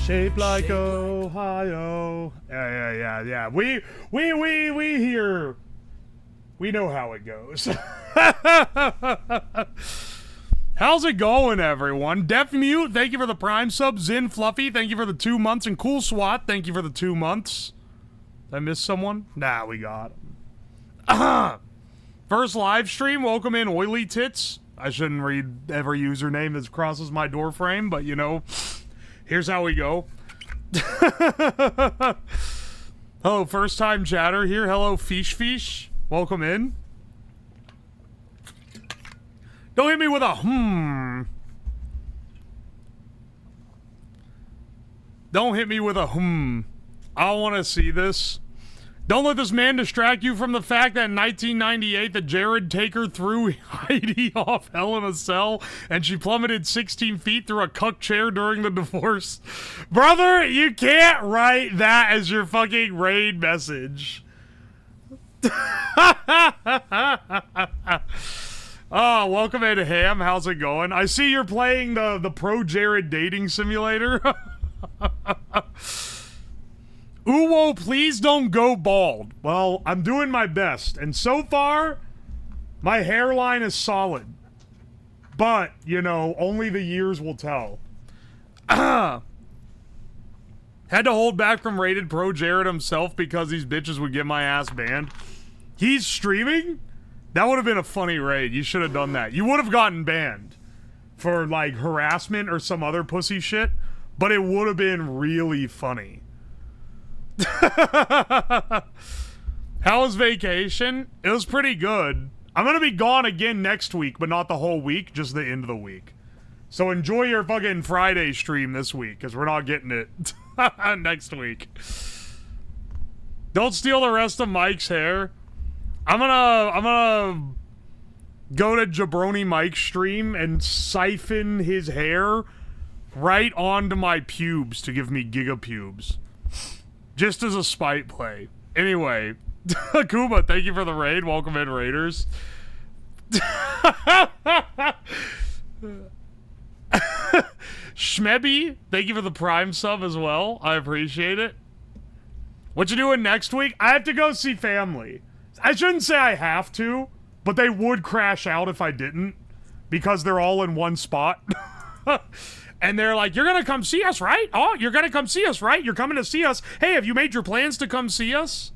Shaped like Ohio. Yeah. We here. We know how it goes. How's it going, everyone? Deaf Mute, thank you for the Prime sub. Zin Fluffy, thank you for the 2 months. And Cool SWAT, thank you for the 2 months. Did I miss someone? Nah, we got him. First live stream, welcome in Oily Tits. I shouldn't read every username that crosses my door frame, but you know, here's how we go. Hello, first time chatter here. Hello, Fish. Welcome in. Don't hit me with a Don't hit me with a I want to see this. Don't let this man distract you from the fact that in 1998 that Jared Taker threw Heidi off Hell in a Cell and she plummeted 16 feet through a cuck chair during the divorce. Brother, you can't write that as your fucking raid message. Oh, welcome in, Ham. How's it going? I see you're playing the Pro Jared dating simulator. Uwo, please don't go bald. Well, I'm doing my best, and so far, my hairline is solid. But, you know, only the years will tell. Had to hold back from rated Pro Jared himself because these bitches would get my ass banned. He's streaming? That would have been a funny raid. You should have done that. You would have gotten banned for, like, harassment or some other pussy shit, but it would have been really funny. How was vacation? It was pretty good. I'm gonna be gone again next week, but not the whole week, just the end of the week. So enjoy your fucking Friday stream this week, because we're not getting it next week. Don't steal the rest of Mike's hair. I'm gonna go to Jabroni Mike's stream and siphon his hair right onto my pubes to give me gigapubes. Just as a spite play. Anyway, Akuma, thank you for the raid. Welcome in, Raiders. Shmebby, thank you for the Prime sub as well. I appreciate it. What you doing next week? I have to go see family. I shouldn't say I have to, but they would crash out if I didn't, because they're all in one spot. And they're like, you're gonna come see us, right? Oh, you're gonna come see us, right? You're coming to see us. Hey, have you made your plans to come see us?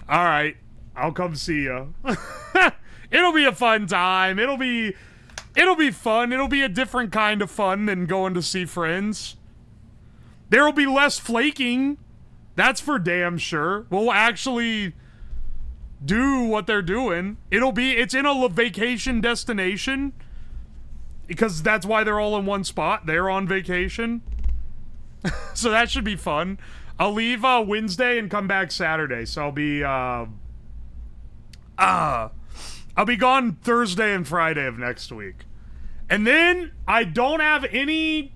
All right, I'll come see you. It'll be a fun time. It'll be fun. It'll be a different kind of fun than going to see friends. There'll be less flaking. That's for damn sure. We'll actually do what they're doing. It's in a vacation destination. Because that's why they're all in one spot. They're on vacation. So that should be fun. I'll leave Wednesday and come back Saturday. So I'll be gone Thursday and Friday of next week. And then I don't have any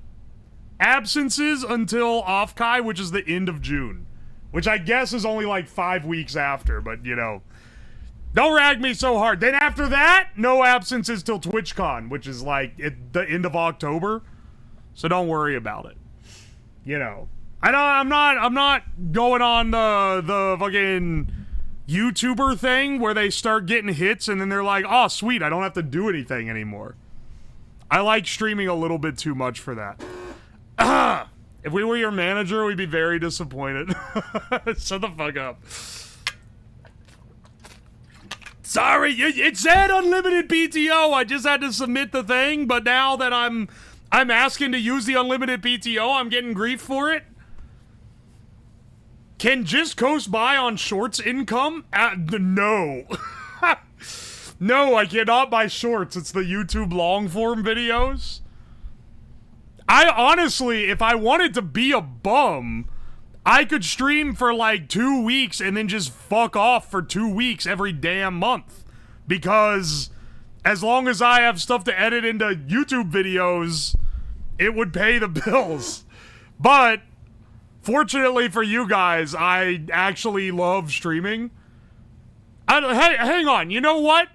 absences until Offkai, which is the end of June. Which I guess is only like 5 weeks after, but you know. Don't rag me so hard. Then after that, no absences till TwitchCon, which is like at the end of October. So don't worry about it. You know, I'm not going on the fucking YouTuber thing where they start getting hits and then they're like, oh sweet, I don't have to do anything anymore. I like streaming a little bit too much for that. If we were your manager, we'd be very disappointed. Shut the fuck up. Sorry, it said unlimited PTO. I just had to submit the thing, but now that I'm asking to use the unlimited PTO, I'm getting grief for it. Can just coast by on shorts income? No. No, I cannot buy shorts. It's the YouTube long form videos. I honestly, if I wanted to be a bum, I could stream for like 2 weeks and then just fuck off for 2 weeks every damn month. Because as long as I have stuff to edit into YouTube videos, it would pay the bills. But fortunately for you guys, I actually love streaming. Hey, hang on, you know what?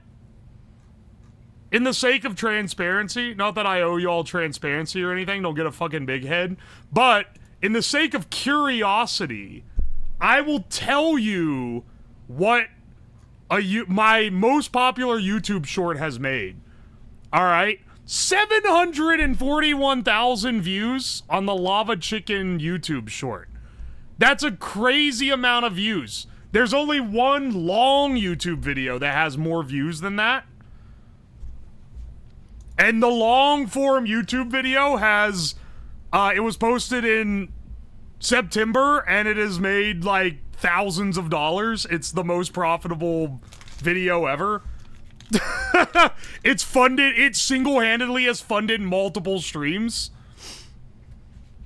in the sake of transparency, not that I owe y'all transparency or anything, don't get a fucking big head, but in the sake of curiosity, I will tell you what my most popular YouTube short has made. All right? 741,000 views on the Lava Chicken YouTube short. That's a crazy amount of views. There's only one long YouTube video that has more views than that. And the long form YouTube video has, it was posted in September and it has made like thousands of dollars. It's the most profitable video ever. It single-handedly has funded multiple streams.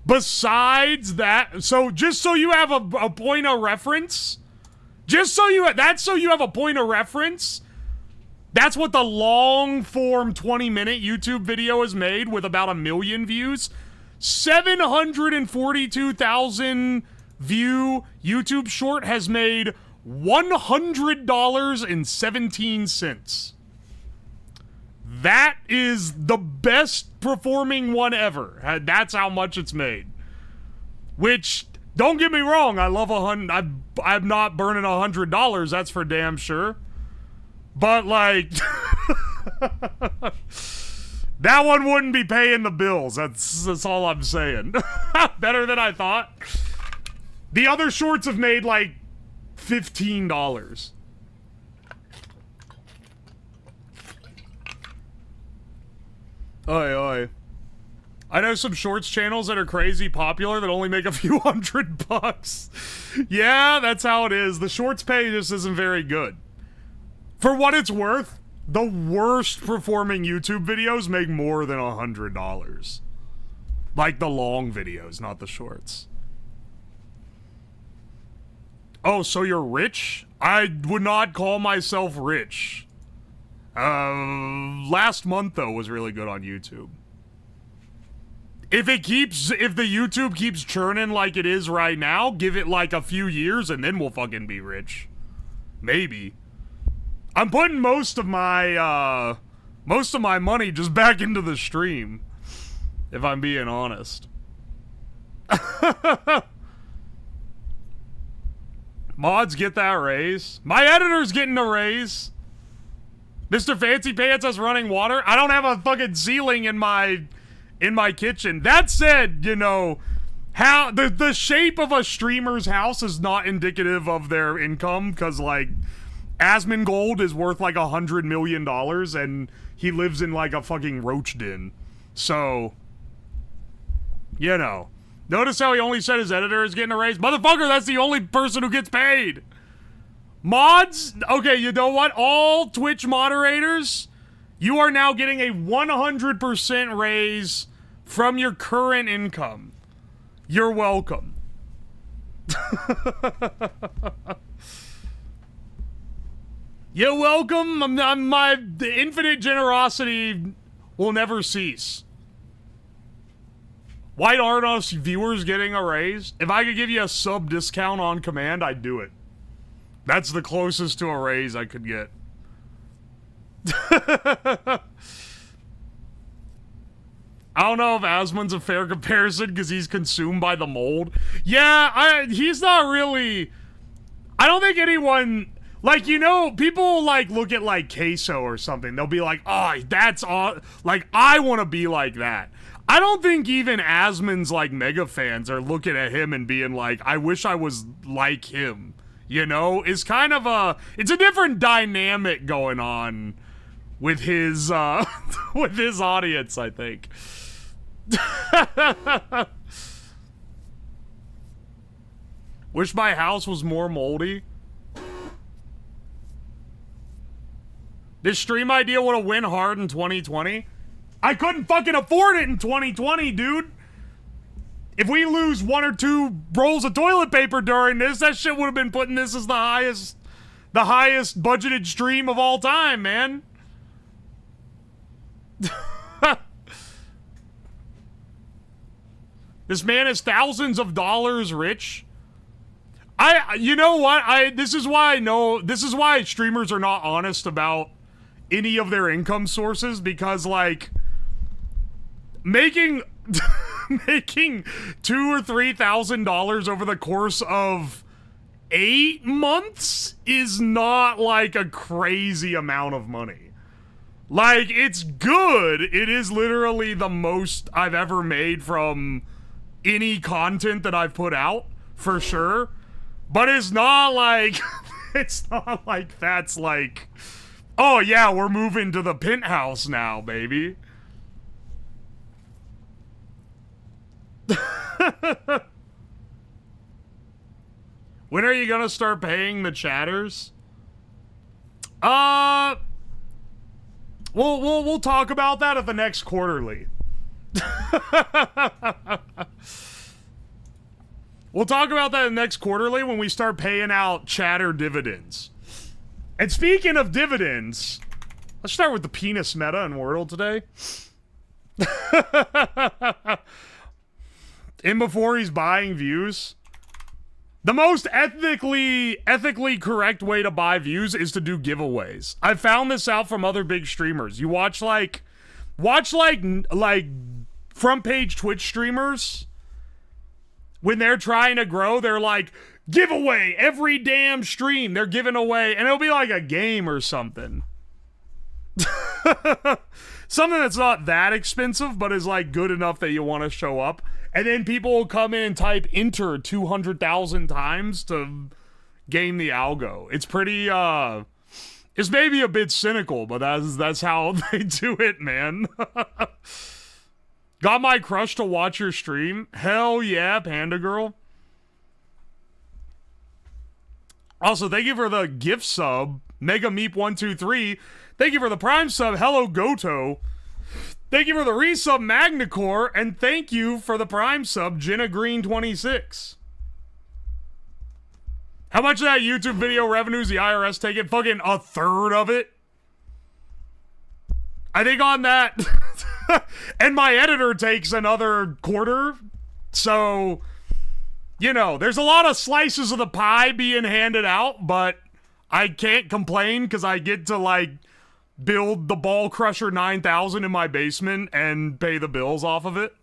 Besides that, so just so you have a point of reference, that's so you have a point of reference, that's what the long-form 20-minute YouTube video is made with about 1 million views. 742,000 view YouTube short has made $100.17. That is the best performing one ever. That's how much it's made. Which, don't get me wrong, I love I'm not burning $100, that's for damn sure. But like, that one wouldn't be paying the bills. That's all I'm saying. Better than I thought. The other shorts have made like $15. Oi, oi. I know some shorts channels that are crazy popular that only make a few $100. Yeah, that's how it is. The shorts pay just isn't very good. For what it's worth, the worst performing YouTube videos make more than $100. Like the long videos, not the shorts. Oh, so you're rich? I would not call myself rich. Last month, though, was really good on YouTube. If the YouTube keeps churning like it is right now, give it like a few years and then we'll fucking be rich. Maybe. I'm putting most of my money just back into the stream, if I'm being honest. Mods get that raise. My editor's getting a raise. Mr. Fancy Pants has running water. I don't have a fucking ceiling in my kitchen. That said, you know, how the shape of a streamer's house is not indicative of their income, because like Asmongold is worth like $100 million and he lives in like a fucking roach den. So, you know. Notice how he only said his editor is getting a raise? Motherfucker, that's the only person who gets paid. Mods, okay, you know what? All Twitch moderators, you are now getting a 100% raise from your current income. You're welcome. You're welcome. The infinite generosity will never cease. Why aren't us viewers getting a raise? If I could give you a sub discount on command, I'd do it. That's the closest to a raise I could get. I don't know if Asmon's a fair comparison because he's consumed by the mold. Yeah, he's not really... I don't think anyone... Like, you know, people, like, look at, like, Queso or something. They'll be like, oh, that's all... Like, I want to be like that. I don't think even Asmon's, like, mega fans are looking at him and being like, I wish I was like him. You know, it's kind of it's a different dynamic going on with his with his audience, I think. Wish my house was more moldy. This stream idea would have went hard in 2020. I couldn't fucking afford it in 2020, dude. If we lose 1 or 2 rolls of toilet paper during this, that shit would have been putting this as the highest budgeted stream of all time, man. This man is thousands of dollars rich. You know what? This is why streamers are not honest about any of their income sources because, like, making making $2,000 or $3,000 over the course of 8 months is not like a crazy amount of money. Like, it's good. It is literally the most I've ever made from any content that I've put out, for sure. But it's not like, it's not like that's like, oh yeah, we're moving to the penthouse now, baby. When are you gonna start paying the chatters? We'll talk about that at the next quarterly. We'll talk about that in the next quarterly when we start paying out chatter dividends. And speaking of dividends, let's start with the penis meta in Wordle today. And before he's buying views, the most ethically correct way to buy views is to do giveaways. I found this out from other big streamers. You watch like front page Twitch streamers. When they're trying to grow, they're like, giveaway every damn stream. They're giving away, and it'll be like a game or something. Something that's not that expensive, but is like good enough that you want to show up. And then people will come in and type enter 200,000 times to game the algo. It's pretty, it's maybe a bit cynical, but that's how they do it, man. Got my crush to watch your stream? Hell yeah, Panda Girl. Also, thank you for the gift sub, Mega Meep123. Thank you for the Prime sub, Hello Goto. Thank you for the resub, Magnacore, and thank you for the Prime sub, Jenna Green26. How much of that YouTube video revenues the IRS taking? Fucking a third of it. I think on that, and my editor takes another quarter, so, you know, there's a lot of slices of the pie being handed out, but I can't complain because I get to, like, build the Ball Crusher 9000 in my basement and pay the bills off of it.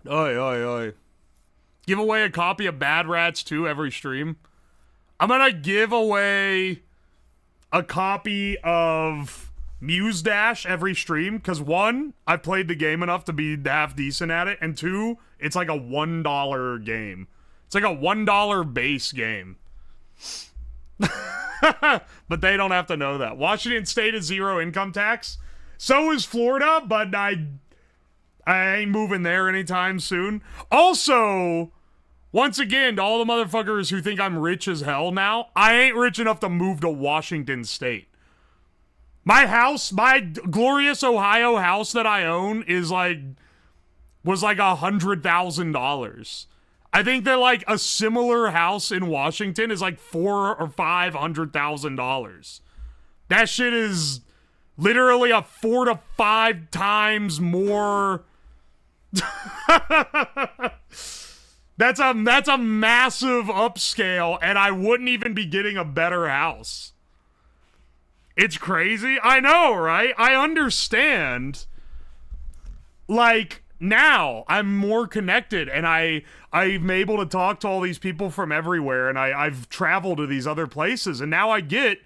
Oi, oi, oi. Give away a copy of Bad Rats 2 every stream. I'm gonna give away a copy of Muse Dash every stream, because 1, I've played the game enough to be half decent at it, and 2, it's like a $1 game. It's like a $1 base game. But they don't have to know that. Washington State is 0 income tax. So is Florida, but I ain't moving there anytime soon. Also, once again, to all the motherfuckers who think I'm rich as hell now, I ain't rich enough to move to Washington State. My house, my glorious Ohio house that I own was like $100,000. I think that like a similar house in Washington is like $400,000 or $500,000. That shit is literally a 4 to 5 times more. That's a massive upscale, and I wouldn't even be getting a better house. It's crazy. I know, right? I understand. Like, now I'm more connected, and I'm able to talk to all these people from everywhere, and I've traveled to these other places, and now I get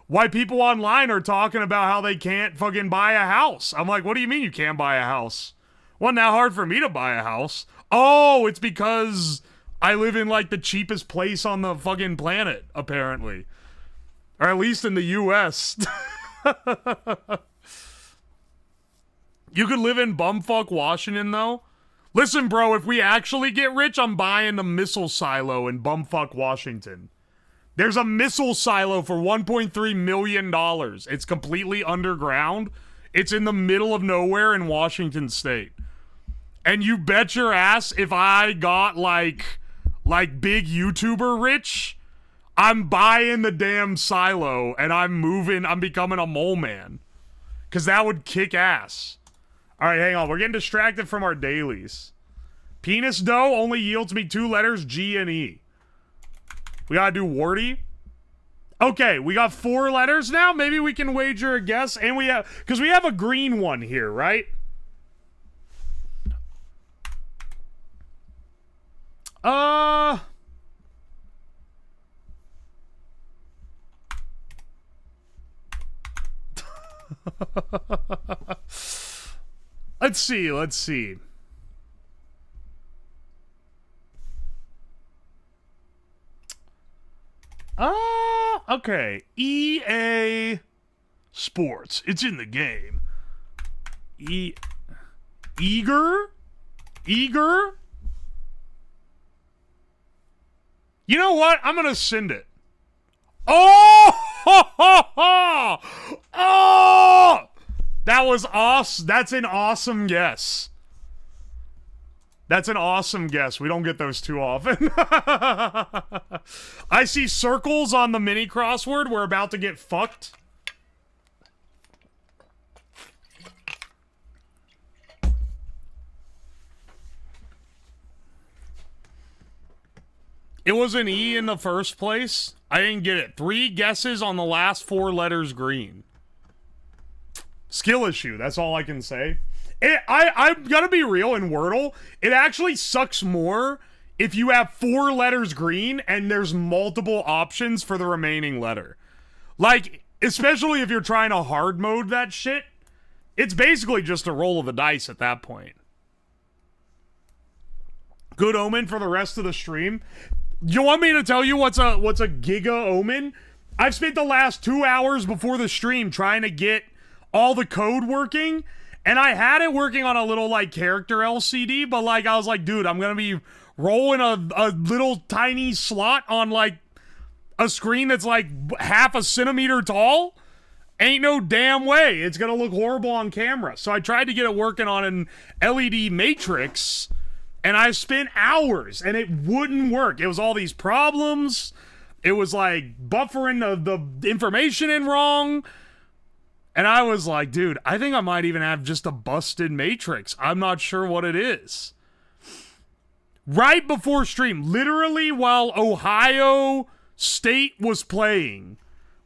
why people online are talking about how they can't fucking buy a house. I'm like, what do you mean you can't buy a house? Wasn't that hard for me to buy a house. Oh, it's because I live in like the cheapest place on the fucking planet, apparently. Or at least in the US. You could live in bumfuck Washington, though. Listen, bro, if we actually get rich, I'm buying the missile silo in bumfuck Washington. There's a missile silo for $1.3 million. It's completely underground. It's in the middle of nowhere in Washington State. And you bet your ass if I got, like big YouTuber rich, I'm buying the damn silo and I'm becoming a mole man. Because that would kick ass. Alright, hang on. We're getting distracted from our dailies. Penis dough only yields me 2 letters, G and E. We gotta do warty. Okay, we got 4 letters now. Maybe we can wager a guess. And we have, because we have a green one here, right? Let's see. Okay. EA Sports. It's in the game. Eager? You know what? I'm gonna send it. Oh! Oh! That was awesome. That's an awesome guess. That's an awesome guess. We don't get those too often. I see circles on the mini crossword. We're about to get fucked. It was an E in the first place. I didn't get it. 3 guesses on the last 4 letters green. Skill issue. That's all I can say. I'm gonna be real, in Wordle, it actually sucks more if you have 4 letters green and there's multiple options for the remaining letter. Like, especially if you're trying to hard mode that shit, it's basically just a roll of the dice at that point. Good omen for the rest of the stream. You want me to tell you what's a giga omen? I've spent the last 2 hours before the stream trying to get all the code working, and I had it working on a little, like, character LCD, but, like, I was like, dude, I'm gonna be rolling a little tiny slot on, like, a screen that's, like, half a centimeter tall? Ain't no damn way. It's gonna look horrible on camera. So I tried to get it working on an LED matrix, and I spent hours, and it wouldn't work. It was all these problems. It was, like, buffering the information in wrong. And I was like, dude, I think I might even have just a busted matrix. I'm not sure what it is. Right before stream, literally while Ohio State was playing,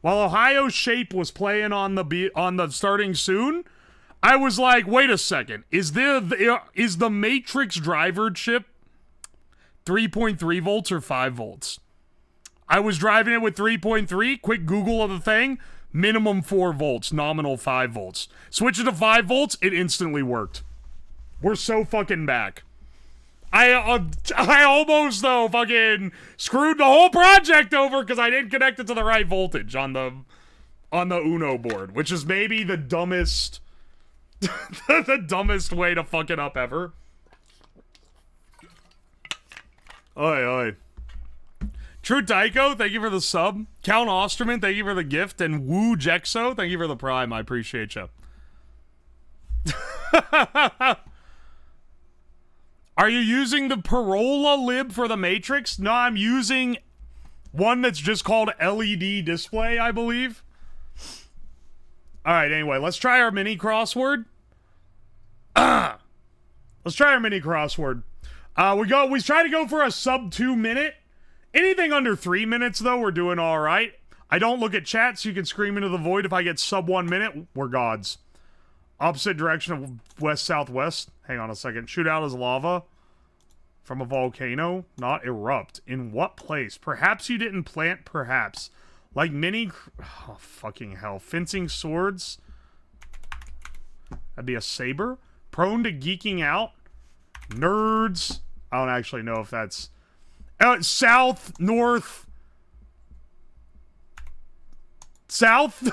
while Ohio Shape was playing on the starting soon, I was like, wait a second, is the matrix driver chip 3.3 volts or 5 volts? I was driving it with 3.3, quick Google of the thing, minimum 4 volts, nominal 5 volts. Switch it to 5 volts, it instantly worked. We're so fucking back. I almost, though, fucking screwed the whole project over because I didn't connect it to the right voltage on the Uno board, which is maybe the dumbest the dumbest way to fuck it up ever. Oi, oi. True Tycho, thank you for the sub. Count Osterman, thank you for the gift. And Woo Jexo, thank you for the prime. I appreciate you. Are you using the Parola lib for the Matrix? No, I'm using one that's just called LED display, I believe. Alright, anyway, let's try our mini crossword. Let's try our mini crossword. We try to go for a sub 2 minute. Anything under 3 minutes, though, we're doing alright. I don't look at chat, so you can scream into the void. If I get sub 1 minute, we're gods. Opposite direction of west-southwest. Hang on a second. Shoot out as lava from a volcano. Not erupt. In what place? Perhaps you didn't plant, perhaps. Like mini... Oh, fucking hell. Fencing swords. That'd be a saber. Prone to geeking out. Nerds. I don't actually know if that's... south, north... South?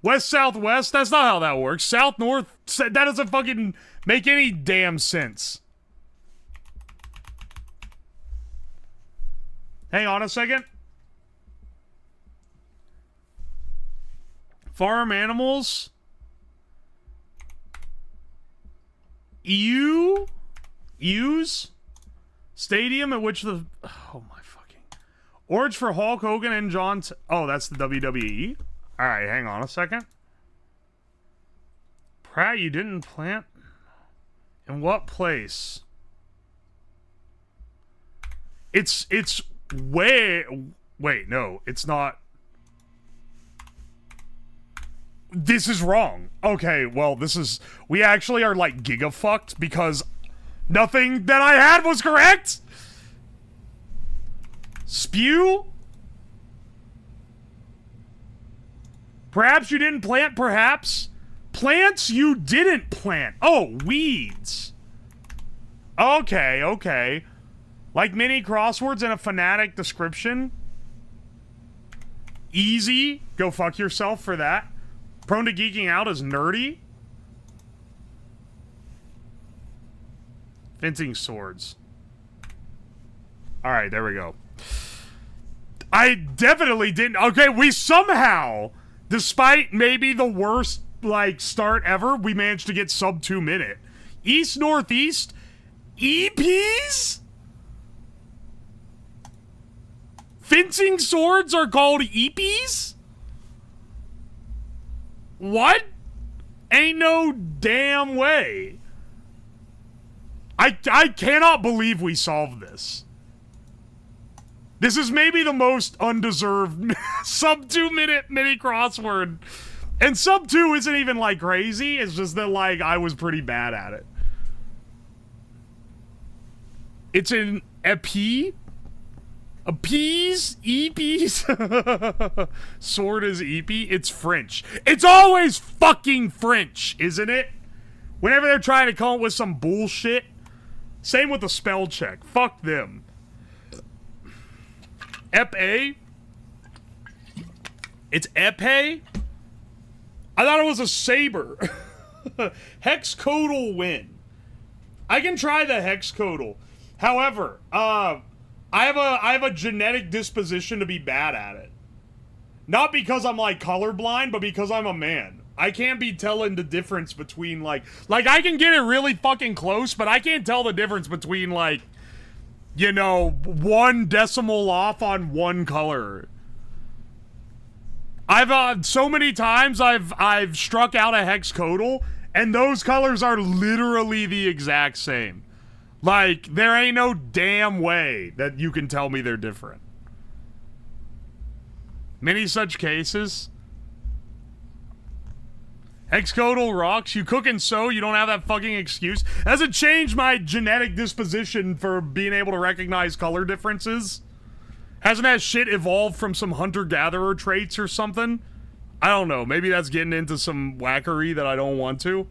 West, southwest? That's not how that works. South, north... That doesn't fucking make any damn sense. Hang on a second. Farm animals. Use stadium at which the... Oh my fucking... Orange for Hulk Hogan and John... Oh, that's the WWE? Alright, hang on a second. Pratt, you didn't plant? In what place? It's Wait, no, it's not. This is wrong. Okay, well, we actually are like giga-fucked because nothing that I had was correct? Spew? Perhaps you didn't plant, perhaps? Plants you didn't plant. Oh, weeds. Okay, okay. Like mini crosswords and a fanatic description? Easy. Go fuck yourself for that. Prone to geeking out is nerdy. Fencing swords. Alright, there we go. I definitely didn't. Okay, we somehow, despite maybe the worst, like, start ever, we managed to get sub 2 minute. East, northeast, EPs? Fencing swords are called EPs? What? Ain't no damn way. I cannot believe we solved this. This is maybe the most undeserved sub 2 minute mini crossword. And sub 2 isn't even like crazy, it's just that like I was pretty bad at it. It's an EP? Appease? EPs? Sword is EP? It's French. It's always fucking French, isn't it? Whenever they're trying to come up with some bullshit. Same with the spell check. Fuck them. Epee? It's epee? I thought it was a saber. Hexcodal win. I can try the hexcodal. However, I have a genetic disposition to be bad at it. Not because I'm like colorblind, but because I'm a man. I can't be telling the difference between like I can get it really fucking close, but I can't tell the difference between like, you know, 1 decimal off on one color. I've so many times I've struck out a hexcodal, and those colors are literally the exact same. Like, there ain't no damn way that you can tell me they're different. Many such cases. Hexcodal rocks. You cook and sew, you don't have that fucking excuse. Hasn't changed my genetic disposition for being able to recognize color differences. Hasn't that shit evolved from some hunter-gatherer traits or something? I don't know. Maybe that's getting into some wackery that I don't want to.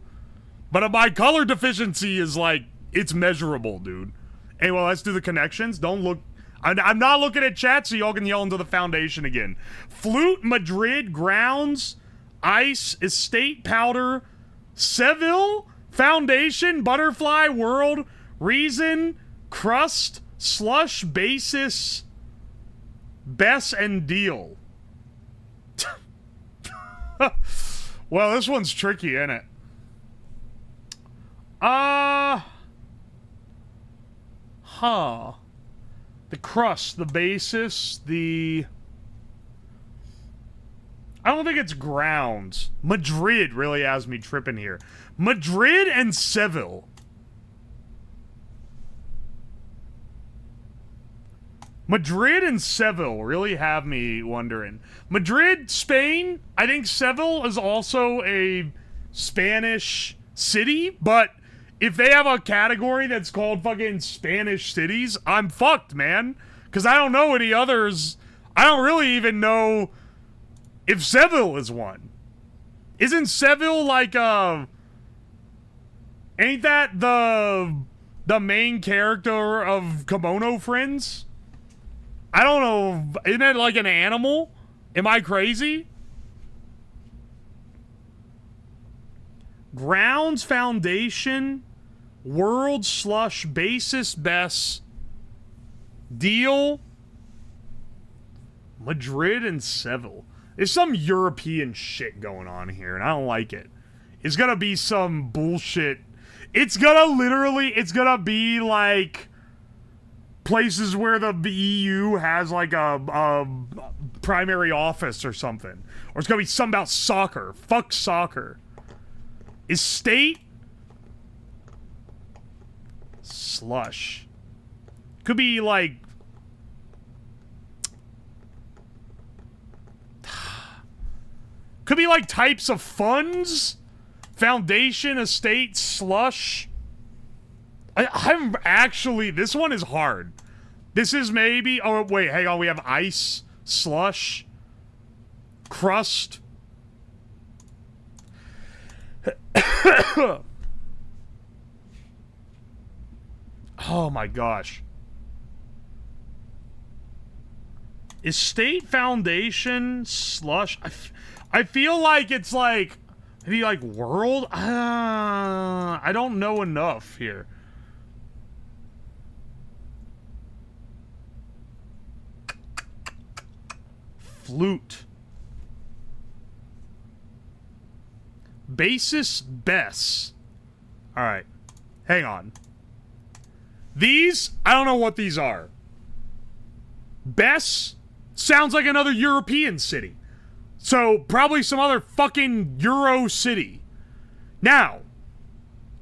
But my color deficiency is like, it's measurable, dude. Anyway, let's do the connections. Don't look... I'm not looking at chat, so y'all can yell into the foundation again. Flute, Madrid, Grounds, Ice, Estate, Powder, Seville, Foundation, Butterfly, World, Reason, Crust, Slush, Basis, Bess, and Deal. Well, this one's tricky, isn't it? The crust, the basis, the... I don't think it's Grounds. Madrid really has me tripping here. Madrid and Seville. Madrid and Seville really have me wondering. Madrid, Spain. I think Seville is also a Spanish city, but if they have a category that's called fucking Spanish cities, I'm fucked, man. Because I don't know any others. I don't really even know if Seville is one. Isn't Seville like ain't that the main character of Kimono Friends? I don't know. Isn't it like an animal? Am I crazy? Grounds, Foundation, World, Slush, Basis, Bess, Deal, Madrid, and Seville. There's some European shit going on here, and I don't like it. It's gonna be some bullshit. It's gonna be like places where the EU has like a primary office or something. Or it's gonna be something about soccer. Fuck soccer. Estate? Slush. Could be like Could be like types of funds. Foundation, estate, slush. I'm actually... This one is hard. This is maybe... Oh, wait, hang on. We have ice, slush, crust. Oh my gosh. Estate, foundation, slush. I feel like it's like maybe like world. I don't know enough here. Flute. Basis, Bess. All right, hang on. These, I don't know what these are. Bess sounds like another European city. So, probably some other fucking Euro city. Now,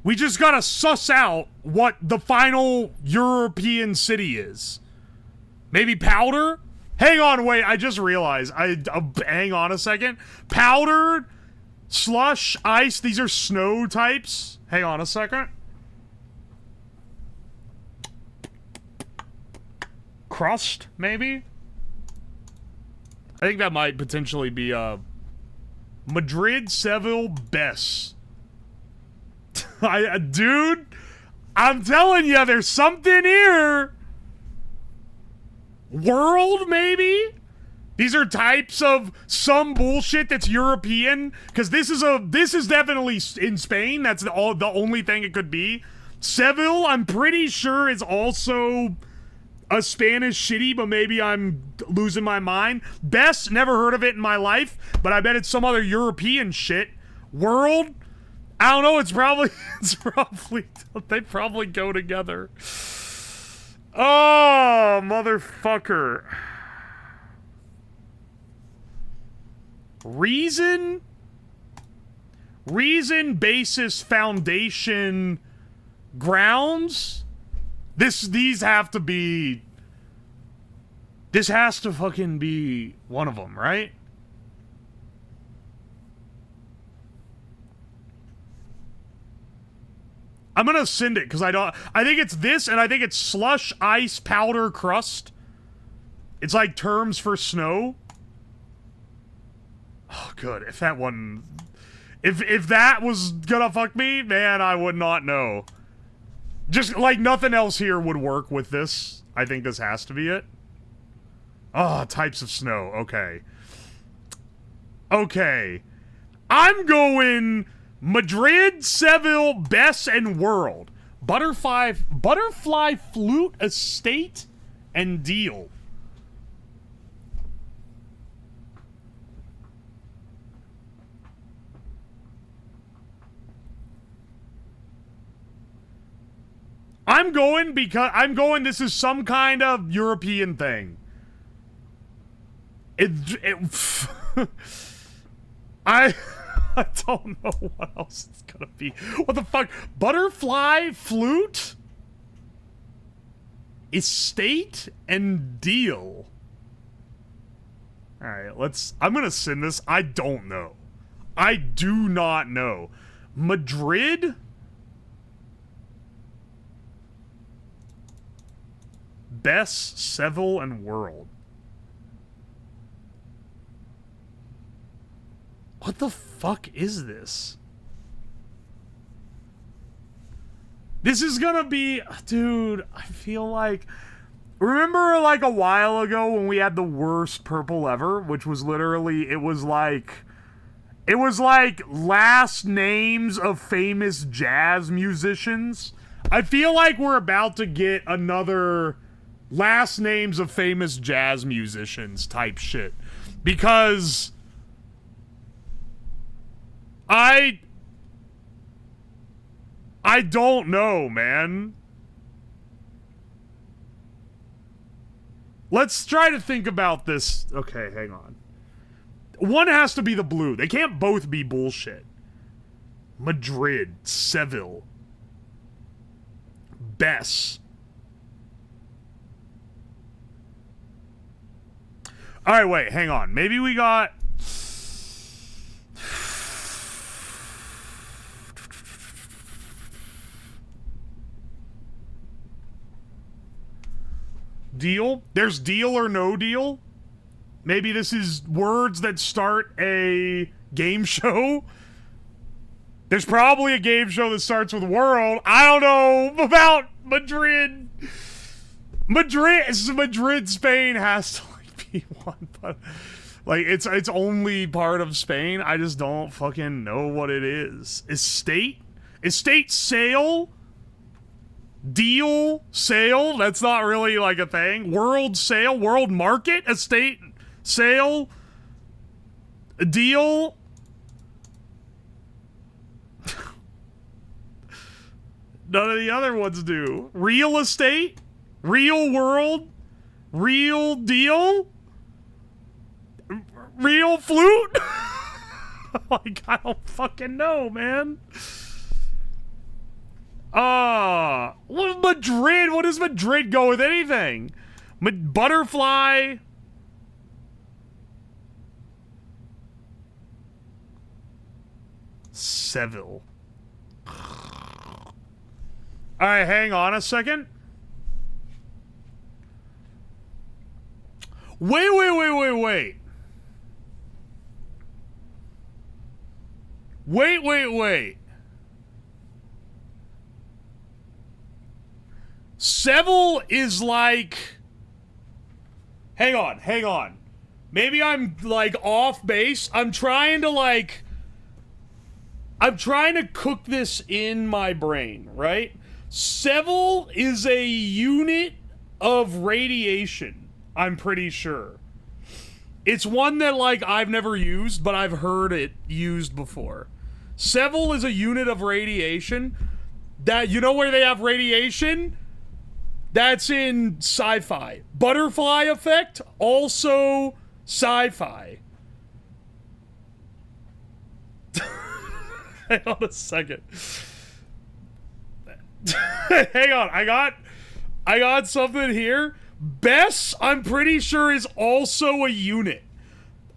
we just gotta suss out what the final European city is. Maybe Powder? Hang on, wait, I just realized. Hang on a second. Powder, slush, ice, these are snow types. Hang on a second. Crust, maybe? I think that might potentially be, Madrid, Seville, Bess. Dude, I'm telling you, there's something here. World, maybe? These are types of some bullshit that's European, because this is definitely in Spain. That's the only thing it could be. Seville, I'm pretty sure is also a Spanish shitty, but maybe I'm losing my mind. Bess, never heard of it in my life, but I bet it's some other European shit. World, I don't know, it's probably, they probably go together. Oh, motherfucker. Reason, basis, foundation, grounds. These have to be... This has to fucking be one of them, right? I'm gonna send it, because I think it's this, and I think it's slush, ice, powder, crust. It's like terms for snow. Oh, good. If that one... If that was gonna fuck me, man, I would not know. Just, like, nothing else here would work with this. I think this has to be it. Oh, types of snow. Okay. Okay. I'm going Madrid, Seville, Bess, and World. Butterfly, Flute, Estate, and Deal. I'm going this is some kind of European thing. I don't know what else it's gonna be. What the fuck? Butterfly, flute, estate, and deal. Alright, I'm gonna send this. I don't know. I do not know. Madrid? Bess, Seville, and World. What the fuck is this? This is gonna be... Dude, I feel like... Remember, like, a while ago when we had the worst purple ever? Which was literally... It was like last names of famous jazz musicians. I feel like we're about to get another... last names of famous jazz musicians type shit. Because I don't know, man. Let's try to think about this. Okay, hang on. One has to be the blue. They can't both be bullshit. Madrid, Seville, Bess. Alright, wait, hang on. Maybe we got... Deal? There's deal or no deal? Maybe this is words that start a game show? There's probably a game show that starts with world. I don't know about Madrid. Madrid, Spain has to like be one, but like it's only part of Spain. I just don't fucking know what it is. Estate sale? Deal sale? That's not really like a thing. World sale? World market? Estate sale? Deal? None of the other ones do. Real estate? Real world? Real deal? Real flute? Like, I don't fucking know, man. Madrid? What does Madrid go with anything? Butterfly? Seville. Alright, hang on a second. Wait. Seville is like... Hang on. Maybe I'm, like, off base. I'm trying to cook this in my brain, right? Seville is a unit of radiation, I'm pretty sure. It's one that, like, I've never used, but I've heard it used before. Seville is a unit of radiation that, you know where they have radiation? That's in sci-fi. Butterfly effect, also sci-fi. Hang on a second. Hang on, I got something here. Bess, I'm pretty sure, is also a unit.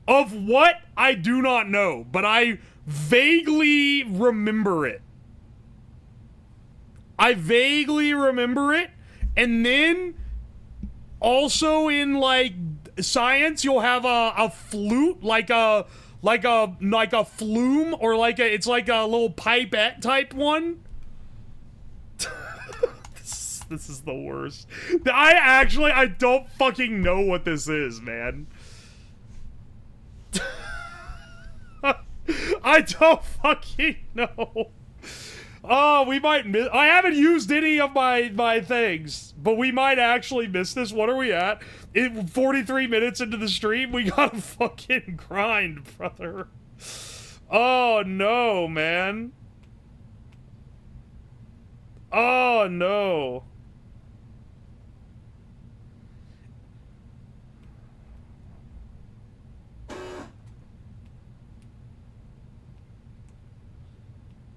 Of what? I do not know, but I vaguely remember it. And then, also in, like, science, you'll have a flute, like a flume, or like it's like a little pipette type one. This is the worst. I don't fucking know what this is, man. I don't fucking know. Oh, we might miss... I haven't used any of my things, but we might actually miss this. What are we at? 43 minutes into the stream? We gotta fucking grind, brother. Oh, no, man. Oh, no.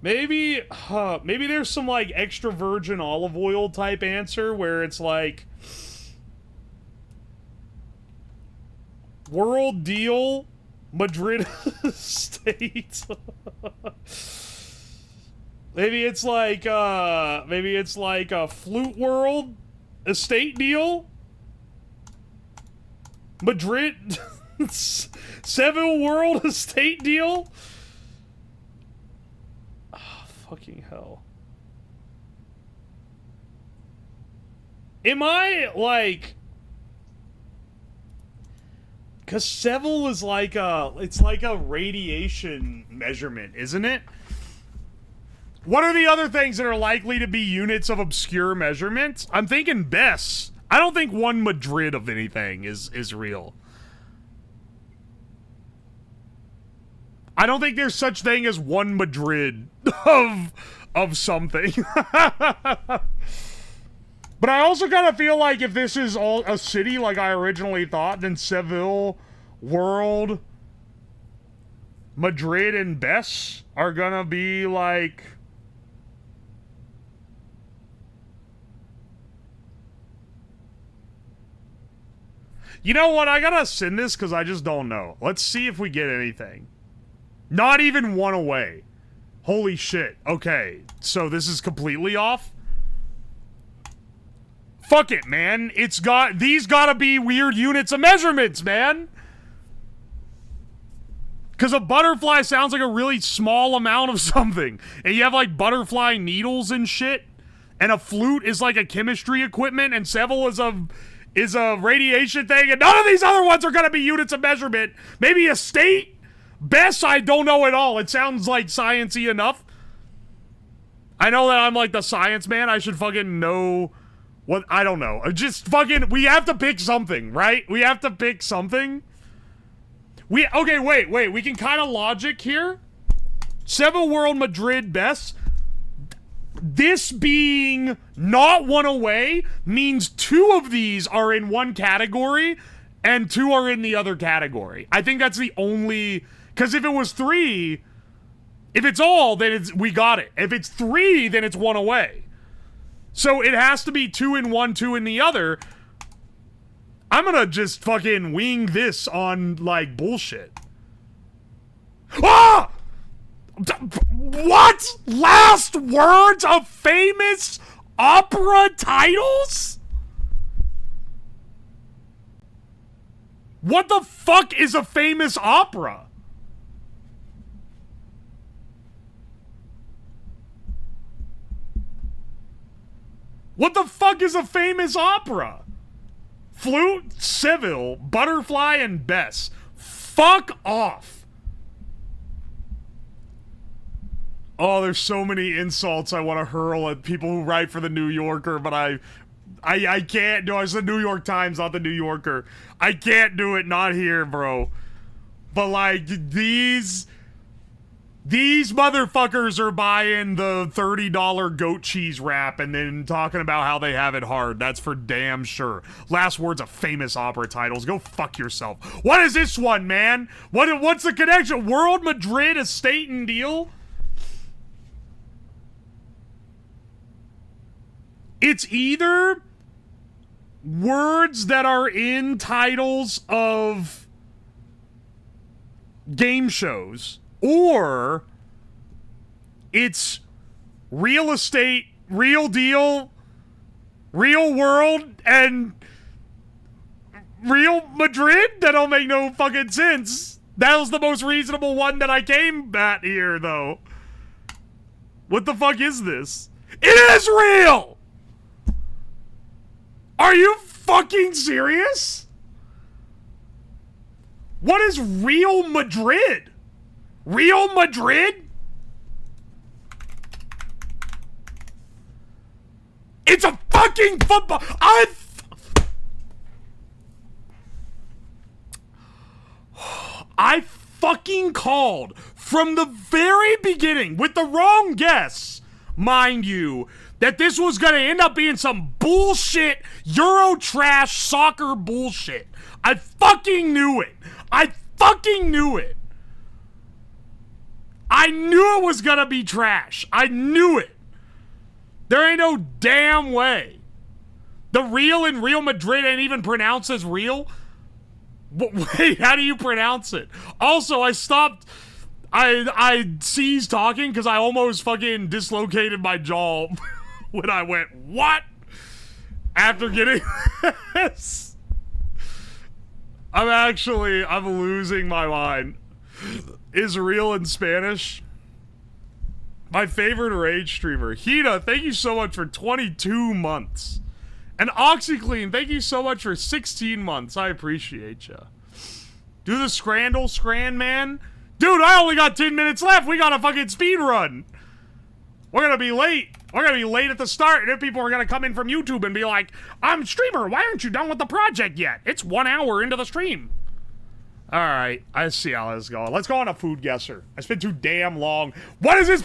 Maybe there's some, like, extra virgin olive oil type answer where it's like... World deal, Madrid state. Maybe it's like a flute world estate deal. Madrid Seville world estate deal. Fucking hell. Am I, like... Because Seville is like it's like a radiation measurement, isn't it? What are the other things that are likely to be units of obscure measurement? I'm thinking Bess. I don't think one Madrid of anything is real. I don't think there's such thing as one Madrid of something. But I also kind of feel like if this is all a city like I originally thought, then Seville, World, Madrid, and Bess are gonna be like... You know what? I gotta send this because I just don't know. Let's see if we get anything. Not even one away. Holy shit. Okay, so this is completely off? Fuck it, man. These gotta be weird units of measurements, man. Because a butterfly sounds like a really small amount of something. And you have, like, butterfly needles and shit. And a flute is, like, a chemistry equipment. And several is a radiation thing. And none of these other ones are going to be units of measurement. Maybe a state? Best, I don't know at all. It sounds, like, science-y enough. I know that I'm, like, the science man. I should fucking know what... I don't know. Just fucking... We have to pick something, right? We have to pick something. Okay, wait. We can kind of logic here. Seven World Madrid best. This being not one away means two of these are in one category and two are in the other category. I think that's the only... Because if it was three... If it's all, then we got it. If it's three, then it's one away. So it has to be two in one, two in the other. I'm gonna just fucking wing this on, like, bullshit. Ah! What? Last words of famous opera titles? What the fuck is a famous opera? What the fuck is a famous opera? Flute, Seville, Butterfly, and Bess. Fuck off. Oh, there's so many insults I want to hurl at people who write for the New Yorker, but I can't do it. It's the New York Times, not the New Yorker. I can't do it, not here, bro. But, like, these motherfuckers are buying the $30 goat cheese wrap and then talking about how they have it hard. That's for damn sure. Last words of famous opera titles. Go fuck yourself. What is this one, man? What's the connection? World Madrid Estate and Deal? It's either words that are in titles of game shows, or it's real estate, real deal, real world, and Real Madrid? That don't make no fucking sense. That was the most reasonable one that I came at here, though. What the fuck is this? It is real! Are you fucking serious? What is Real Madrid? Real Madrid? It's a fucking football. I fucking called from the very beginning with the wrong guess, mind you, that this was gonna end up being some bullshit Euro trash soccer bullshit. I fucking knew it. I fucking knew it. I knew it was gonna be trash. I knew it. There ain't no damn way. The real in Real Madrid ain't even pronounced as real. But wait, how do you pronounce it? Also, I stopped. I ceased talking because I almost fucking dislocated my jaw when I went, what? After getting this. I'm losing my mind. Is real in Spanish? My favorite rage streamer. Hina, thank you so much for 22 months. And OxyClean, thank you so much for 16 months. I appreciate ya. Do the Scran, man. Dude, I only got 10 minutes left. We got a fucking speed run. We're gonna be late. We're gonna be late at the start, and then people are gonna come in from YouTube and be like, I'm streamer, why aren't you done with the project yet? It's 1 hour into the stream. Alright, I see how this is going. Let's go on a food guesser. I spent too damn long. What is this?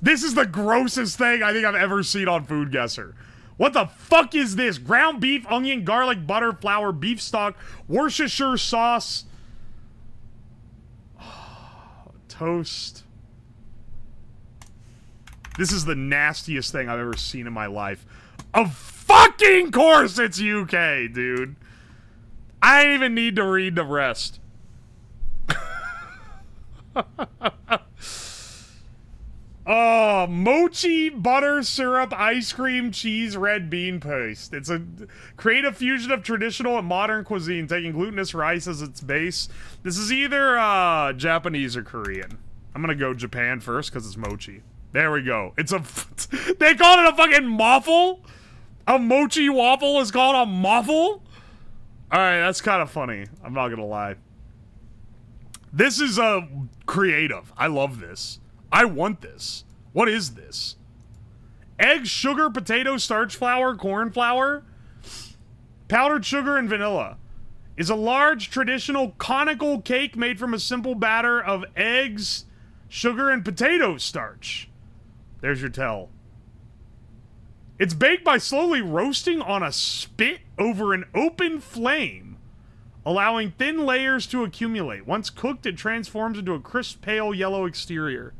This is the grossest thing I think I've ever seen on Food Guesser. What the fuck is this? Ground beef, onion, garlic, butter, flour, beef stock, Worcestershire sauce, toast. This is the nastiest thing I've ever seen in my life. Of fucking course it's UK, dude. I didn't even need to read the rest. Oh, mochi, butter, syrup, ice cream, cheese, red bean paste. It's a creative fusion of traditional and modern cuisine, taking glutinous rice as its base. This is either Japanese or Korean. I'm gonna go Japan first because it's mochi. There we go. It's a... They called it a fucking muffle? A mochi waffle is called a muffle? Alright, that's kind of funny. I'm not gonna lie. This is creative. I love this. I want this. What is this? Egg, sugar, potato, starch flour, corn flour, powdered sugar, and vanilla. Is a large traditional conical cake made from a simple batter of eggs, sugar, and potato starch. There's your tell. It's baked by slowly roasting on a spit over an open flame, allowing thin layers to accumulate. Once cooked, it transforms into a crisp, pale yellow exterior.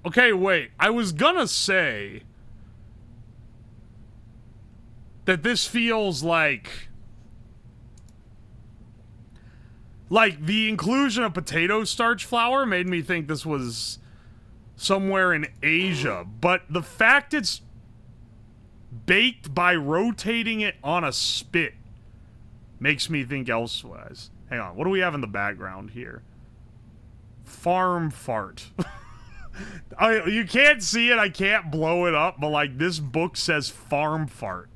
Okay, wait. I was gonna say that this feels like the inclusion of potato starch flour made me think this was somewhere in Asia, but the fact it's baked by rotating it on a spit makes me think elsewise. Hang on, what do we have in the background here? Farm fart. You can't see it, I can't blow it up, but like this book says farm fart.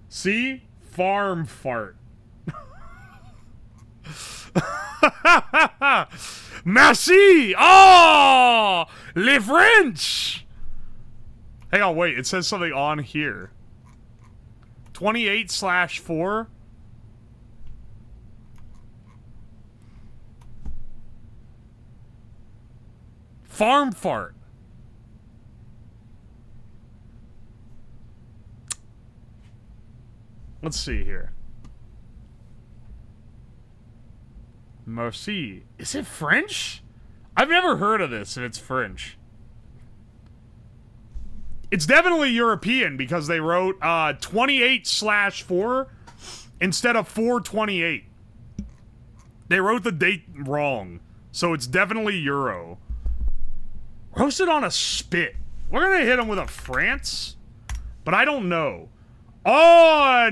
See? Farm fart. Merci! Oh! Le French! Hang on, wait, it says something on here. 28/4? Farm fart. Let's see here. Merci. Is it French? I've never heard of this and it's French. It's definitely European because they wrote 28/4 instead of 428. They wrote the date wrong. So it's definitely Euro. Roasted on a spit. We're gonna hit them with a France, but I don't know. Oh,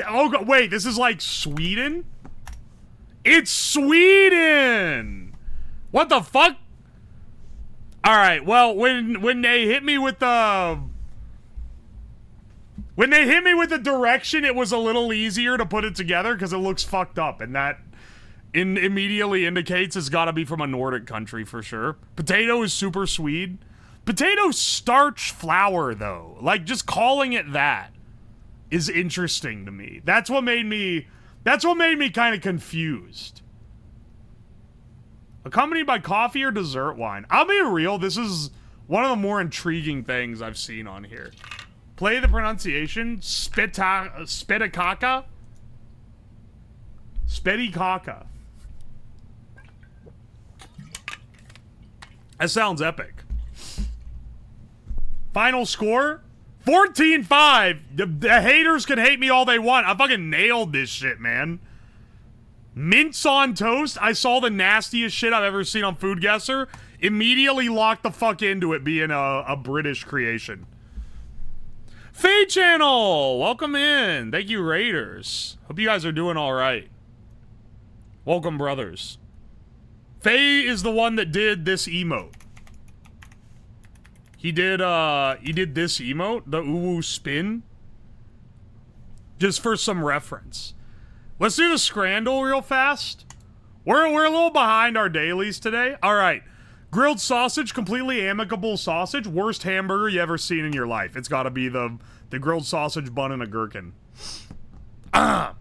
oh, wait, this is like Sweden? It's Sweden! What the fuck? Alright, well, when they hit me with the... When they hit me with the direction, it was a little easier to put it together because it looks fucked up, and that immediately indicates it's gotta be from a Nordic country for sure. Potato is super Swede. Potato starch flour, though. Like, just calling it that is interesting to me. That's what made me kind of confused. Accompanied by coffee or dessert wine. I'll be real, this is one of the more intriguing things I've seen on here. Play the pronunciation. Spedikaka? Spedikaka. That sounds epic. Final score? 14-5. The haters can hate me all they want. I fucking nailed this shit, man. Mince on toast. I saw the nastiest shit I've ever seen on Food Guesser. Immediately locked the fuck into it being a British creation. Faye Channel! Welcome in. Thank you, Raiders. Hope you guys are doing alright. Welcome, brothers. Faye is the one that did this emote. He did this emote, the Uwu spin. Just for some reference. Let's do the Scrandle real fast. We're a little behind our dailies today. Alright. Grilled sausage, completely amicable sausage. Worst hamburger you ever seen in your life. It's gotta be the grilled sausage bun and a gherkin. Oh,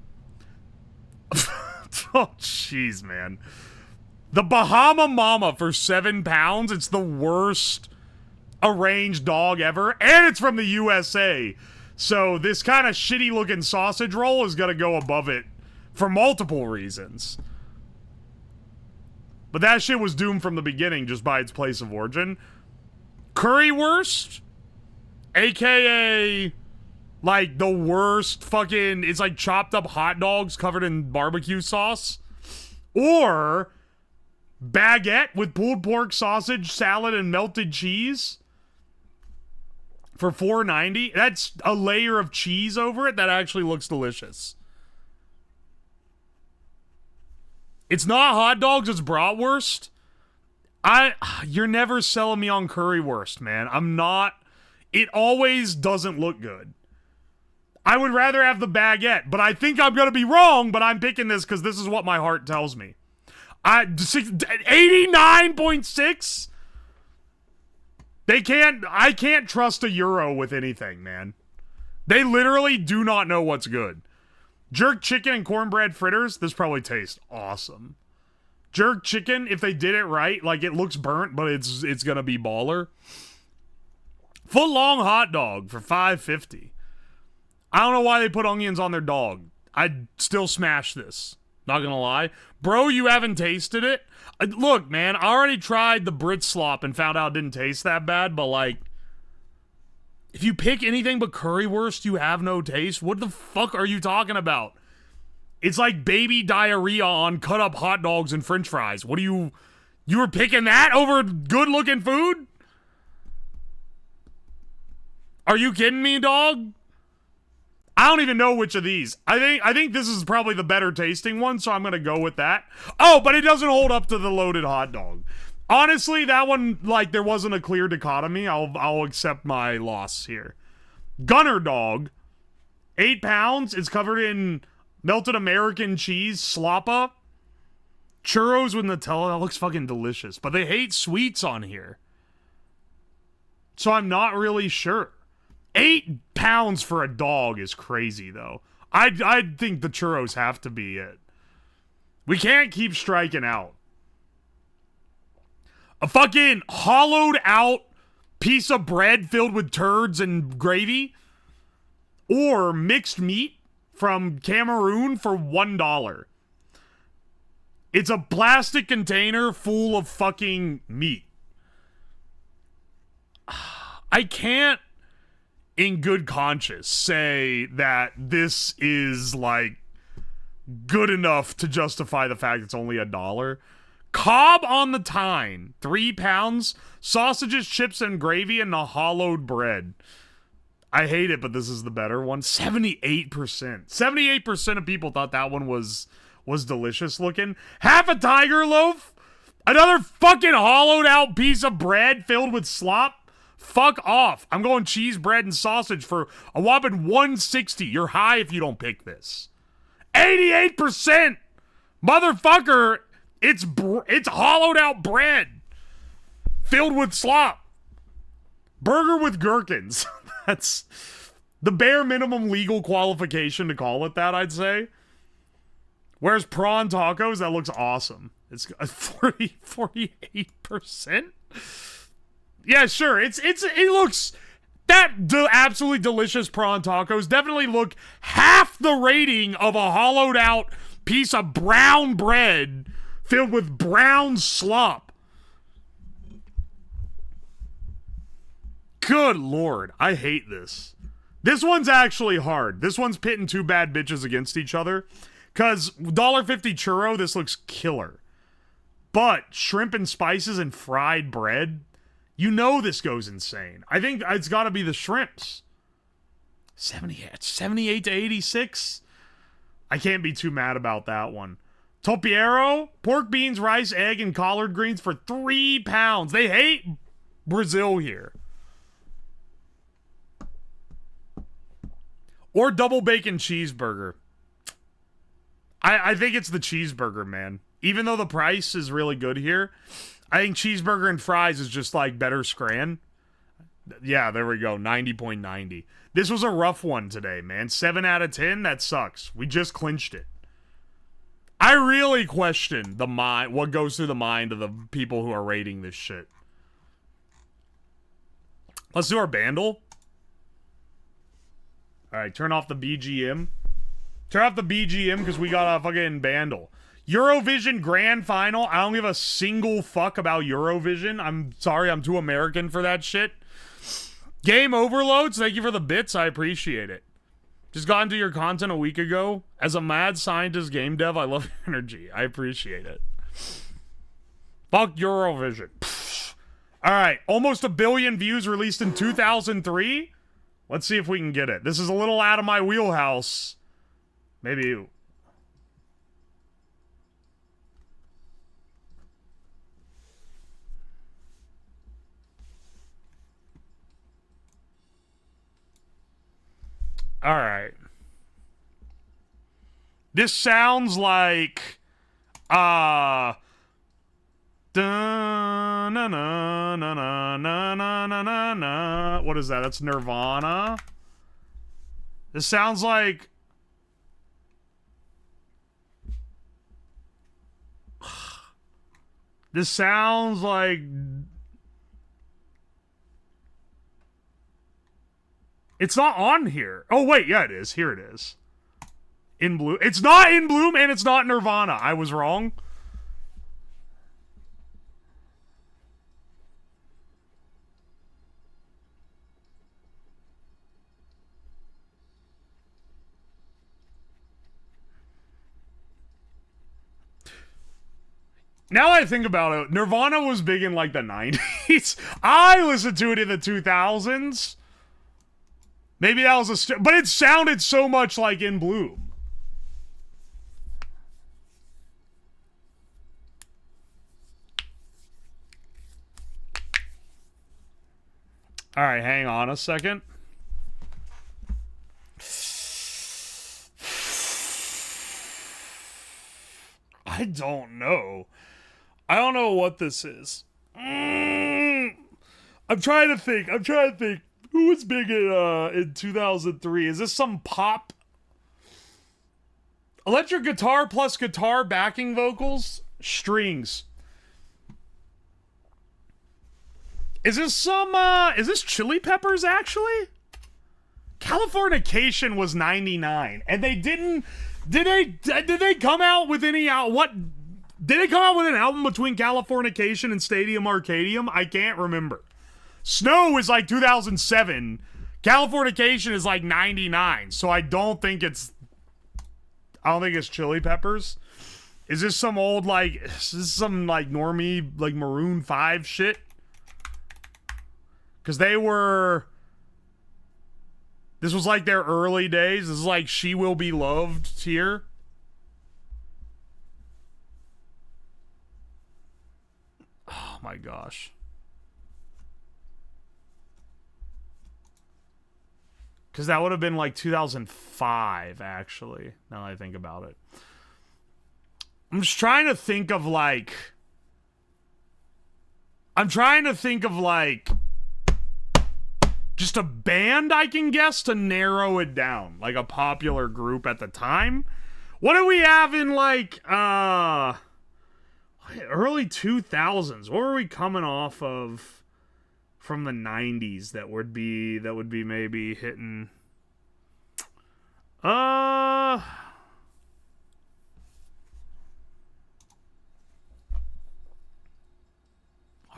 jeez, man. The Bahama Mama for £7. It's the worst arranged dog ever. And it's from the USA. So this kind of shitty looking sausage roll is gonna go above it for multiple reasons. But that shit was doomed from the beginning just by its place of origin. Currywurst, aka like the worst fucking, it's like chopped up hot dogs covered in barbecue sauce. Or baguette with pulled pork, sausage, salad, and melted cheese for $4.90. That's a layer of cheese over it that actually looks delicious. It's not hot dogs, it's bratwurst. You're never selling me on currywurst, man. I'm not. It always doesn't look good. I would rather have the baguette, but I think I'm gonna be wrong, but I'm picking this because this is what my heart tells me. 89.6? I can't trust a euro with anything, man. They literally do not know what's good. Jerk chicken and cornbread fritters, this probably tastes awesome. Jerk chicken, if they did it right, like it looks burnt, but it's gonna be baller. Foot-long hot dog for $5.50. I don't know why they put onions on their dog. I'd still smash this. Not gonna lie. Bro, you haven't tasted it? Look, man, I already tried the Brit slop and found out it didn't taste that bad, but like, if you pick anything but currywurst, you have no taste? What the fuck are you talking about? It's like baby diarrhea on cut up hot dogs and french fries. What do you were picking that over good looking food? Are you kidding me, dog? I don't even know which of these. I think this is probably the better tasting one, so I'm gonna go with that. Oh, but it doesn't hold up to the loaded hot dog. Honestly, that one, like, there wasn't a clear dichotomy. I'll accept my loss here. Gunner dog, 8 pounds. It's covered in melted American cheese, sloppa, churros with Nutella. That looks fucking delicious. But they hate sweets on here, so I'm not really sure. 8 pounds for a dog is crazy, though. I think the churros have to be it. We can't keep striking out. A fucking hollowed out piece of bread filled with turds and gravy, or mixed meat from Cameroon for $1. It's a plastic container full of fucking meat. I can't, in good conscience, say that this is, like, good enough to justify the fact it's only $1. Cobb on the tine, 3 pounds, sausages, chips, and gravy, and the hollowed bread. I hate it, but this is the better one. 78%. 78% of people thought that one was delicious looking. Half a tiger loaf? Another fucking hollowed out piece of bread filled with slop? Fuck off. I'm going cheese, bread, and sausage for a whopping $1.60. You're high if you don't pick this. 88%! Motherfucker, it's hollowed out bread filled with slop. Burger with gherkins. That's the bare minimum legal qualification to call it that, I'd say. Whereas prawn tacos, that looks awesome. It's 48%. Yeah, sure. It looks, that absolutely delicious prawn tacos definitely look half the rating of a hollowed out piece of brown bread filled with brown slop. Good lord, I hate this. This one's actually hard. This one's pitting two bad bitches against each other. Because $1.50 churro, this looks killer. But shrimp and spices and fried bread, you know this goes insane. I think it's got to be the shrimps. 78 to 86? I can't be too mad about that one. Topiero, pork, beans, rice, egg, and collard greens for 3 pounds. They hate Brazil here. Or double bacon cheeseburger. I think it's the cheeseburger, man. Even though the price is really good here, I think cheeseburger and fries is just like better scran. Yeah, there we go. 90.90. This was a rough one today, man. 7 out of 10, that sucks. We just clinched it. I really question what goes through the mind of the people who are rating this shit. Let's do our bandle. Alright, turn off the BGM. Turn off the BGM because we got a fucking bandle. Eurovision Grand Final. I don't give a single fuck about Eurovision. I'm sorry, I'm too American for that shit. Game Overloads, thank you for the bits. I appreciate it. Just got into your content a week ago. As a mad scientist game dev, I love your energy. I appreciate it. Fuck Eurovision. Alright, almost 1 billion views released in 2003? Let's see if we can get it. This is a little out of my wheelhouse. Maybe... Alright. This sounds like... na na na na na na na na. What is that? That's Nirvana. This sounds like... This sounds like... It's not on here. Oh, wait. Yeah, it is. Here it is. In Bloom. It's not In Bloom, and it's not Nirvana. I was wrong. Now I think about it, Nirvana was big in, like, the 90s. I listened to it in the 2000s. Maybe that was but it sounded so much like In Bloom. Alright, hang on a second. I don't know. I don't know what this is. I'm trying to think. Who was big in 2003? Is this some pop? Electric guitar plus guitar backing vocals? Strings. Is this Chili Peppers, actually? Californication was 99, and they didn't... Did they come out with any... Did they come out with an album between Californication and Stadium Arcadium? I can't remember. Snow is like 2007. Californication is like 99. So I don't think it's Chili Peppers. Is this some old, like, is this some, like, normie, like, Maroon 5 shit? Because they were... This was like their early days. This is like She Will Be Loved here. Oh my gosh. Because that would have been like 2005, actually, now that I think about it. I'm just trying to think of like... just a band I can guess to narrow it down. Like a popular group at the time. What do we have in like, early 2000s? What were we coming off of from the 90s that would be maybe hitting? Are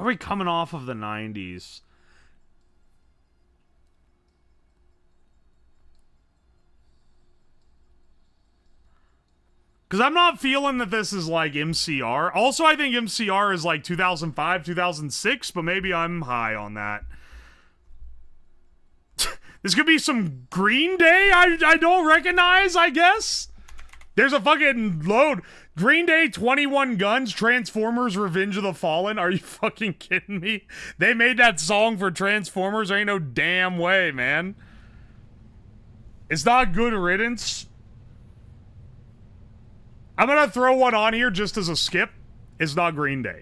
we coming off of the 90s? Because I'm not feeling that this is like MCR. Also, I think MCR is like 2005, 2006, but maybe I'm high on that. This could be some Green Day I don't recognize, I guess. There's a fucking load. Green Day, 21 Guns, Transformers, Revenge of the Fallen. Are you fucking kidding me? They made that song for Transformers. There ain't no damn way, man. It's not Good Riddance. I'm gonna throw one on here just as a skip. It's not Green Day.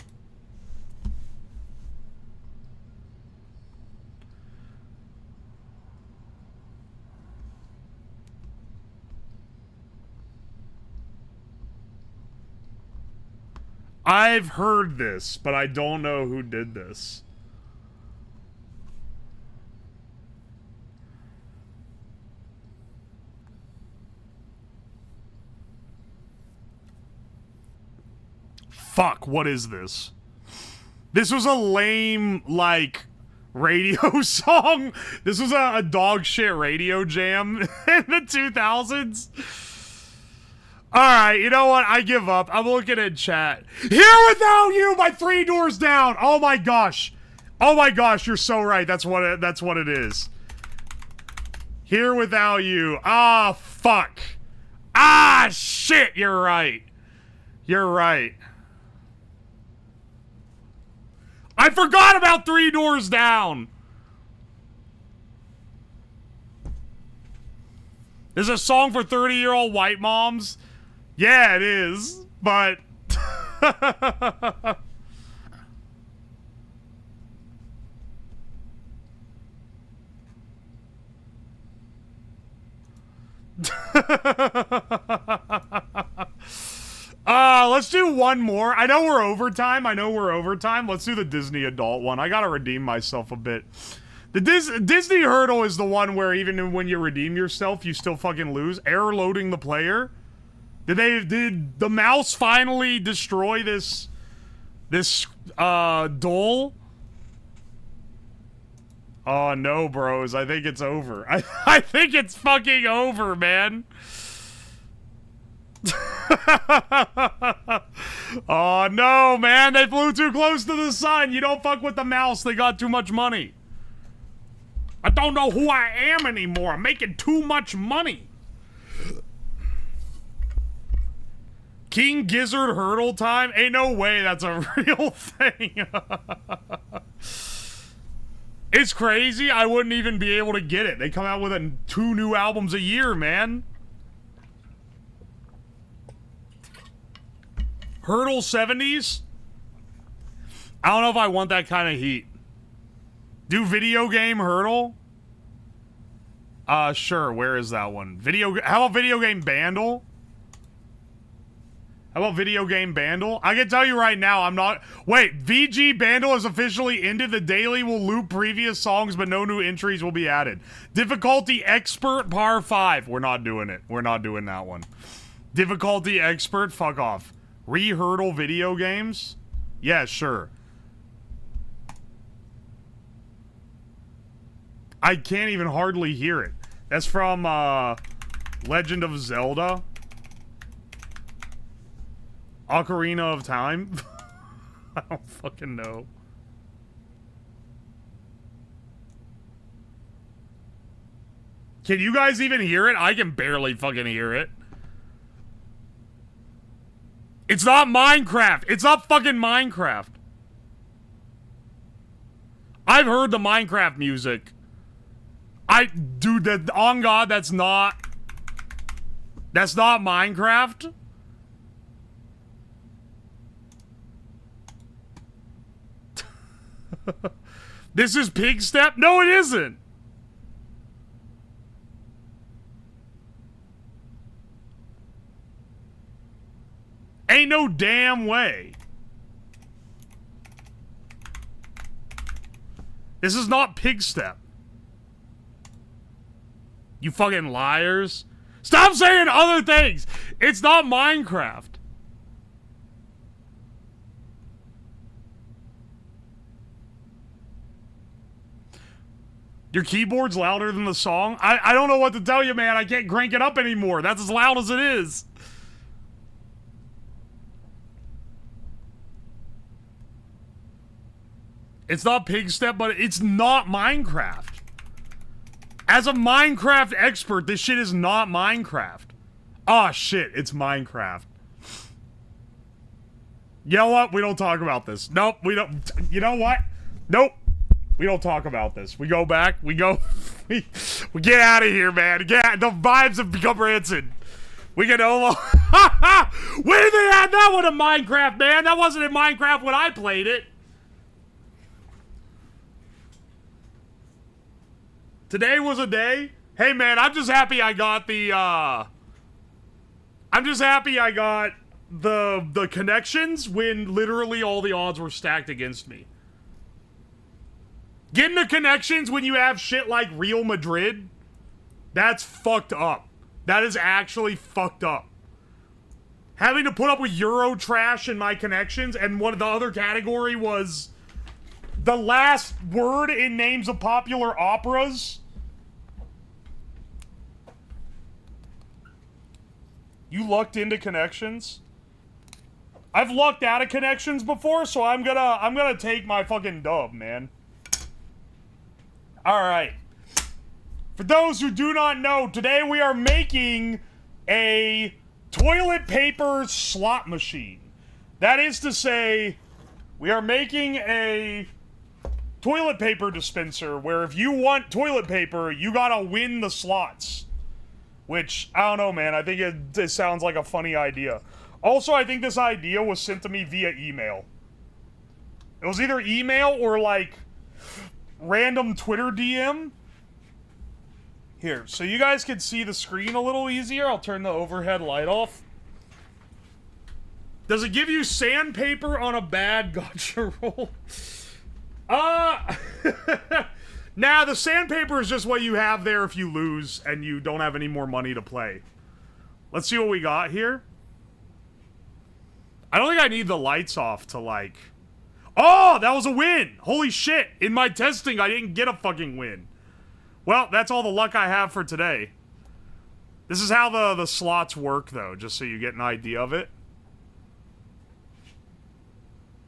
I've heard this, but I don't know who did this. Fuck, what is this? This was a lame, like, radio song. This was a dog shit radio jam in the 2000s. Alright, you know what? I give up. I'm looking at chat. Here without you, my 3 doors down. Oh my gosh. Oh my gosh, you're so right. That's what it is. Here without you. Ah, fuck. Ah, shit, you're right. You're right. I forgot about 3 doors down. There's a song for 30-year-old white moms. Yeah, it is, but... let's do one more. I know we're overtime. Let's do the Disney adult one. I gotta redeem myself a bit. The Disney hurdle is the one where even when you redeem yourself, you still fucking lose. Error loading the player. Did the mouse finally destroy this doll? Oh no, bros. I think it's over. I think it's fucking over, man. Oh no, man. They flew too close to the sun. You don't fuck with the mouse. They got too much money. I don't know who I am anymore. I'm making too much money. King Gizzard hurdle time? Ain't no way that's a real thing. It's crazy. I wouldn't even be able to get it. They come out with 2 new albums a year, man. Hurdle 70s? I don't know if I want that kind of heat. Do video game hurdle? Sure. Where is that one? How about video game bandle? How about video game bandle? I can tell you right now, I'm not... Wait, VG bandle has officially ended. The daily will loop previous songs, but no new entries will be added. Difficulty expert par 5. We're not doing it. We're not doing that one. Difficulty expert, fuck off. Re-hurdle video games? Yeah, sure. I can't even hardly hear it. That's from, Legend of Zelda. Ocarina of Time? I don't fucking know. Can you guys even hear it? I can barely fucking hear it. It's not Minecraft. It's not fucking Minecraft. I've heard the Minecraft music. Dude, on God, that's not Minecraft. This is Pig Step? No, it isn't. Ain't no damn way. This is not Pig Step. You fucking liars. Stop saying other things. It's not Minecraft. Your keyboard's louder than the song? I don't know what to tell you, man. I can't crank it up anymore. That's as loud as it is. It's not Pig Step, but it's not Minecraft. As a Minecraft expert, this shit is not Minecraft. Oh shit, it's Minecraft. You know what? We don't talk about this. Nope, we don't. You know what? Nope. We don't talk about this. We go back. We go. We get out of here, man. The vibes have become rancid. We can no longer. When did they add that one in Minecraft, man? That wasn't in Minecraft when I played it. Today was a day. Hey, man, I'm just happy I got the, I'm just happy I got the connections when literally all the odds were stacked against me. Getting the connections when you have shit like Real Madrid, that's fucked up. That is actually fucked up. Having to put up with Euro trash in my connections, and one of the other category was the last word in names of popular operas. You lucked into connections? I've lucked out of connections before, so I'm gonna take my fucking dub, man. Alright. For those who do not know, today we are making a toilet paper slot machine. That is to say, we are making a toilet paper dispenser where if you want toilet paper, you gotta win the slots. Which, I don't know, man. I think it sounds like a funny idea. Also, I think this idea was sent to me via email. It was either email or, like, random Twitter DM. Here, so you guys can see the screen a little easier, I'll turn the overhead light off. Does it give you sandpaper on a bad gotcha roll? Nah, the sandpaper is just what you have there if you lose and you don't have any more money to play. Let's see what we got here. I don't think I need the lights off to, like... Oh, that was a win! Holy shit! In my testing, I didn't get a fucking win. Well, that's all the luck I have for today. This is how the slots work, though, just so you get an idea of it.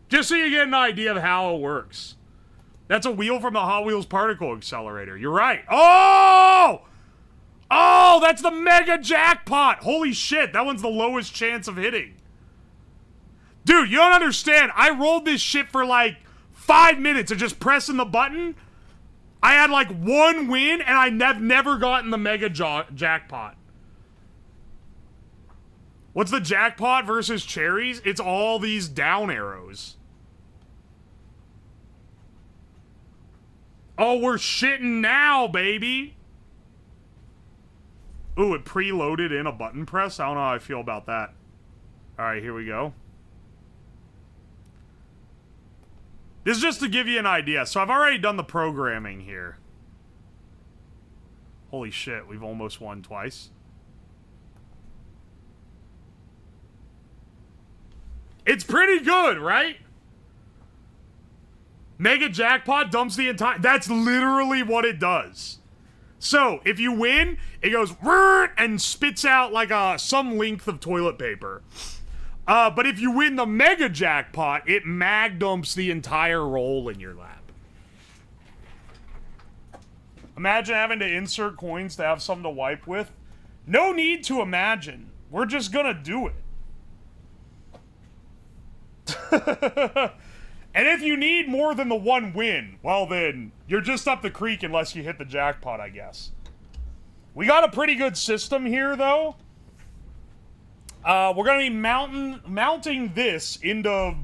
Just so you get an idea of how it works. That's a wheel from the Hot Wheels Particle Accelerator. You're right. Oh! Oh, that's the Mega Jackpot! Holy shit, that one's the lowest chance of hitting. Dude, you don't understand. I rolled this shit for like 5 minutes of just pressing the button. I had like one win, and I've never gotten the Mega Jackpot. What's the jackpot versus cherries? It's all these down arrows. Oh, we're shitting now, baby. Ooh, it preloaded in a button press? I don't know how I feel about that. Alright, here we go. This is just to give you an idea. So I've already done the programming here. Holy shit, we've almost won twice. It's pretty good, right? Mega Jackpot dumps the entire... That's literally what it does. So, if you win, it goes... and spits out like some length of toilet paper. But if you win the Mega Jackpot, it mag dumps the entire roll in your lap. Imagine having to insert coins to have something to wipe with. No need to imagine. We're just gonna do it. And if you need more than the one win, well then, you're just up the creek unless you hit the jackpot, I guess. We got a pretty good system here, though. We're gonna be mounting this into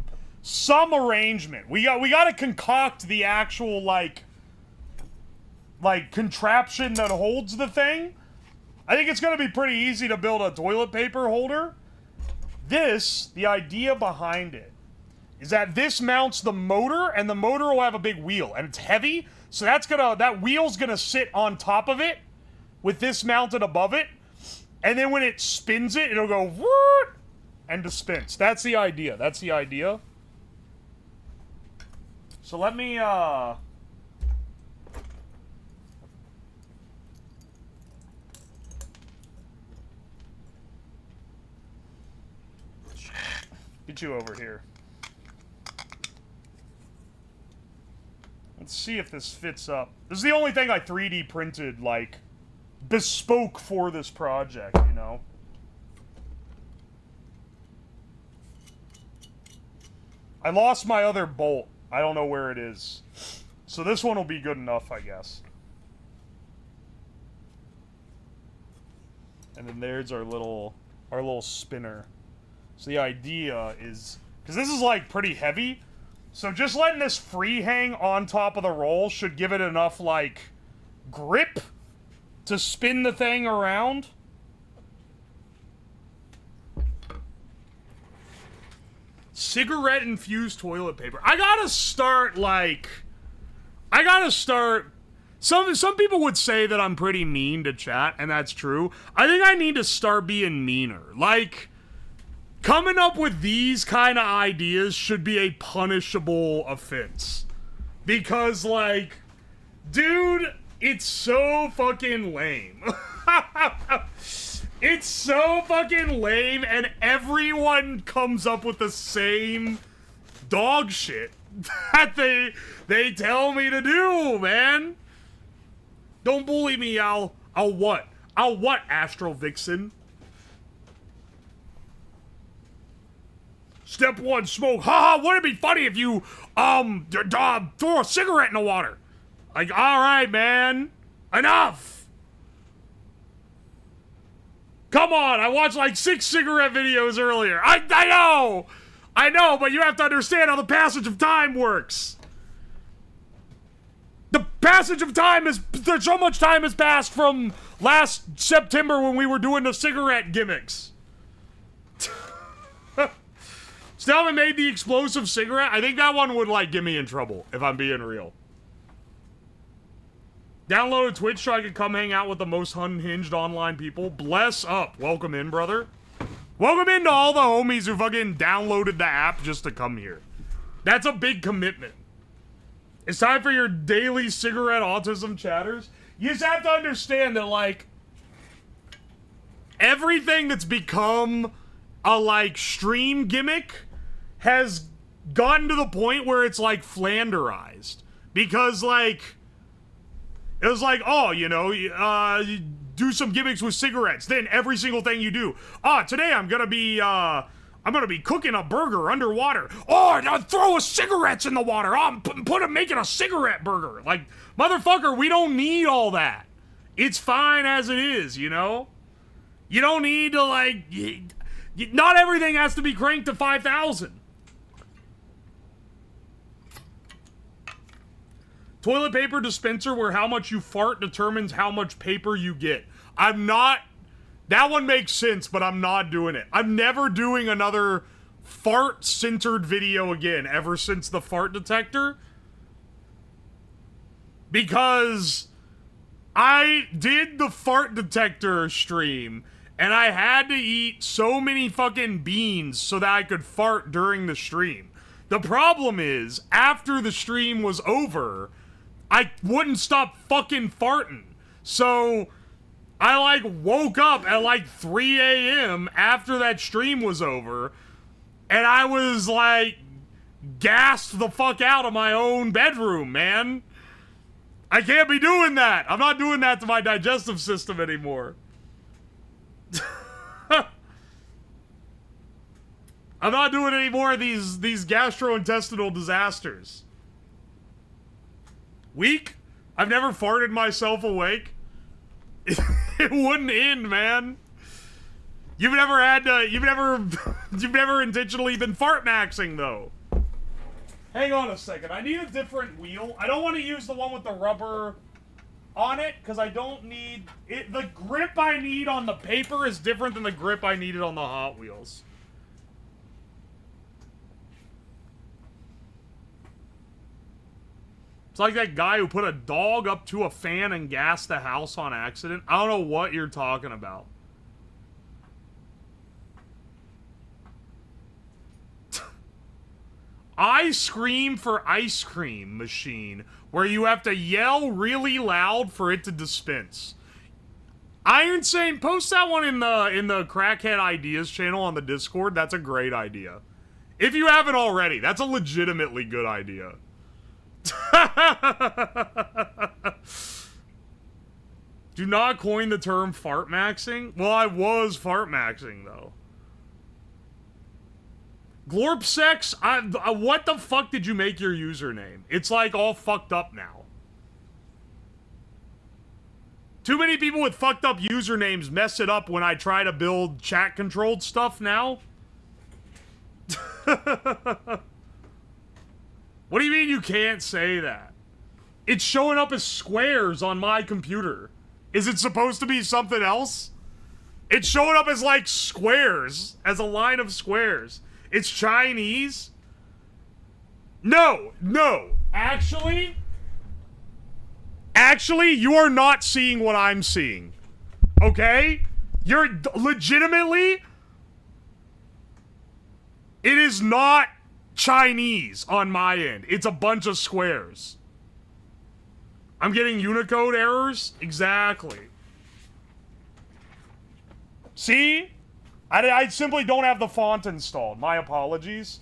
some arrangement. We gotta concoct the actual, like contraption that holds the thing. I think it's gonna be pretty easy to build a toilet paper holder. The idea behind it is that this mounts the motor, and the motor will have a big wheel, and it's heavy, so that wheel's gonna sit on top of it, with this mounted above it, and then when it spins it, it'll go whoop, and dispense. That's the idea. That's the idea. So let me, get you over here. Let's see if this fits up. This is the only thing I 3D printed, like, bespoke for this project, you know? I lost my other bolt. I don't know where it is. So this one will be good enough, I guess. And then there's our little spinner. So the idea is, because this is, like, pretty heavy, so just letting this free hang on top of the roll should give it enough, like, grip to spin the thing around. Cigarette-infused toilet paper. I gotta start, some people would say that I'm pretty mean to chat, and that's true. I think I need to start being meaner. Like, coming up with these kind of ideas should be a punishable offense. Because, like, dude, it's so fucking lame. It's so fucking lame, and everyone comes up with the same dog shit that they tell me to do, man. Don't bully me, I'll what? I'll what, Astral Vixen? Step one, smoke. Haha, wouldn't it be funny if you, throw a cigarette in the water? Like, alright, man. Enough! Come on, I watched like 6 cigarette videos earlier. I know, but you have to understand how the passage of time works. The passage of time is, there's so much time has passed from last September when we were doing the cigarette gimmicks. Still haven't made the explosive cigarette. I think that one would, like, get me in trouble, if I'm being real. Downloaded Twitch so I could come hang out with the most unhinged online people. Bless up. Welcome in, brother. Welcome in to all the homies who fucking downloaded the app just to come here. That's a big commitment. It's time for your daily cigarette autism chatters. You just have to understand that, like, everything that's become a, like, stream gimmick has gotten to the point where it's, like, flanderized. Because, like, it was like, oh, you know, you do some gimmicks with cigarettes. Then every single thing you do. Today I'm gonna be cooking a burger underwater. Oh, throw cigarettes in the water. I'm making a cigarette burger. Like, motherfucker, we don't need all that. It's fine as it is, you know? You don't need to, like, not everything has to be cranked to 5,000. Toilet paper dispenser where how much you fart determines how much paper you get. I'm not... That one makes sense, but I'm not doing it. I'm never doing another fart-centered video again ever since the fart detector. Because I did the fart detector stream, and I had to eat so many fucking beans so that I could fart during the stream. The problem is, after the stream was over, I wouldn't stop fucking farting. So I, like, woke up at, like, 3 a.m. after that stream was over, and I was, like, gassed the fuck out of my own bedroom, man. I can't be doing that. I'm not doing that to my digestive system anymore. I'm not doing any more of these gastrointestinal disasters. Weak? I've never farted myself awake. It wouldn't end, man. You've never intentionally been fart maxing, though. Hang on a second. I need a different wheel. I don't want to use the one with the rubber on it, because I don't need it. The grip I need on the paper is different than the grip I needed on the Hot Wheels. It's like that guy who put a dog up to a fan and gassed the house on accident. I don't know what you're talking about. I Scream for Ice Cream machine, where you have to yell really loud for it to dispense. Iron Sane, post that one in the Crackhead Ideas channel on the Discord. That's a great idea. If you haven't already, that's a legitimately good idea. Do not coin the term fart maxing. Well, I was fart maxing, though. Glorpsex, what the fuck did you make your username? It's, like, all fucked up now. Too many people with fucked up usernames mess it up when I try to build chat-controlled stuff now. What do you mean you can't say that? It's showing up as squares on my computer. Is it supposed to be something else? It's showing up as, like, squares. As a line of squares. It's Chinese? No, no. Actually, you are not seeing what I'm seeing. Okay? You're legitimately... It is not Chinese on my end. It's a bunch of squares. I'm getting Unicode errors? Exactly. See? I simply don't have the font installed. My apologies.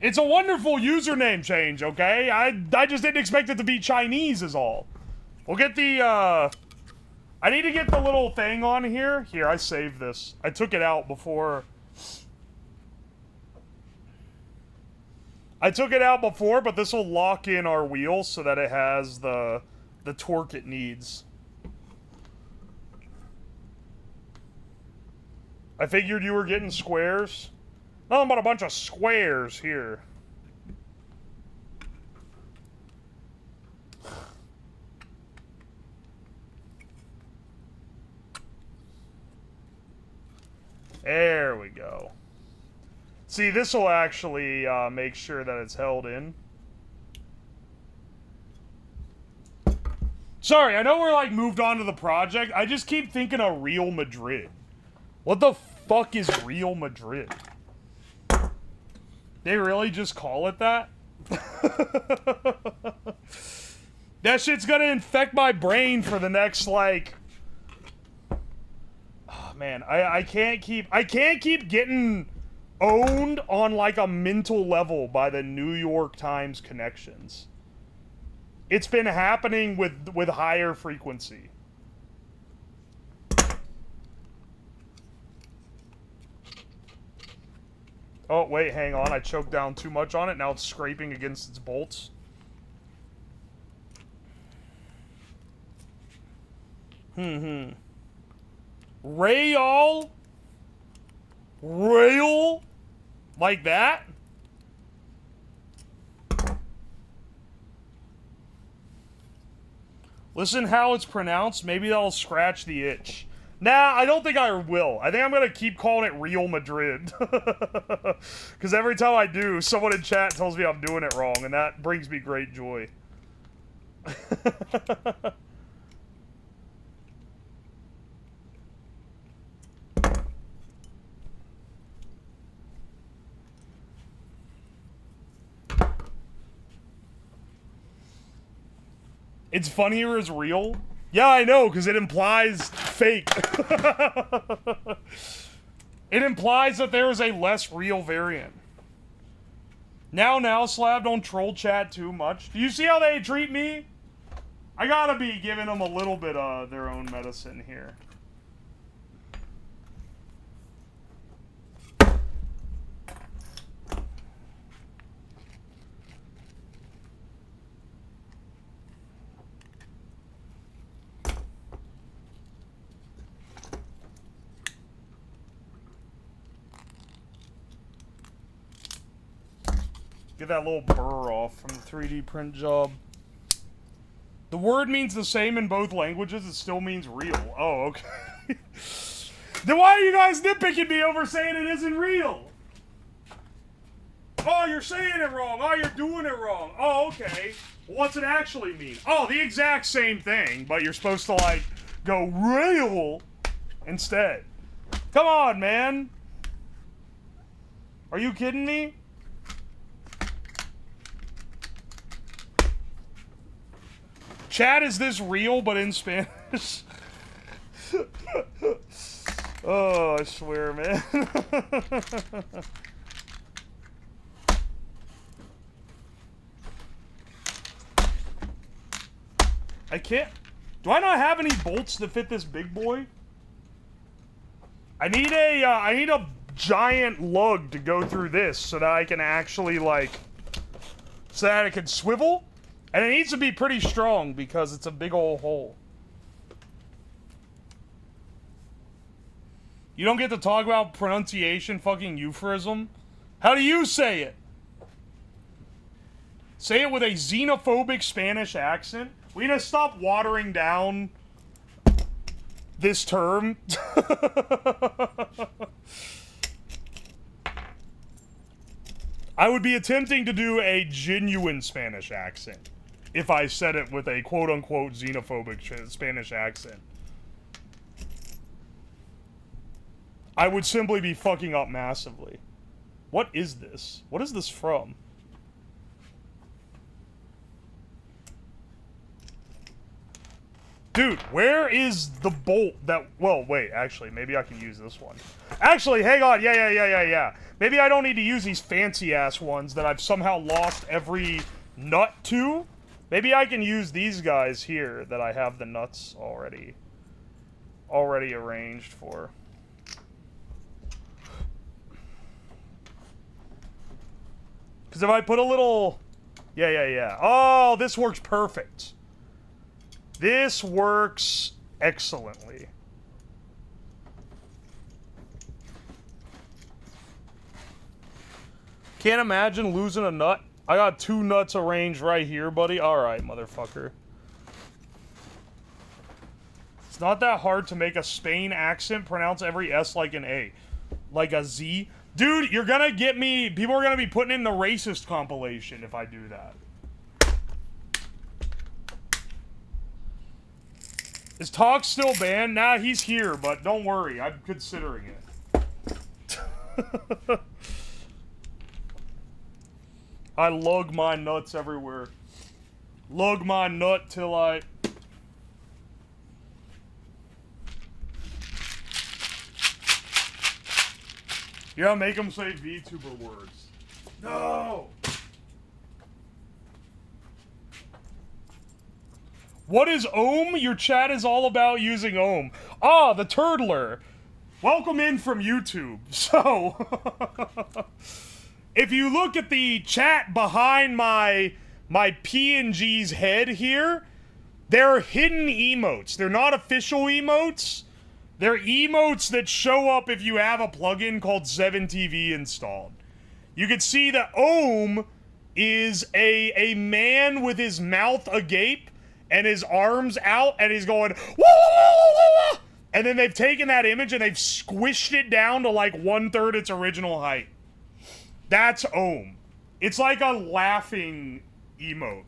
It's a wonderful username change, okay? I just didn't expect it to be Chinese is all. We'll get the, I need to get the little thing on here. Here, I saved this. I took it out before. But this will lock in our wheel so that it has the torque it needs. I figured you were getting squares. Nothing but a bunch of squares here. There we go. See, this will actually make sure that it's held in. Sorry, I know we're like moved on to the project. I just keep thinking of Real Madrid. What the fuck is Real Madrid? They really just call it that? That shit's gonna infect my brain for the next, like... Oh, man, I can't keep getting owned on, like, a mental level by the New York Times connections. It's been happening with higher frequency. Oh, wait, hang on. I choked down too much on it. Now it's scraping against its bolts. Rail? Like that? Listen how it's pronounced. Maybe that'll scratch the itch. Nah, I don't think I will. I think I'm gonna keep calling it Real Madrid. Because every time I do, someone in chat tells me I'm doing it wrong, and that brings me great joy. It's funnier as real? Yeah, I know, because it implies fake. It implies that there is a less real variant. Now, Slab, don't troll chat too much. Do you see how they treat me? I gotta be giving them a little bit of their own medicine here. Get that little burr off from the 3D print job. The word means the same in both languages. It still means real. Oh, okay. Then why are you guys nitpicking me over saying it isn't real? Oh, you're saying it wrong. Oh, you're doing it wrong. Oh, okay. Well, what's it actually mean? Oh, the exact same thing, but you're supposed to, like, go real instead. Come on, man. Are you kidding me? Chat, is this real, but in Spanish? Oh, I swear, man. I can't... Do I not have any bolts to fit this big boy? I need a giant lug to go through this so that I can actually, like... So that it can swivel? And it needs to be pretty strong because it's a big old hole. You don't get to talk about pronunciation, fucking euphemism. How do you say it? Say it with a xenophobic Spanish accent? We need to stop watering down this term. I would be attempting to do a genuine Spanish accent if I said it with a quote-unquote xenophobic Spanish accent. I would simply be fucking up massively. What is this? What is this from? Dude, where is the bolt that... Well, wait, actually, maybe I can use this one. Actually, hang on. Yeah. Maybe I don't need to use these fancy-ass ones that I've somehow lost every nut to. Maybe I can use these guys here that I have the nuts already arranged for. Because if I put a little... Yeah. Oh, this works perfect. This works excellently. Can't imagine losing a nut. I got 2 nuts arranged right here, buddy. Alright, motherfucker. It's not that hard to make a Spain accent pronounce every S like an A. Like a Z. Dude, you're gonna get me... People are gonna be putting in the racist compilation if I do that. Is Talk still banned? Nah, he's here, but don't worry. I'm considering it. I lug my nuts everywhere. Lug my nut till I... Yeah, make him say VTuber words. No! What is Ohm? Your chat is all about using Ohm. Ah, the Turtler. Welcome in from YouTube. So, if you look at the chat behind my PNG's head here, they're hidden emotes. They're not official emotes. They're emotes that show up if you have a plugin called 7TV installed. You can see that Ohm is a man with his mouth agape and his arms out, and he's going, wah, wah, wah, wah. And then they've taken that image and they've squished it down to like 1/3 its original height. That's Ohm. It's like a laughing emote,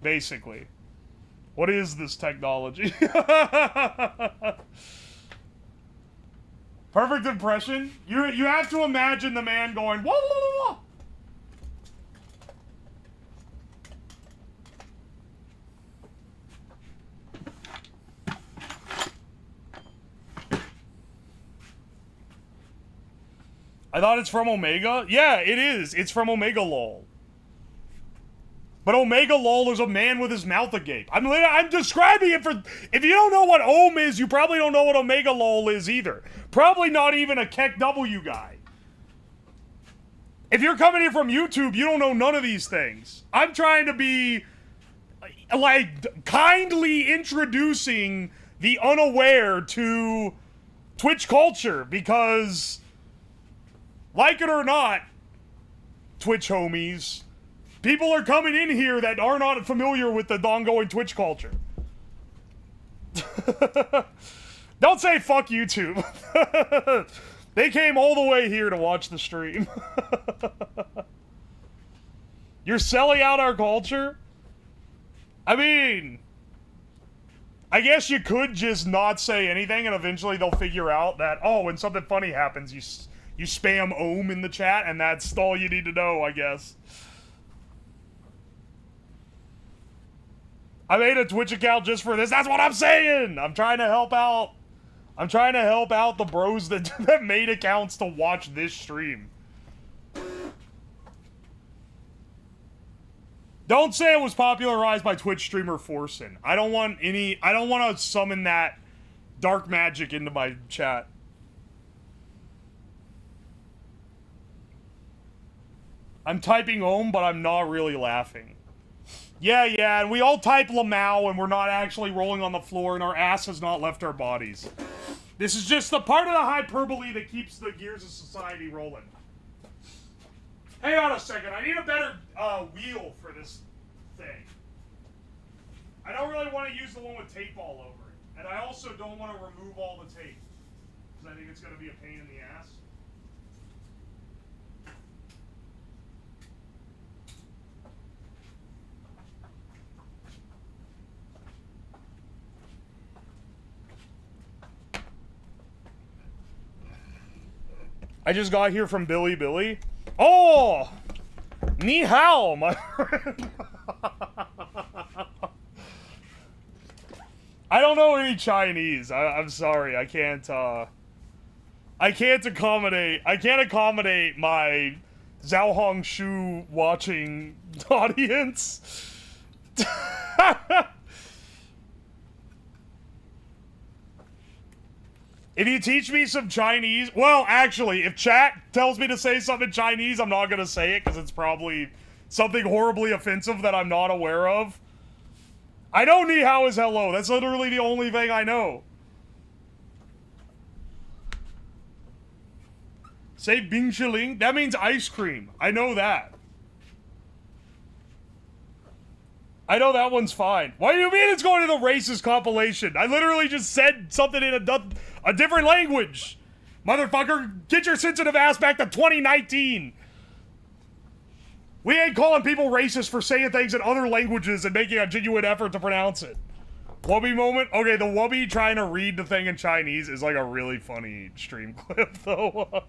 basically. What is this technology? Perfect impression. You have to imagine the man going, wah, wah, wah, wah. I thought it's from Omega? Yeah, it is. It's from Omega LOL. But Omega LOL is a man with his mouth agape. I'm describing it for... If you don't know what Ohm is, you probably don't know what Omega LOL is either. Probably not even a Keck W guy. If you're coming here from YouTube, you don't know none of these things. I'm trying to be... like, kindly introducing the unaware to Twitch culture, because... like it or not, Twitch homies, people are coming in here that are not familiar with the ongoing Twitch culture. Don't say fuck YouTube. They came all the way here to watch the stream. You're selling out our culture? I mean, I guess you could just not say anything and eventually they'll figure out that, oh, when something funny happens, you spam Ohm in the chat, and that's all you need to know, I guess. I made a Twitch account just for this. That's what I'm saying! I'm trying to help out. I'm trying to help out the bros that, that made accounts to watch this stream. Don't say it was popularized by Twitch streamer Forsen. I don't want to summon that dark magic into my chat. I'm typing Ohm, but I'm not really laughing. Yeah, and we all type Lamau, and we're not actually rolling on the floor, and our ass has not left our bodies. This is just the part of the hyperbole that keeps the gears of society rolling. Hang on a second, I need a better wheel for this thing. I don't really want to use the one with tape all over it. And I also don't want to remove all the tape, because I think it's going to be a pain in the ass. I just got here from Billy. Oh! Ni hao, my friend. I don't know any Chinese. I'm sorry. I can't accommodate my Zhao Hong Shu watching audience. If you teach me some Chinese, well, actually, if chat tells me to say something in Chinese, I'm not gonna say it because it's probably something horribly offensive that I'm not aware of. I know ni hao is hello. That's literally the only thing I know. Say bing shiling? That means ice cream. I know that. I know that one's fine. What do you mean it's going to the racist compilation? I literally just said something in a different language. Motherfucker, get your sensitive ass back to 2019. We ain't calling people racist for saying things in other languages and making a genuine effort to pronounce it. Wubby moment? Okay, the Wubby trying to read the thing in Chinese is like a really funny stream clip, though.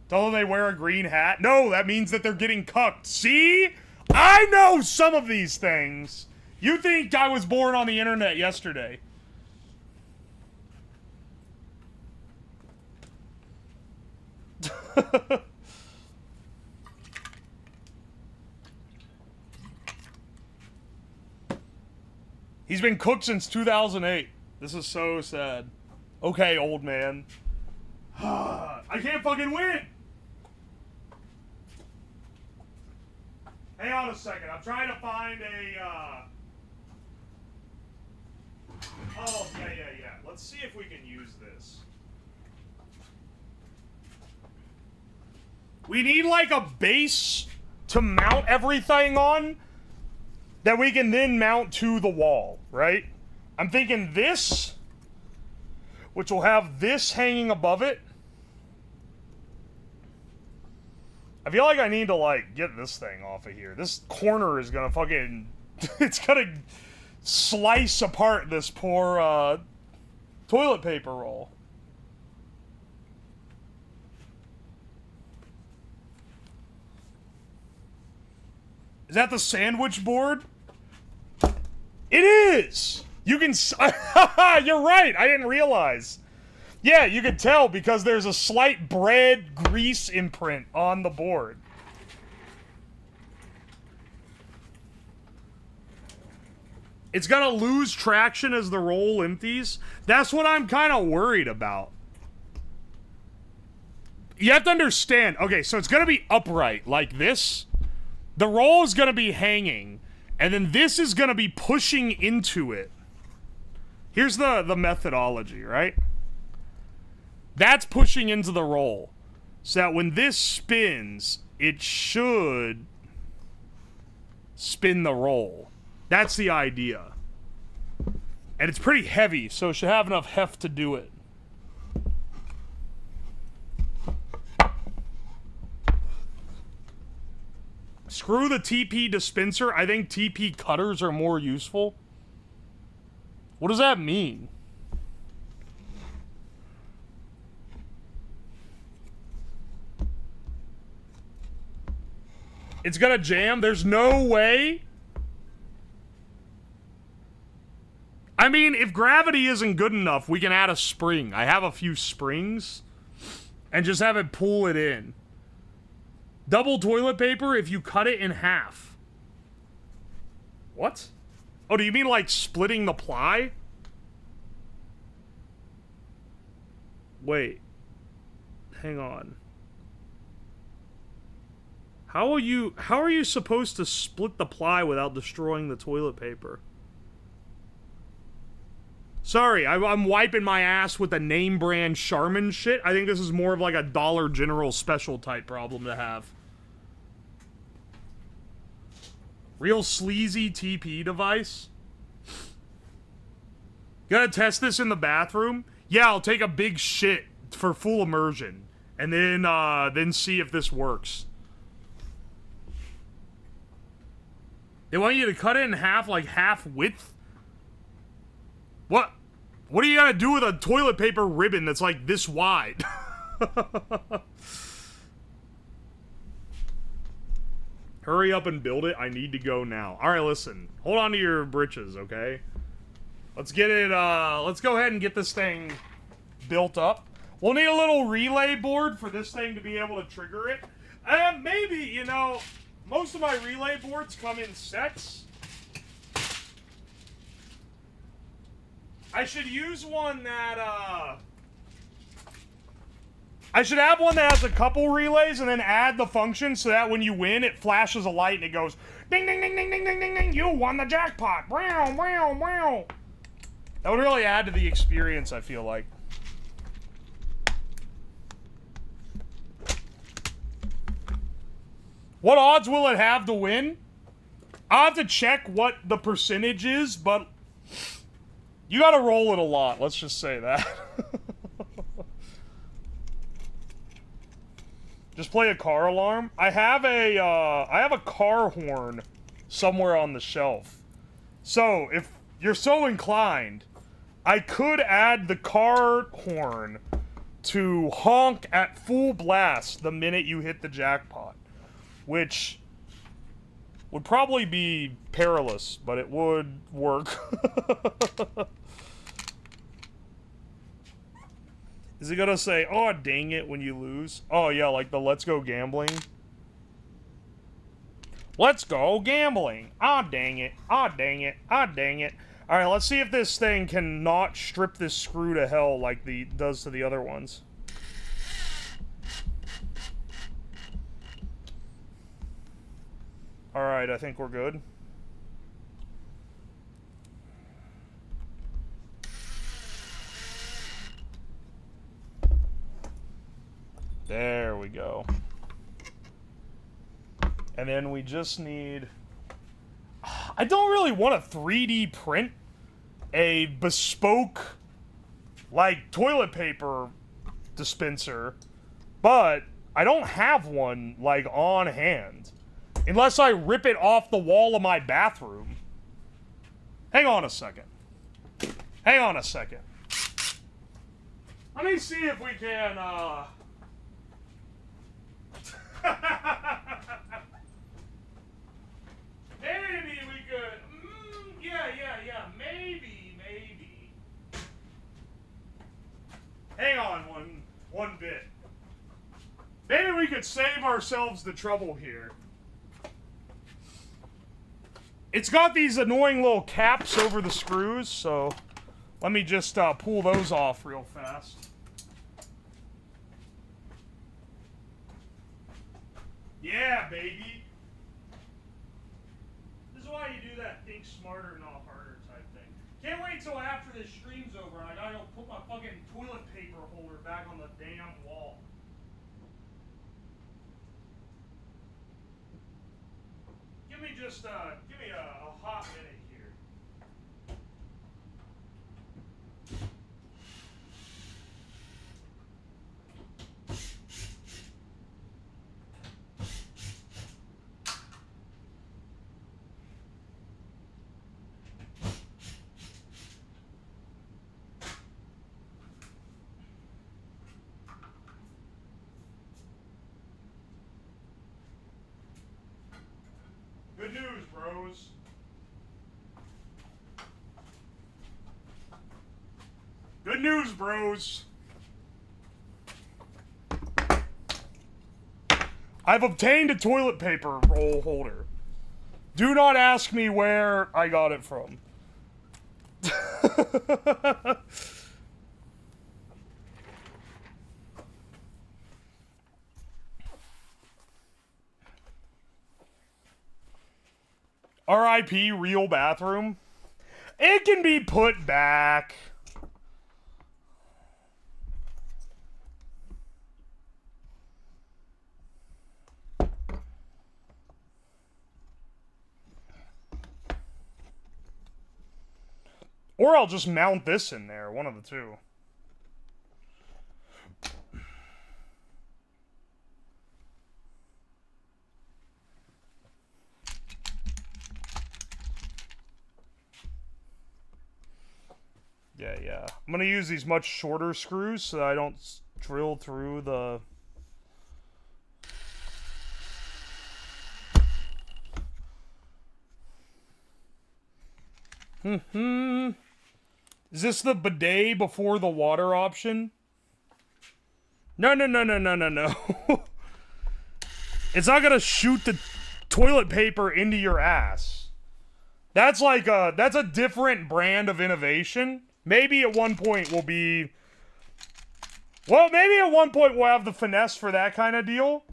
Tell them they wear a green hat? No, that means that they're getting cucked. See? I know some of these things. You think I was born on the internet yesterday. He's been cooked since 2008. This is so sad. Okay, old man. I can't fucking win! Hang on a second. I'm trying to find a, Oh, yeah. Let's see if we can use this. We need, like, a base to mount everything on that we can then mount to the wall, right? I'm thinking this, which will have this hanging above it. I feel like I need to, like, get this thing off of here. This corner is gonna fucking... it's gonna slice apart this poor, toilet paper roll. Is that the sandwich board? It is! You can... You're right! I didn't realize. Yeah, you could tell because there's a slight bread grease imprint on the board. It's gonna lose traction as the roll empties. That's what I'm kind of worried about. You have to understand. Okay, so it's gonna be upright like this. The roll is gonna be hanging, and then this is gonna be pushing into it. Here's the methodology, right? That's pushing into the roll. So that when this spins, it should spin the roll. That's the idea. And it's pretty heavy, so it should have enough heft to do it. Screw the TP dispenser. I think TP cutters are more useful. What does that mean? It's gonna jam? There's no way? I mean, if gravity isn't good enough, we can add a spring. I have a few springs. And just have it pull it in. Double toilet paper if you cut it in half. What? Oh, do you mean like splitting the ply? Wait. Hang on. How are you supposed to split the ply without destroying the toilet paper? Sorry, I'm wiping my ass with the name brand Charmin shit. I think this is more of like a Dollar General special type problem to have. Real sleazy TP device. Gotta test this in the bathroom? Yeah, I'll take a big shit for full immersion. And then see if this works. They want you to cut it in half, like half width? What? What are you gonna do with a toilet paper ribbon that's like this wide? Hurry up and build it. I need to go now. All right, listen. Hold on to your britches, okay? Let's get it, let's go ahead and get this thing built up. We'll need a little relay board for this thing to be able to trigger it. And maybe, you know, most of my relay boards come in sets. I should use one that, I should have one that has a couple relays and then add the function so that when you win, it flashes a light and it goes, ding, ding, ding, ding, ding, ding, ding, ding, you won the jackpot. Wow, wow, wow. That would really add to the experience, I feel like. What odds will it have to win? I'll have to check what the percentage is, but you gotta roll it a lot, let's just say that. Just play a car alarm. I have a car horn somewhere on the shelf. So, if you're so inclined, I could add the car horn to honk at full blast the minute you hit the jackpot. Which would probably be perilous, but it would work. Is it gonna say, oh, dang it, when you lose? Oh, yeah, like the let's go gambling. Let's go gambling. Ah, dang it. Ah, dang it. Ah, dang it. Alright, let's see if this thing can not strip this screw to hell like the does to the other ones. Alright, I think we're good. There we go. And then we just need... I don't really want to 3D print a bespoke, like, toilet paper dispenser, but I don't have one, like, on hand. Unless I rip it off the wall of my bathroom. Hang on a second. Hang on a second. Let me see if we can, maybe we could... yeah, maybe. Hang on one bit. Maybe we could save ourselves the trouble here. It's got these annoying little caps over the screws, so let me just pull those off real fast. Yeah, baby. This is why you do that think smarter, not harder type thing. Can't wait till after this stream's over and I gotta go put my fucking toilet paper holder back on the damn wall. Give me just, give me a hot minute here. Good news, bros. Good news, bros. I've obtained a toilet paper roll holder. Do not ask me where I got it from. R.I.P. real bathroom. It can be put back. Or I'll just mount this in there, one of the two. Yeah. I'm gonna use these much shorter screws so that I don't drill through the... Is this the bidet before the water option? No. It's not gonna shoot the toilet paper into your ass. That's like that's a different brand of innovation. Maybe at one point we'll be... Well, maybe at one point we'll have the finesse for that kind of deal.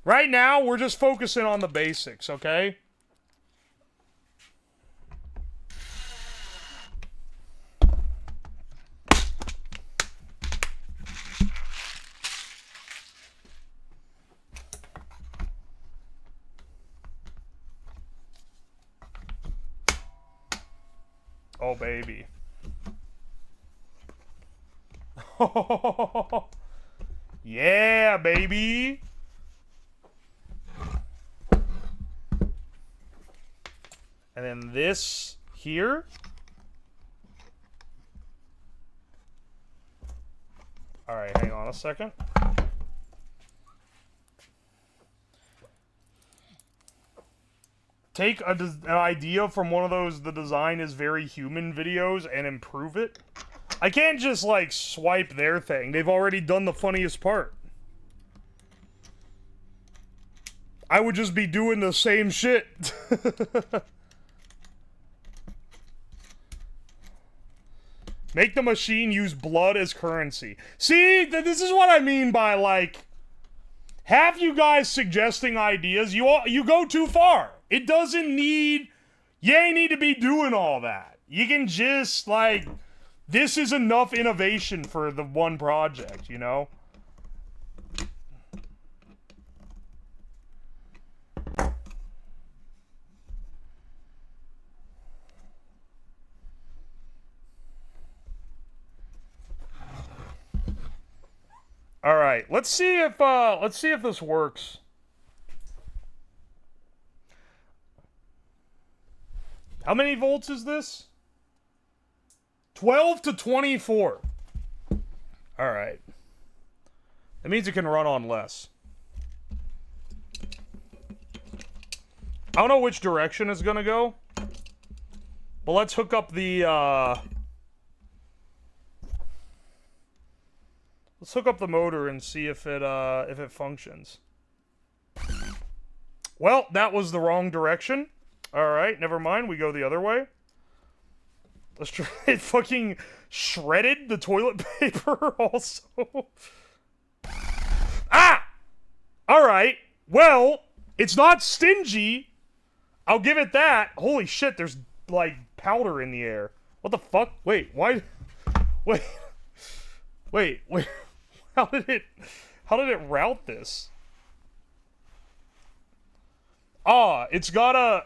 Right now, we're just focusing on the basics, okay? Oh, baby. Yeah, baby. And then this here. All right, hang on a second. Take an idea from one of those "the design is very human" videos and improve it. I can't just, like, swipe their thing. They've already done the funniest part. I would just be doing the same shit. Make the machine use blood as currency. See, this is what I mean by, like, have you guys suggesting ideas, you go too far. It doesn't need... You ain't need to be doing all that. You can just, like... This is enough innovation for the one project, you know? All right, let's see if this works. How many volts is this? 12 to 24. All right. That means it can run on less. I don't know which direction it's gonna go, but let's hook up the let's hook up the motor and see if it functions. Well, that was the wrong direction. All right, never mind. We go the other way. Let's try it. Fucking shredded the toilet paper also. Ah! All right. Well, it's not stingy. I'll give it that. Holy shit, there's, like, powder in the air. What the fuck? Wait, why? Wait. How did it route this? Ah, it's got a...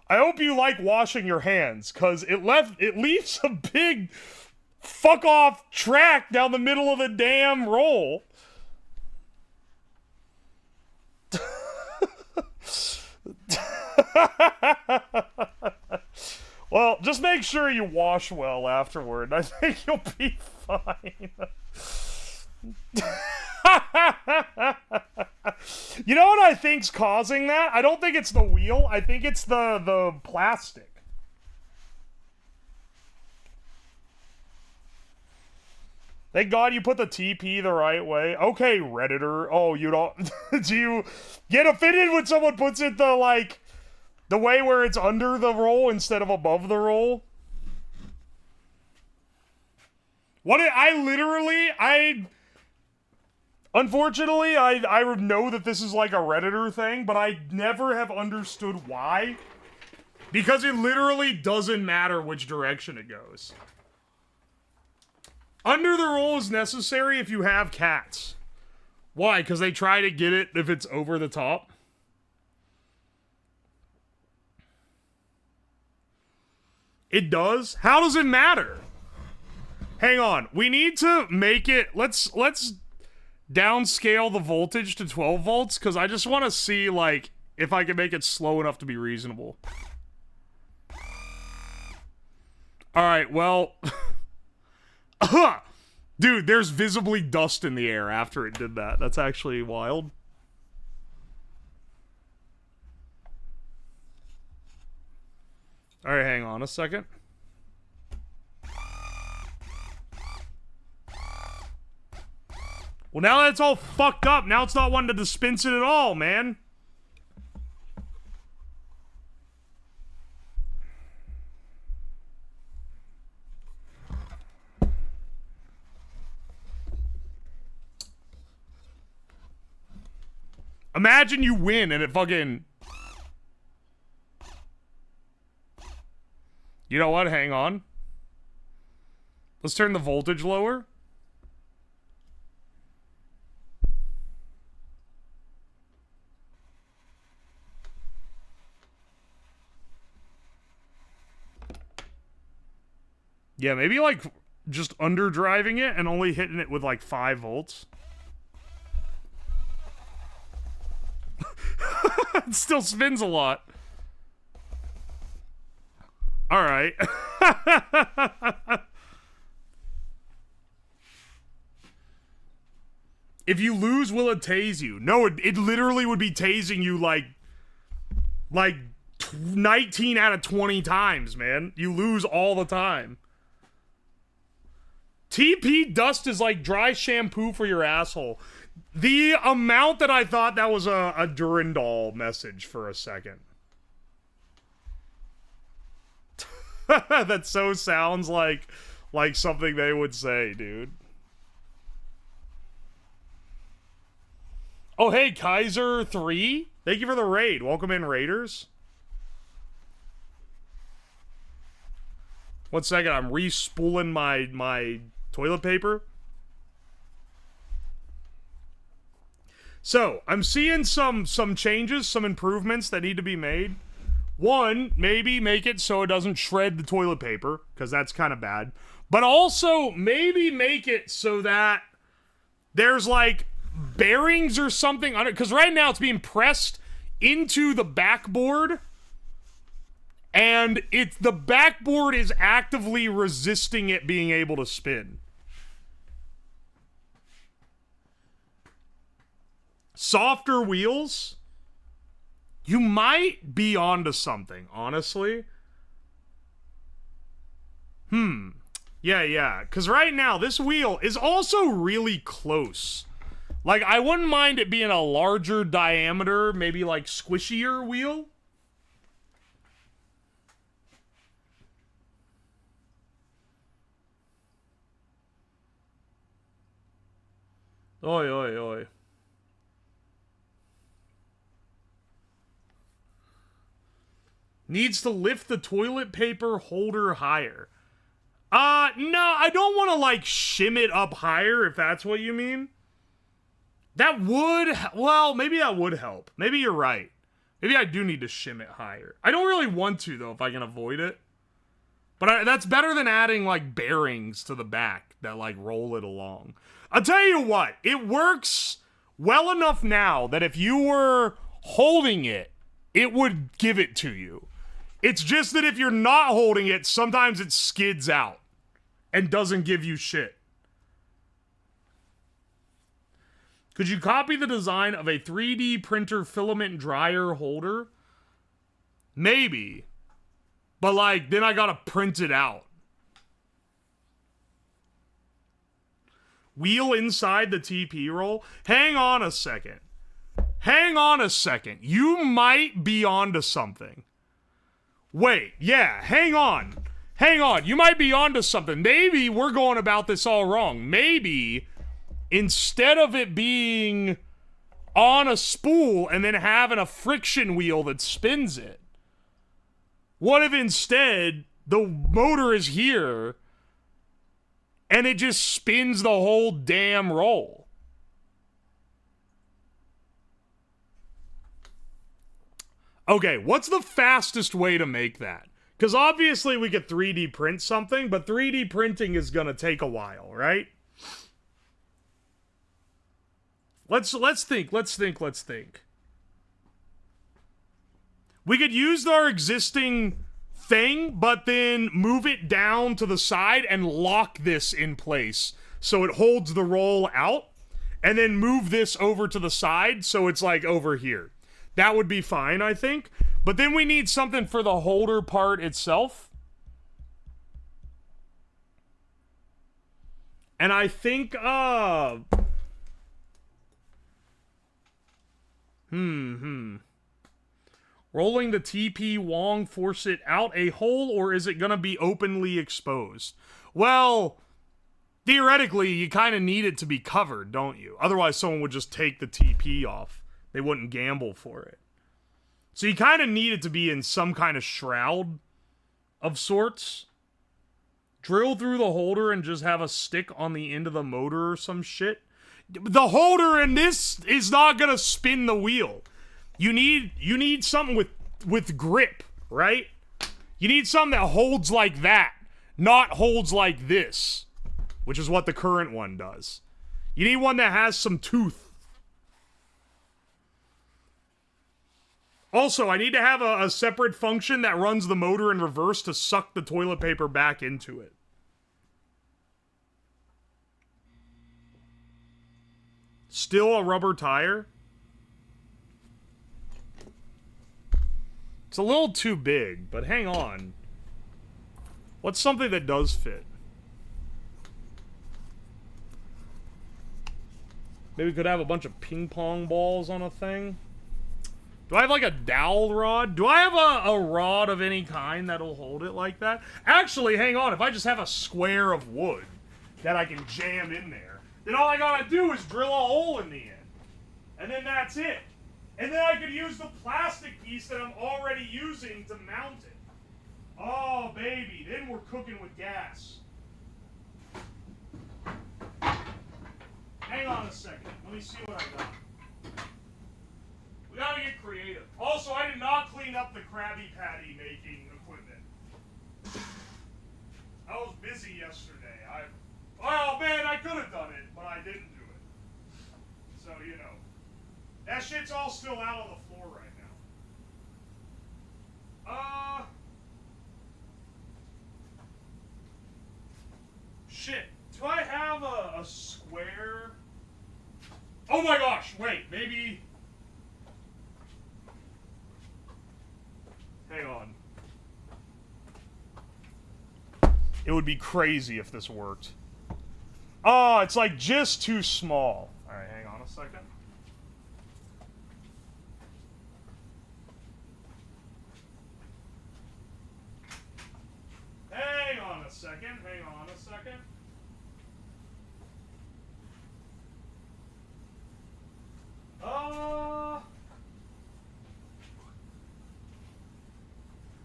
I hope you like washing your hands, because it leaves a big fuck off track down the middle of the damn roll. Well, just make sure you wash well afterward. I think you'll be fine. You know what I think's causing that? I don't think it's the wheel. I think it's the plastic. Thank God you put the TP the right way. Okay, Redditor. Oh, you don't... Do you get offended when someone puts it the way where it's under the roll instead of above the roll? Unfortunately, I know that this is like a Redditor thing, but I never have understood why. Because it literally doesn't matter which direction it goes. Under the roll is necessary if you have cats. Why? Because they try to get it if it's over the top? It does? How does it matter? Hang on. We need to make it... Let's downscale the voltage to 12 volts, because I just want to see, like, if I can make it slow enough to be reasonable. Alright, well... Dude, there's visibly dust in the air after it did that. That's actually wild. All right, hang on a second. Well, now that's all fucked up. Now it's not wanting to dispense it at all, man. Imagine you win and it fucking... You know what? Hang on. Let's turn the voltage lower. Yeah, maybe like just underdriving it and only hitting it with like 5 volts. It still spins a lot. All right. If you lose, will it tase you? No, it literally would be tasing you like 19 out of 20 times, man. You lose all the time. TP dust is like dry shampoo for your asshole. The amount that I thought that was a Durandal message for a second. That so sounds like something they would say, dude. Oh, hey, Kaiser3. Thank you for the raid. Welcome in, Raiders. 1 second, I'm re-spooling my toilet paper. So, I'm seeing some changes, some improvements that need to be made. One, maybe make it so it doesn't shred the toilet paper, because that's kind of bad. But also, maybe make it so that there's, like, bearings or something on it. Because right now it's being pressed into the backboard. And the backboard is actively resisting it being able to spin. Softer wheels? You might be onto something, honestly. Yeah. Because right now, this wheel is also really close. Like, I wouldn't mind it being a larger diameter, maybe like squishier wheel. Oi, oi, oi. Needs to lift the toilet paper holder higher. No, I don't want to, like, shim it up higher, if that's what you mean. That would, well, maybe that would help. Maybe you're right. Maybe I do need to shim it higher. I don't really want to, though, if I can avoid it. But that's better than adding, like, bearings to the back that, like, roll it along. I'll tell you what, it works well enough now that if you were holding it, it would give it to you. It's just that if you're not holding it, sometimes it skids out and doesn't give you shit. Could you copy the design of a 3D printer filament dryer holder? Maybe. But, like, then I gotta print it out. Wheel inside the TP roll? Hang on a second. Hang on a second. You might be onto something. Wait, yeah, hang on. Hang on. You might be onto something. Maybe we're going about this all wrong. Maybe instead of it being on a spool and then having a friction wheel that spins it, what if instead the motor is here and it just spins the whole damn roll? Okay, what's the fastest way to make that? Because obviously we could 3D print something, but 3D printing is going to take a while, right? Let's think. We could use our existing thing, but then move it down to the side and lock this in place so it holds the roll out, and then move this over to the side so it's like over here. That would be fine, I think. But then we need something for the holder part itself. And I think, rolling the TP Wong force it out a hole, or is it gonna be openly exposed? Well, theoretically, you kind of need it to be covered, don't you? Otherwise, someone would just take the TP off. They wouldn't gamble for it. So you kind of need it to be in some kind of shroud of sorts. Drill through the holder and just have a stick on the end of the motor or some shit. The holder in this is not gonna spin the wheel. You need something with grip, right? You need something that holds like that, not holds like this, which is what the current one does. You need one that has some tooth. Also, I need to have a separate function that runs the motor in reverse to suck the toilet paper back into it. Still a rubber tire? It's a little too big, but hang on. What's something that does fit? Maybe we could have a bunch of ping pong balls on a thing. Do I have like a dowel rod? Do I have a rod of any kind that'll hold it like that? Actually, hang on. If I just have a square of wood that I can jam in there, then all I gotta do is drill a hole in the end. And then that's it. And then I could use the plastic piece that I'm already using to mount it. Oh, baby. Then we're cooking with gas. Hang on a second. Let me see what I got. We gotta get creative. Also, I did not clean up the Krabby Patty making equipment. I was busy yesterday. Oh man, I could have done it, but I didn't do it. So, you know. That shit's all still out on the floor right now. Shit. Do I have a square? Oh my gosh, wait, maybe... Hang on. It would be crazy if this worked. Oh, it's like just too small. Alright, hang on a second. Hang on a second, hang on a second.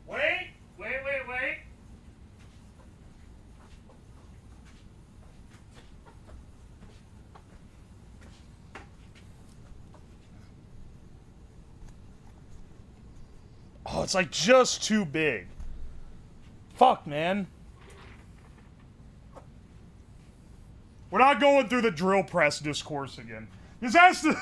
Wait. Oh, it's like just too big. Fuck, man. We're not going through the drill press discourse again. This has to...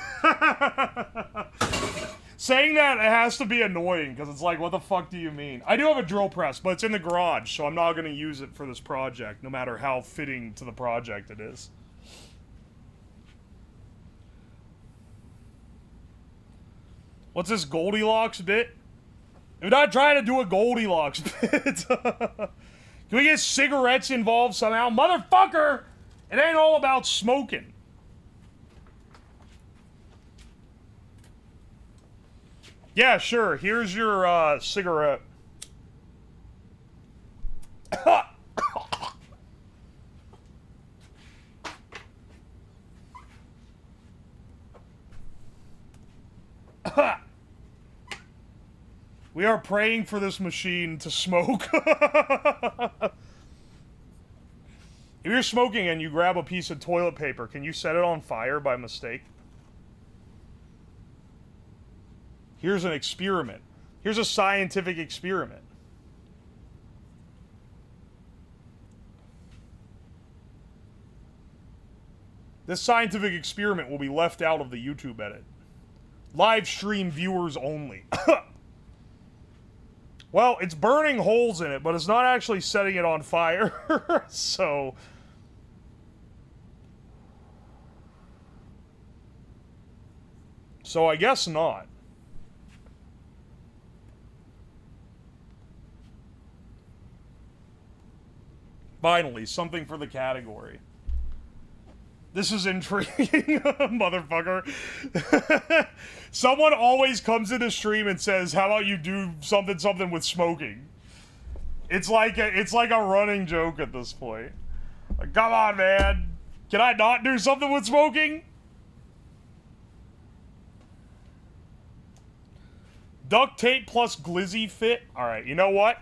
Saying that, it has to be annoying, because it's like, what the fuck do you mean? I do have a drill press, but it's in the garage, so I'm not going to use it for this project, no matter how fitting to the project it is. What's this Goldilocks bit? We're not trying to do a Goldilocks bit. Can we get cigarettes involved somehow? Motherfucker! It ain't all about smoking. Yeah, sure. Here's your, cigarette. We are praying for this machine to smoke. If you're smoking and you grab a piece of toilet paper, can you set it on fire by mistake? Here's an experiment. Here's a scientific experiment. This scientific experiment will be left out of the YouTube edit. Live stream viewers only. Well, it's burning holes in it, but it's not actually setting it on fire. So... I guess not. Finally, something for the category. This is intriguing, motherfucker. Someone always comes into stream and says, how about you do something with smoking? It's like a running joke at this point. Like, come on, man. Can I not do something with smoking? Duct tape plus glizzy fit. Alright, you know what?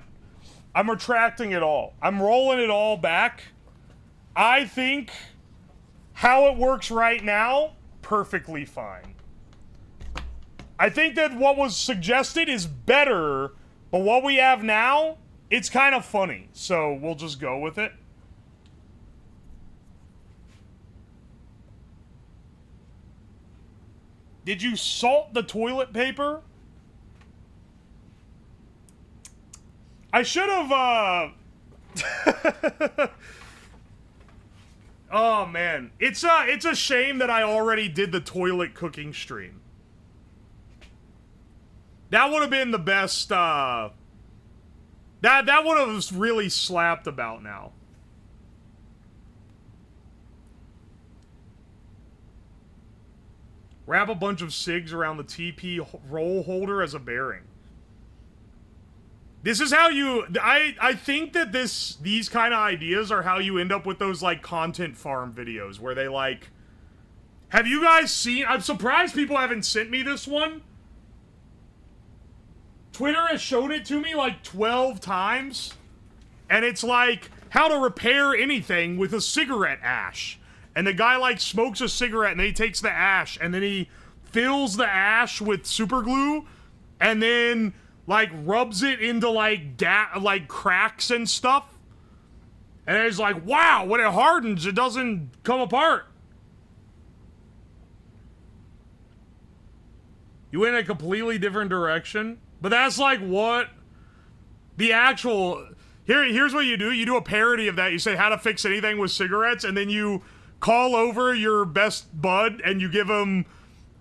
I'm retracting it all. I'm rolling it all back. I think how it works right now, perfectly fine. I think that what was suggested is better, but what we have now, it's kind of funny. So we'll just go with it. Did you salt the toilet paper? I should have, Oh, man. It's a shame that I already did the toilet cooking stream. That would have been the best, that would have really slapped about now. Wrap a bunch of cigs around the TP roll holder as a bearing. This is how you... I think that these kind of ideas are how you end up with those, like, content farm videos, where they, like... Have you guys seen... I'm surprised people haven't sent me this one. Twitter has shown it to me, like, 12 times. And it's like, how to repair anything with a cigarette ash. And the guy, like, smokes a cigarette, and then he takes the ash, and then he fills the ash with super glue, and then... like, rubs it into, like, cracks and stuff. And it's like, wow, when it hardens, it doesn't come apart. You went in a completely different direction. But that's, like, what the actual... Here's what you do. You do a parody of that. You say how to fix anything with cigarettes, and then you call over your best bud, and you give him...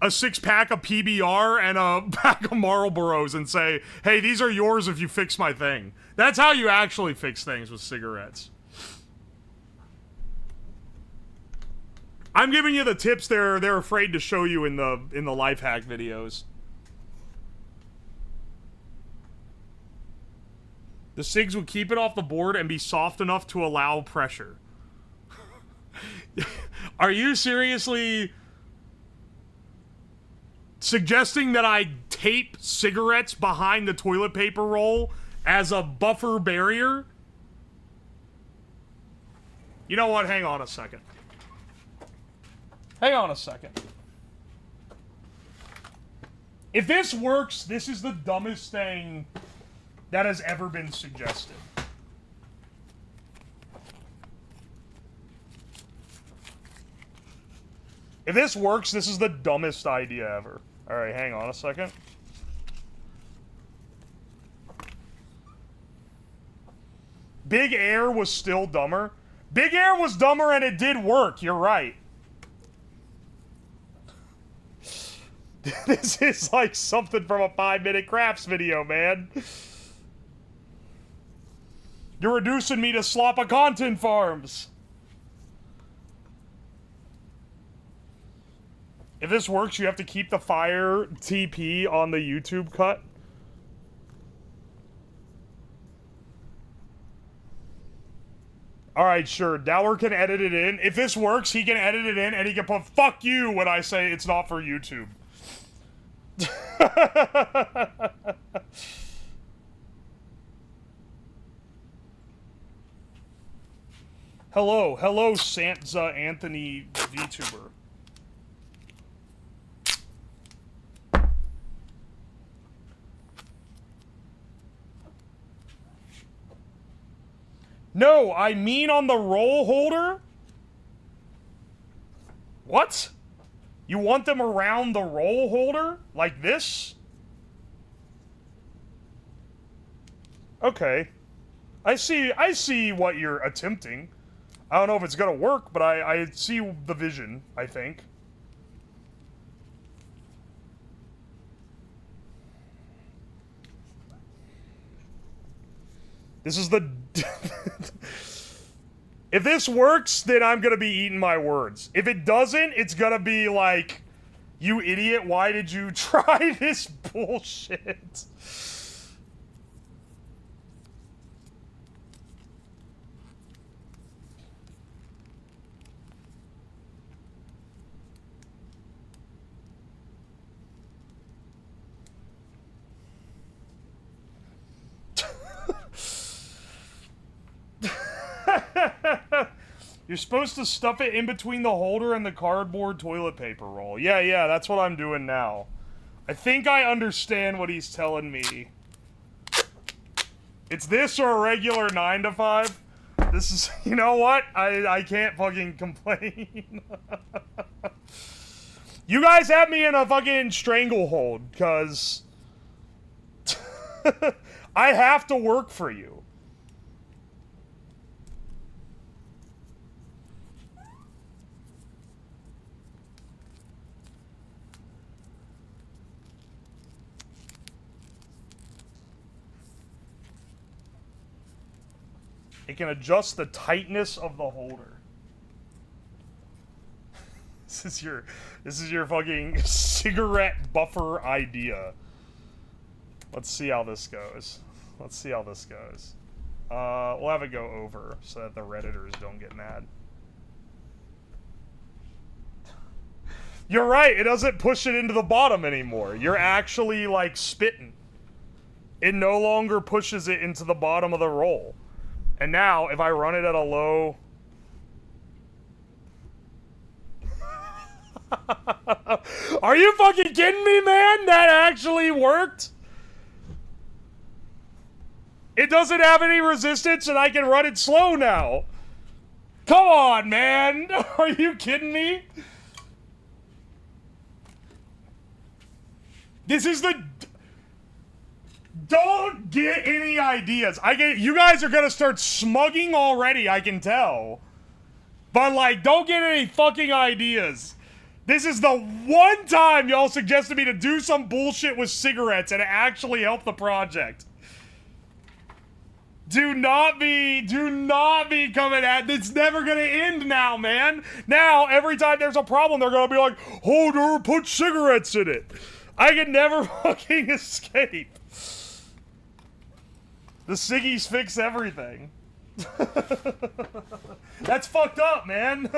a 6-pack of PBR and a pack of Marlboros and say, hey, these are yours if you fix my thing. That's how you actually fix things with cigarettes. I'm giving you the tips they're afraid to show you in the life hack videos. The cigs would keep it off the board and be soft enough to allow pressure. Are you seriously... suggesting that I tape cigarettes behind the toilet paper roll as a buffer barrier? You know what? Hang on a second. Hang on a second. If this works, this is the dumbest thing that has ever been suggested. If this works, this is the dumbest idea ever. Alright, hang on a second. Big Air was still dumber. Big Air was dumber and it did work, you're right. This is like something from a 5-minute crafts video, man. You're reducing me to sloppa content farms. If this works, you have to keep the fire TP on the YouTube cut. Alright, sure. Dower can edit it in. If this works, he can edit it in and he can put fuck you when I say it's not for YouTube. Hello, Santa Anthony VTuber. No, I mean on the roll holder? What? You want them around the roll holder? Like this? Okay. I see what you're attempting. I don't know if it's gonna work, but I see the vision, I think. This is the... If this works, then I'm gonna be eating my words. If it doesn't, it's gonna be like, you idiot, why did you try this bullshit? You're supposed to stuff it in between the holder and the cardboard toilet paper roll. Yeah, that's what I'm doing now. I think I understand what he's telling me. It's this or a regular 9 to 5. This is, you know what? I can't fucking complain. You guys have me in a fucking stranglehold, because I have to work for you. It can adjust the tightness of the holder. This is your fucking cigarette buffer idea. Let's see how this goes. Let's see how this goes. We'll have it go over so that the Redditors don't get mad. You're right, it doesn't push it into the bottom anymore. You're actually, like, spitting. It no longer pushes it into the bottom of the roll. And now, if I run it at a low... Are you fucking kidding me, man? That actually worked? It doesn't have any resistance and I can run it slow now. Come on, man. Are you kidding me? This is the... Don't get any ideas. You guys are gonna start smugging already, I can tell. But, like, don't get any fucking ideas. This is the one time y'all suggested me to do some bullshit with cigarettes and it actually helped the project. Do not be coming at... It's never gonna end now, man. Now, every time there's a problem, they're gonna be like, holder, put cigarettes in it. I can never fucking escape. The ciggies fix everything. That's fucked up, man.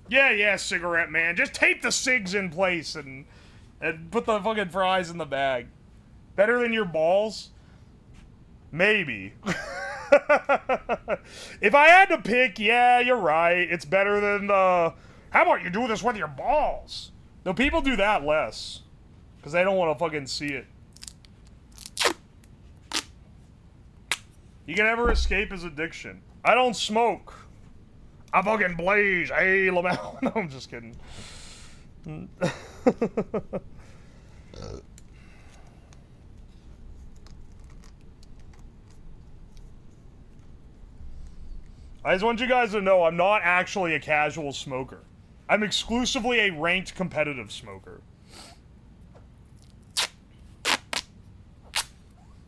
Yeah, cigarette man. Just tape the cigs in place and put the fucking fries in the bag. Better than your balls? Maybe. If I had to pick, yeah, you're right. It's better than the... How about you do this with your balls? No, people do that less. Because they don't want to fucking see it. You can never escape his addiction. I don't smoke. I fucking blaze. Hey, Lamau. No, I'm just kidding. I just want you guys to know I'm not actually a casual smoker. I'm exclusively a ranked competitive smoker.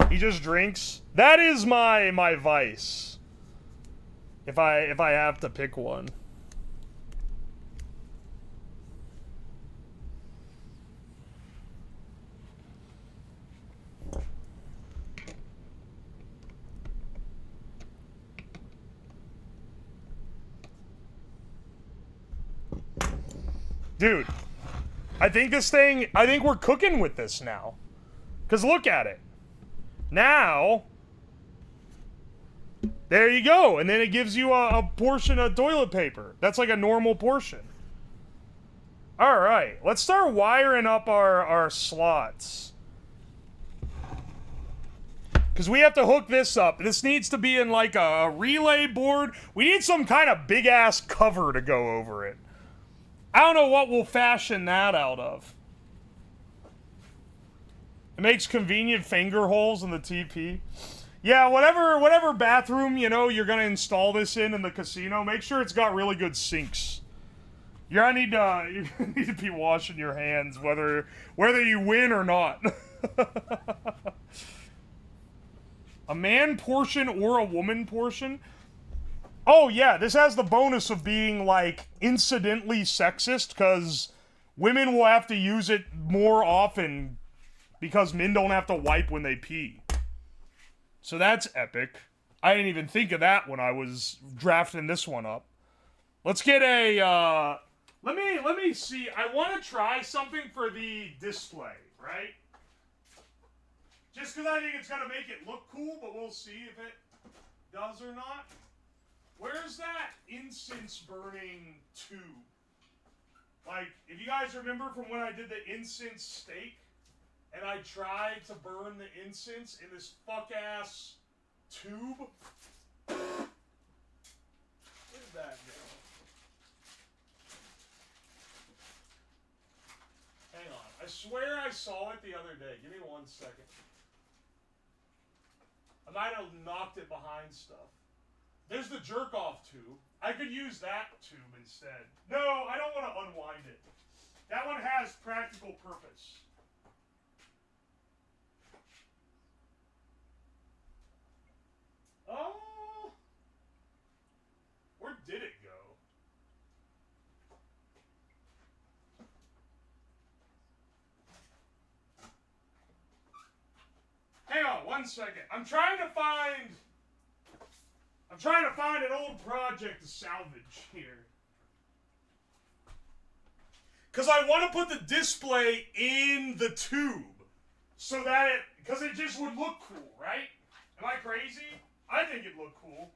He just drinks. That is my vice. If I have to pick one. Dude, I think we're cooking with this now. 'Cause look at it. Now, there you go. And then it gives you a portion of toilet paper. That's like a normal portion. All right, let's start wiring up our slots. Because we have to hook this up. This needs to be in like a relay board. We need some kind of big-ass cover to go over it. I don't know what we'll fashion that out of. It makes convenient finger holes in the TP. Yeah, whatever bathroom, you know, you're gonna install this in the casino, make sure it's got really good sinks. You're gonna need to be washing your hands whether you win or not. A man portion or a woman portion? Oh, yeah, this has the bonus of being, like, incidentally sexist, because women will have to use it more often because men don't have to wipe when they pee. So that's epic. I didn't even think of that when I was drafting this one up. Let's get a, let me see. I want to try something for the display, right? Just because I think it's going to make it look cool, but we'll see if it does or not. Where's that incense burning tube? Like, if you guys remember from when I did the incense steak, and I tried to burn the incense in this fuck-ass tube. Where did that go? Hang on. I swear I saw it the other day. Give me 1 second. I might have knocked it behind stuff. There's the jerk-off tube. I could use that tube instead. No, I don't want to unwind it. That one has practical purpose. Oh, where did it go? Hang on 1 second. I'm trying to find an old project to salvage here. Because I want to put the display in the tube. So that because it just would look cool, right? Am I crazy? I think it'd look cool.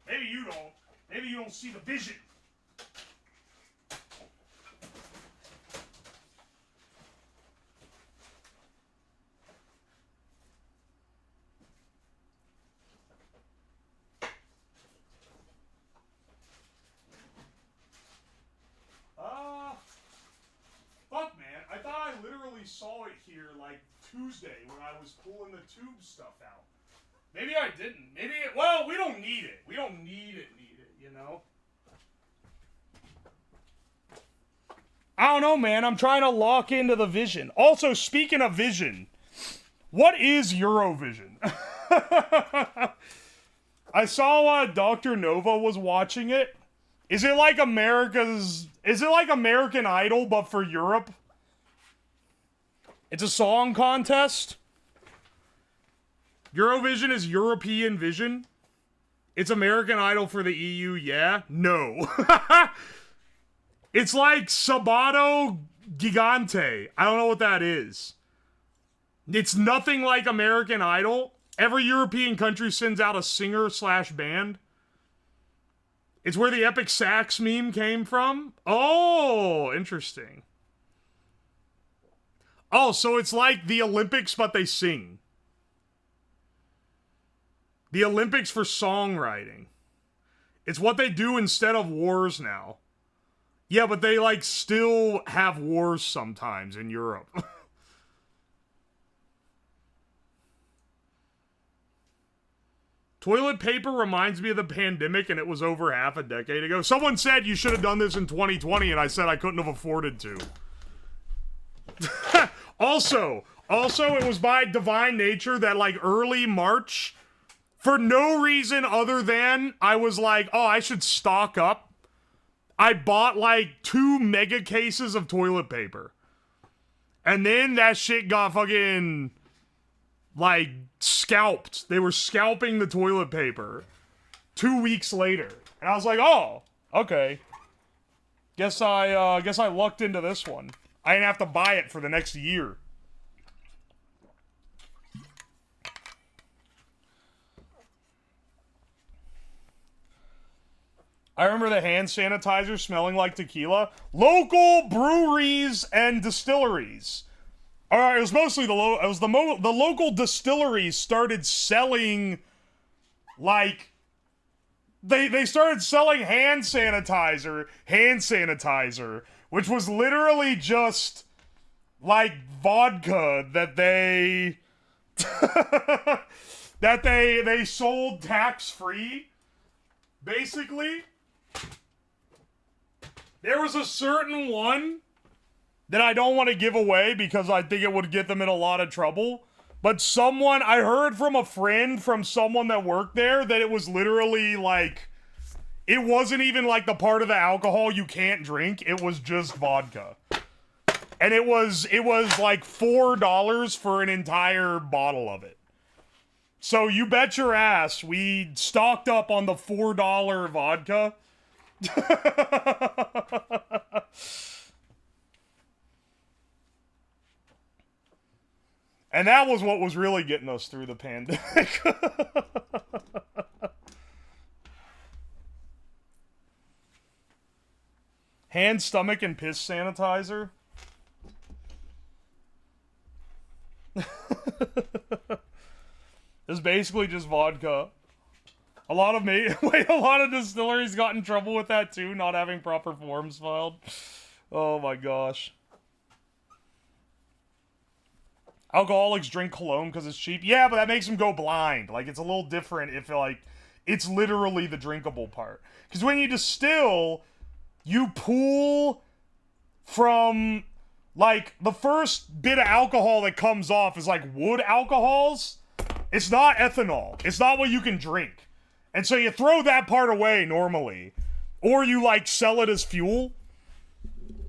Maybe you don't. Maybe you don't see the vision. Fuck, man. I thought I literally saw it here, like, Tuesday when I was pulling the tube stuff out. Maybe I didn't. Maybe it... Well, we don't need it. We don't need it, you know? I don't know, man. I'm trying to lock into the vision. Also, speaking of vision, what is Eurovision? I saw Dr. Nova was watching it. Is it like America's... Is it like American Idol, but for Europe? It's a song contest. Eurovision is European Vision. It's American Idol for the EU, yeah? No. It's like Sabato Gigante. I don't know what that is. It's nothing like American Idol. Every European country sends out a singer/band. It's where the epic sax meme came from. Oh, interesting. Oh, so it's like the Olympics, but they sing. The Olympics for songwriting. It's what they do instead of wars now. Yeah, but they, like, still have wars sometimes in Europe. Toilet paper reminds me of the pandemic, and it was over half a decade ago. Someone said you should have done this in 2020, and I said I couldn't have afforded to. Also, it was by divine nature that, like, early March, for no reason other than I was like, oh, I should stock up. I bought, like, 2 mega cases of toilet paper. And then that shit got fucking... like, scalped. They were scalping the toilet paper 2 weeks later. And I was like, oh, okay. Guess I lucked into this one. I didn't have to buy it for the next year. I remember the hand sanitizer smelling like tequila. Local breweries and distilleries. Alright, it was mostly the local distilleries started selling, like, they started selling hand sanitizer, which was literally just, like, vodka that they, that they sold tax-free, basically. There was a certain one that I don't want to give away because I think it would get them in a lot of trouble. But someone, I heard from a friend from someone that worked there that it was literally like, it wasn't even like the part of the alcohol you can't drink. It was just vodka. And it was like $4 for an entire bottle of it. So you bet your ass we stocked up on the $4 vodka. And that was what was really getting us through the pandemic. Hand, stomach, and piss sanitizer. It's basically just vodka. A lot of distilleries got in trouble with that too, not having proper forms filed. Oh my gosh. Alcoholics drink cologne because it's cheap. Yeah, but that makes them go blind. Like, it's a little different if, like, it's literally the drinkable part. Because when you distill, you pull from, like, the first bit of alcohol that comes off is, like, wood alcohols. It's not ethanol. It's not what you can drink. And so you throw that part away normally. Or you, like, sell it as fuel.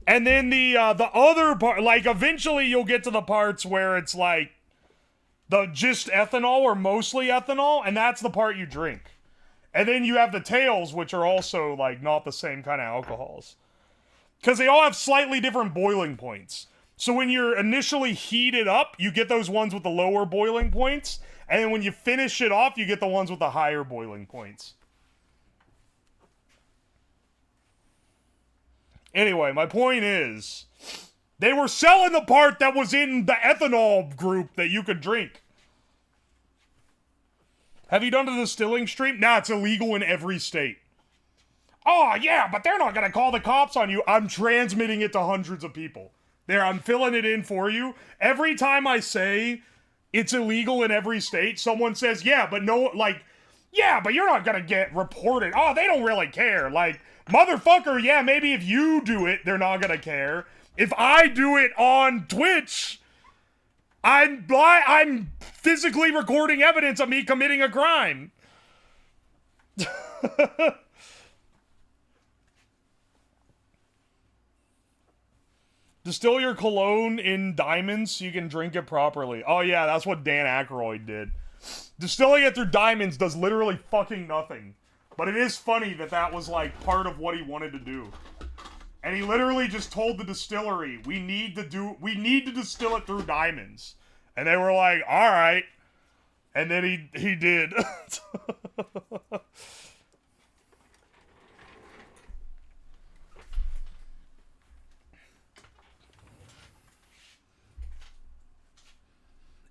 And then the other part, like, eventually you'll get to the parts where it's, like, the just ethanol or mostly ethanol, and that's the part you drink. And then you have the tails, which are also, like, not the same kind of alcohols. Because they all have slightly different boiling points. So when you're initially heated up, you get those ones with the lower boiling points, and then when you finish it off, you get the ones with the higher boiling points. Anyway, my point is, they were selling the part that was in the ethanol group that you could drink. Have you done the distilling stream? Nah, it's illegal in every state. Oh, yeah, but they're not gonna call the cops on you. I'm transmitting it to hundreds of people. There, I'm filling it in for you. Every time I say it's illegal in every state, someone says, yeah, but no, like, yeah, but you're not gonna get reported. Oh, they don't really care. Like, motherfucker, yeah, maybe if you do it, they're not gonna care. If I do it on Twitch, I'm physically recording evidence of me committing a crime. Distill your cologne in diamonds so you can drink it properly. Oh yeah, that's what Dan Aykroyd did. Distilling it through diamonds does literally fucking nothing. But it is funny that that was, like, part of what he wanted to do. And he literally just told the distillery, we need to distill it through diamonds. And they were like, alright. And then he did.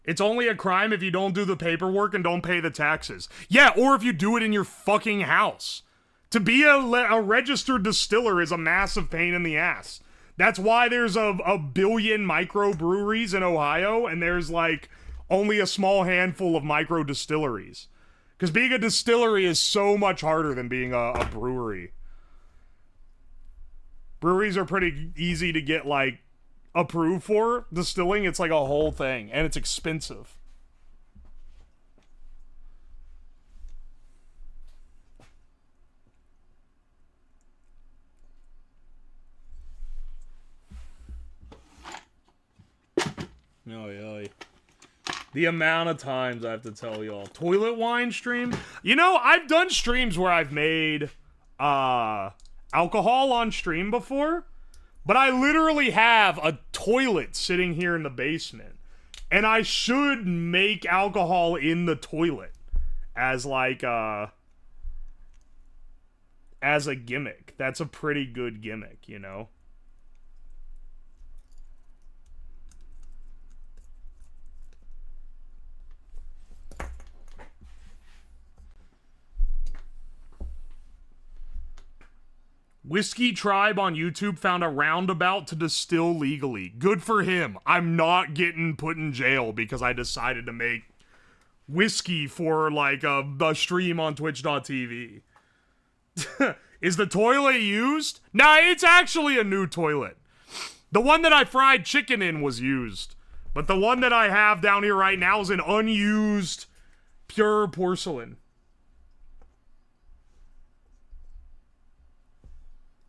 It's only a crime if you don't do the paperwork and don't pay the taxes. Yeah, or if you do it in your fucking house. To be a registered distiller is a massive pain in the ass. That's why there's a billion microbreweries in Ohio, and there's, like, only a small handful of micro distilleries. Because being a distillery is so much harder than being a brewery. Breweries are pretty easy to get, like, approved for. Distilling, it's like a whole thing, and it's expensive. Oy. The amount of times I have to tell y'all. Toilet wine stream? You know, I've done streams where I've made alcohol on stream before. But I literally have a toilet sitting here in the basement. And I should make alcohol in the toilet. As like as a gimmick. That's a pretty good gimmick, you know? Whiskey Tribe on YouTube found a roundabout to distill legally. Good for him. I'm not getting put in jail because I decided to make whiskey for, like, a stream on twitch.tv. Is the toilet used? Nah, it's actually a new toilet. The one that I fried chicken in was used. But the one that I have down here right now is an unused pure porcelain.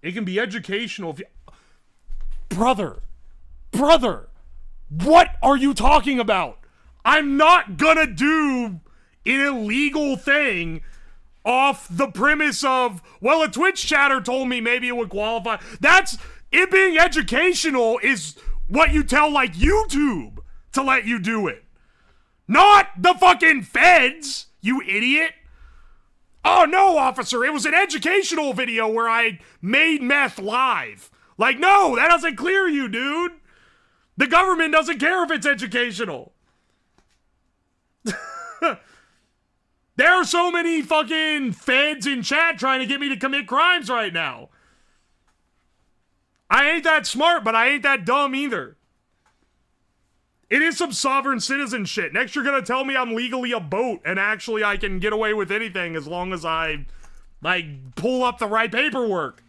It can be educational if you... Brother, what are you talking about? I'm not gonna do an illegal thing off the premise of, well, a Twitch chatter told me maybe it would qualify. That's, it being educational is what you tell, like, YouTube to let you do it. Not the fucking feds, you idiot. Oh no, officer, it was an educational video where I made meth live. Like, no, that doesn't clear you, dude. The government doesn't care if it's educational. There are so many fucking feds in chat trying to get me to commit crimes right now. I ain't that smart, but I ain't that dumb either. It is some sovereign citizen shit. Next you're gonna tell me I'm legally a boat and actually I can get away with anything as long as I, like, pull up the right paperwork.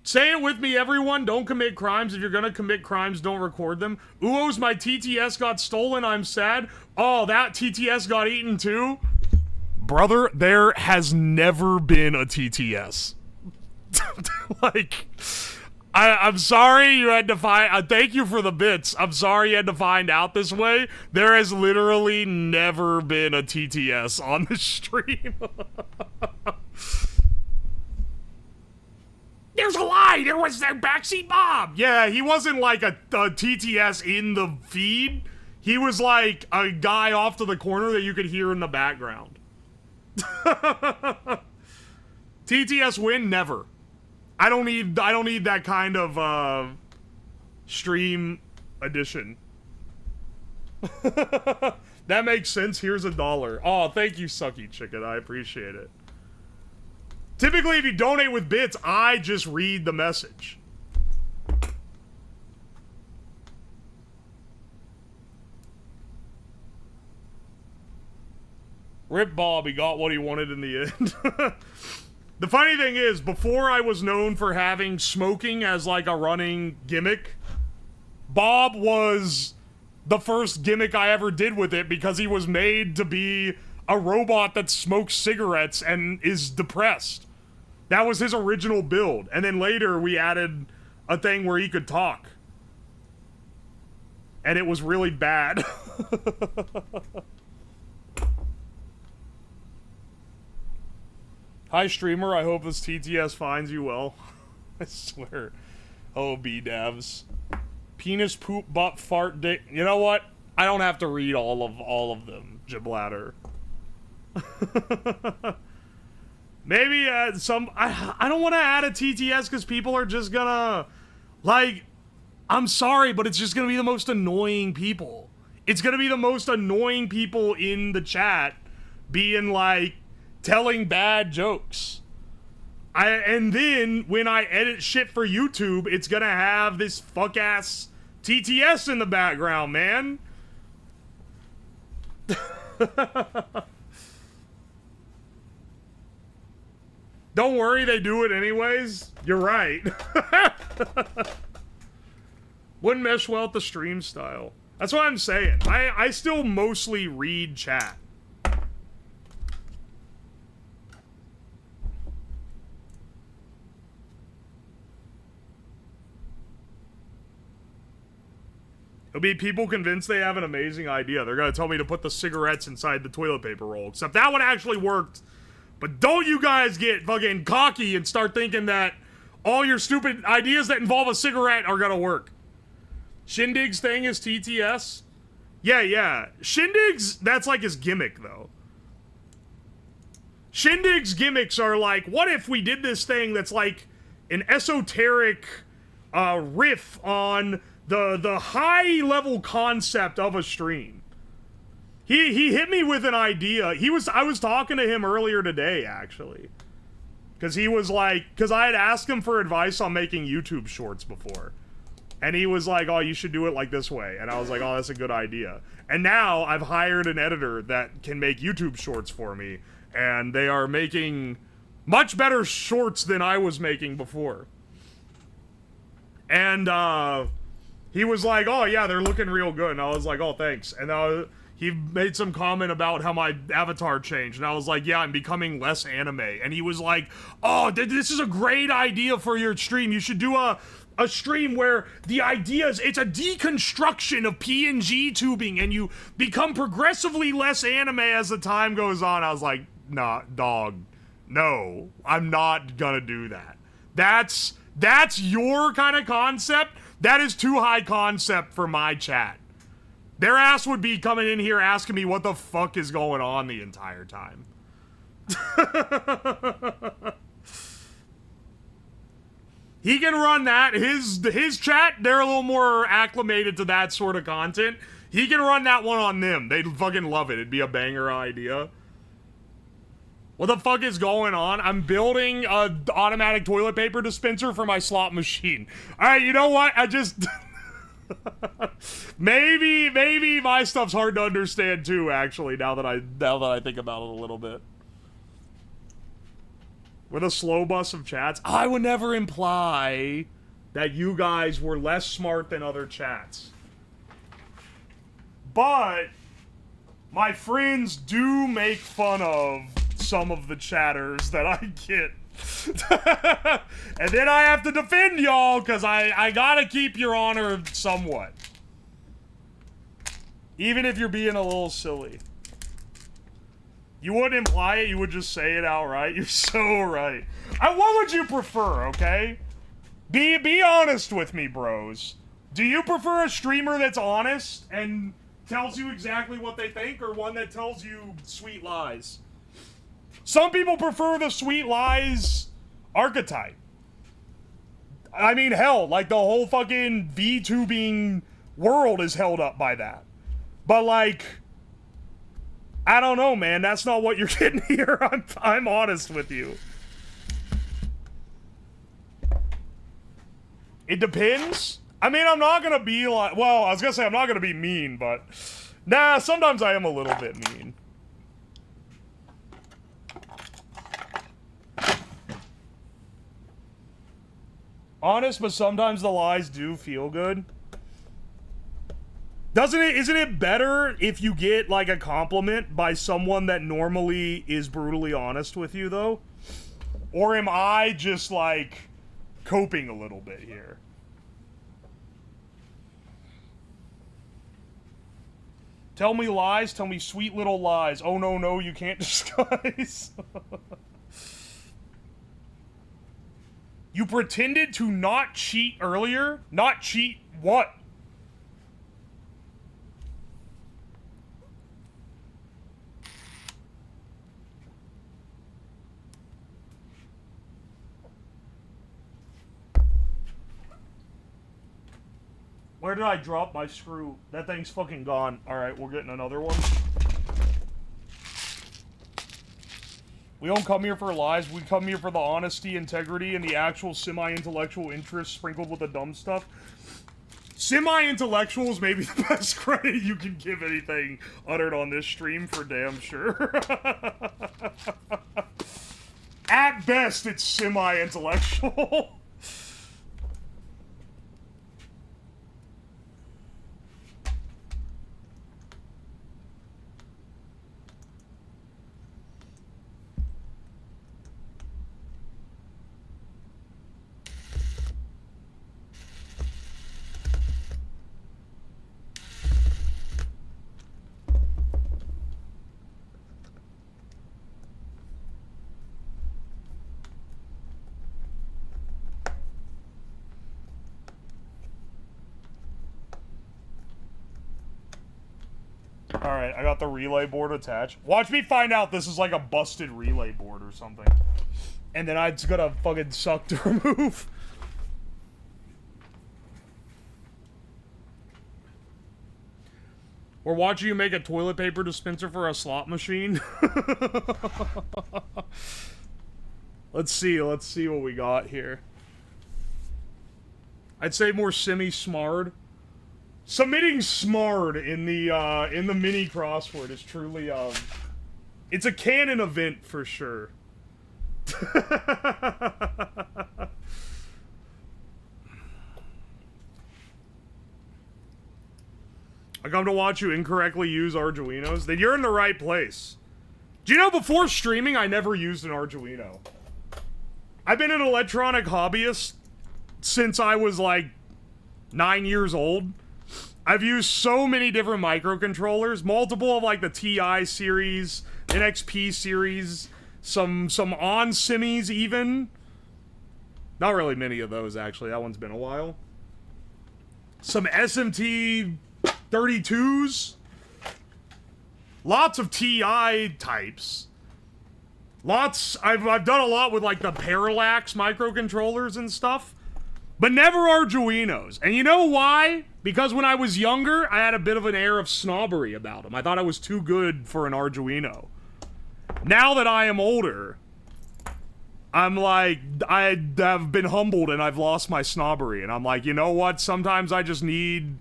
Say it with me, everyone. Don't commit crimes. If you're gonna commit crimes, don't record them. Uwo's, my TTS got stolen. I'm sad. Oh, that TTS got eaten too? Brother, there has never been a TTS. Like, I'm sorry you had to find... thank you for the bits. I'm sorry you had to find out this way. There has literally never been a TTS on the stream. There's a lie! There was that backseat Bob! Yeah, he wasn't like a TTS in the feed. He was like a guy off to the corner that you could hear in the background. TTS win? Never. I don't need that kind of stream edition. That makes sense. Here's $1. Oh, thank you, Sucky Chicken. I appreciate it. Typically, if you donate with bits, I just read the message. Rip Bob, he got what he wanted in the end. The funny thing is, before I was known for having smoking as like a running gimmick, Bob was the first gimmick I ever did with it because he was made to be a robot that smokes cigarettes and is depressed. That was his original build. And then later we added a thing where he could talk. And it was really bad. Hi, streamer. I hope this TTS finds you well. I swear. Oh, B-Davs. Penis, poop, butt, fart, dick. You know what? I don't have to read all of them, Jibladder. Maybe some... I don't want to add a TTS because people are just gonna... Like, I'm sorry, but it's just gonna be the most annoying people. It's gonna be the most annoying people in the chat being like, telling bad jokes. And then, when I edit shit for YouTube, it's gonna have this fuck-ass TTS in the background, man. Don't worry, they do it anyways. You're right. Wouldn't mesh well with the stream style. That's what I'm saying. I still mostly read chat. It'll be people convinced they have an amazing idea. They're gonna tell me to put the cigarettes inside the toilet paper roll. Except that one actually worked. But don't you guys get fucking cocky and start thinking that all your stupid ideas that involve a cigarette are gonna work. Shindig's thing is TTS? Yeah. Shindig's, that's like his gimmick, though. Shindig's gimmicks are like, what if we did this thing that's like an esoteric riff on the high-level concept of a stream? He hit me with an idea. I was talking to him earlier today, actually. Because he was like, because I had asked him for advice on making YouTube shorts before. And he was like, oh, you should do it like this way. And I was like, oh, that's a good idea. And now I've hired an editor that can make YouTube shorts for me. And they are making Much better shorts than I was making before. And, he was like, oh yeah, they're looking real good. And I was like, oh, thanks. And he made some comment about how my avatar changed. And I was like, yeah, I'm becoming less anime. And he was like, oh, this is a great idea for your stream. You should do a stream where the idea is it's a deconstruction of PNG tubing and you become progressively less anime as the time goes on. I was like, nah, dog, no, I'm not gonna do that. That's your kind of concept. That is too high concept for my chat. Their ass would be coming in here asking me what the fuck is going on the entire time. He can run that. His chat, they're a little more acclimated to that sort of content. He can run that one on them. They'd fucking love it. It'd be a banger idea. What the fuck is going on? I'm building a automatic toilet paper dispenser for my slot machine. Alright, you know what? I just... maybe my stuff's hard to understand too, actually, now that I think about it a little bit. With a slow bus of chats, I would never imply that you guys were less smart than other chats. But my friends do make fun of some of the chatters that I get. And then I have to defend y'all, because I gotta keep your honor somewhat. Even if you're being a little silly. You wouldn't imply it, you would just say it outright. You're so right. What would you prefer, okay? Be honest with me, bros. Do you prefer a streamer that's honest and tells you exactly what they think, or one that tells you sweet lies? Some people prefer the sweet lies archetype. I mean, hell, like the whole fucking VTubing world is held up by that. But like, I don't know, man. That's not what you're getting here. I'm honest with you. It depends. I mean, I'm not gonna be like, well, I was gonna say I'm not gonna be mean, but nah, sometimes I am a little bit mean. Honest, but sometimes the lies do feel good. Isn't it better if you get, like, a compliment by someone that normally is brutally honest with you, though? Or am I just, like, coping a little bit here? Tell me lies, tell me sweet little lies. Oh, no, you can't disguise. You pretended to not cheat earlier? Not cheat what? Where did I drop my screw? That thing's fucking gone. Alright, we're getting another one. We don't come here for lies. We come here for the honesty, integrity, and the actual semi-intellectual interest sprinkled with the dumb stuff. Semi-intellectual is maybe the best credit you can give anything uttered on this stream, for damn sure. At best, it's semi-intellectual. Alright, I got the relay board attached. Watch me find out this is like a busted relay board or something. And then it's gonna fucking suck to remove. We're watching you make a toilet paper dispenser for a slot machine. Let's see what we got here. I'd say more semi-smart. Submitting smart in the mini crossword is truly, it's a canon event for sure. I come to watch you incorrectly use Arduinos, then you're in the right place. Do you know before streaming, I never used an Arduino? I've been an electronic hobbyist since I was like 9 years old. I've used so many different microcontrollers, multiple of like the TI series, NXP series, some on semis even. Not really many of those actually, that one's been a while. Some SMT 32s. Lots of TI types. I've done a lot with like the Parallax microcontrollers and stuff. But never Arduinos. And you know why? Because when I was younger, I had a bit of an air of snobbery about them. I thought I was too good for an Arduino. Now that I am older, I'm like, I have been humbled and I've lost my snobbery. And I'm like, you know what? Sometimes I just want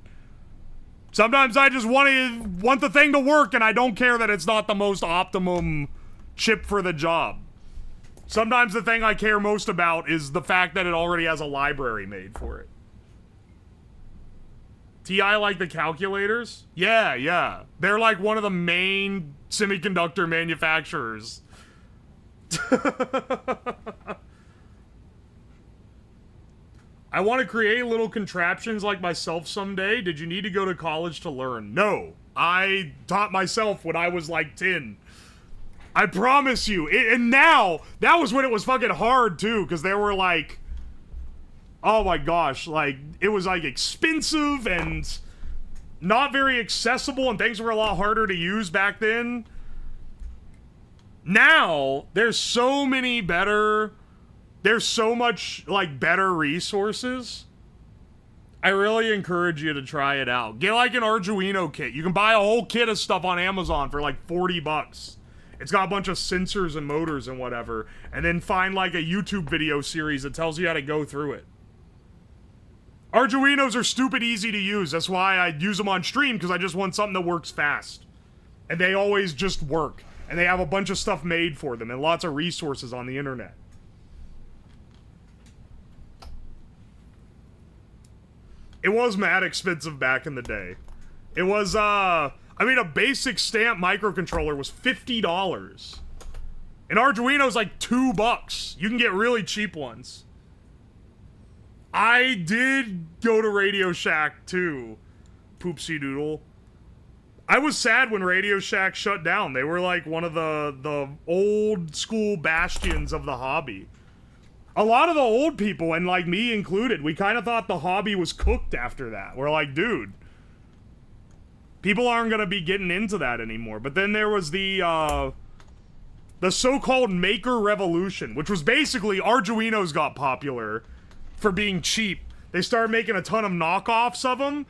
the thing to work, and I don't care that it's not the most optimum chip for the job. Sometimes the thing I care most about is the fact that it already has a library made for it. TI like the calculators? Yeah. They're like one of the main semiconductor manufacturers. I want to create little contraptions like myself someday. Did you need to go to college to learn? No. I taught myself when I was like 10. I promise you. And now, that was when it was fucking hard too, because there were like, oh my gosh, like, it was like expensive and not very accessible, and things were a lot harder to use back then. Now, there's so much like better resources. I really encourage you to try it out. Get like an Arduino kit. You can buy a whole kit of stuff on Amazon for like 40 bucks. It's got a bunch of sensors and motors and whatever. And then find like a YouTube video series that tells you how to go through it. Arduinos are stupid easy to use. That's why I use them on stream, because I just want something that works fast. And they always just work. And they have a bunch of stuff made for them and lots of resources on the internet. It was mad expensive back in the day. It was, I mean, a basic stamp microcontroller was $50. An Arduino's like $2. You can get really cheap ones. I did go to Radio Shack too, Poopsie Doodle. I was sad when Radio Shack shut down. They were like one of the old school bastions of the hobby. A lot of the old people, and like me included, we kind of thought the hobby was cooked after that. We're like, dude, people aren't gonna be getting into that anymore. But then there was the so-called Maker Revolution, which was basically Arduinos got popular for being cheap. They started making a ton of knockoffs of them,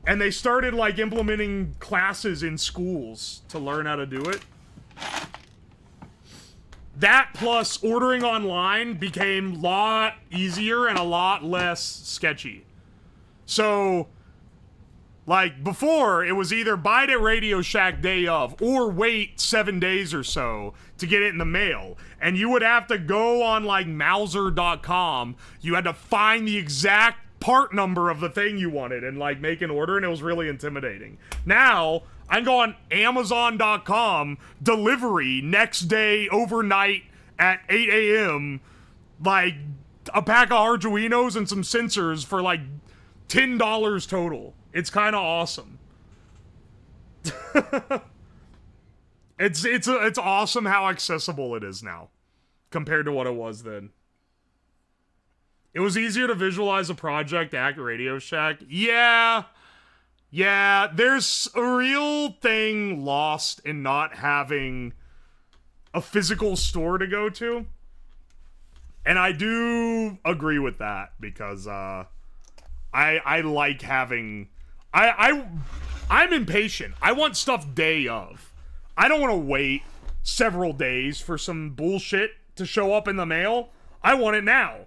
and they started like implementing classes in schools to learn how to do it. That plus ordering online became a lot easier and a lot less sketchy. So, like, before, it was either buy it at Radio Shack day of, or wait 7 days or so to get it in the mail. And you would have to go on, like, Mouser.com. You had to find the exact part number of the thing you wanted and, like, make an order, and it was really intimidating. Now, I can go on Amazon.com, delivery, next day, overnight, at 8 a.m., like, a pack of Arduinos and some sensors for, like, $10 total. It's kind of awesome. It's awesome how accessible it is now, compared to what it was then. It was easier to visualize a project at Radio Shack. Yeah, there's a real thing lost in not having a physical store to go to. And I do agree with that, because I like having... I'm impatient. I want stuff day of. I don't want to wait several days for some bullshit to show up in the mail. I want it now.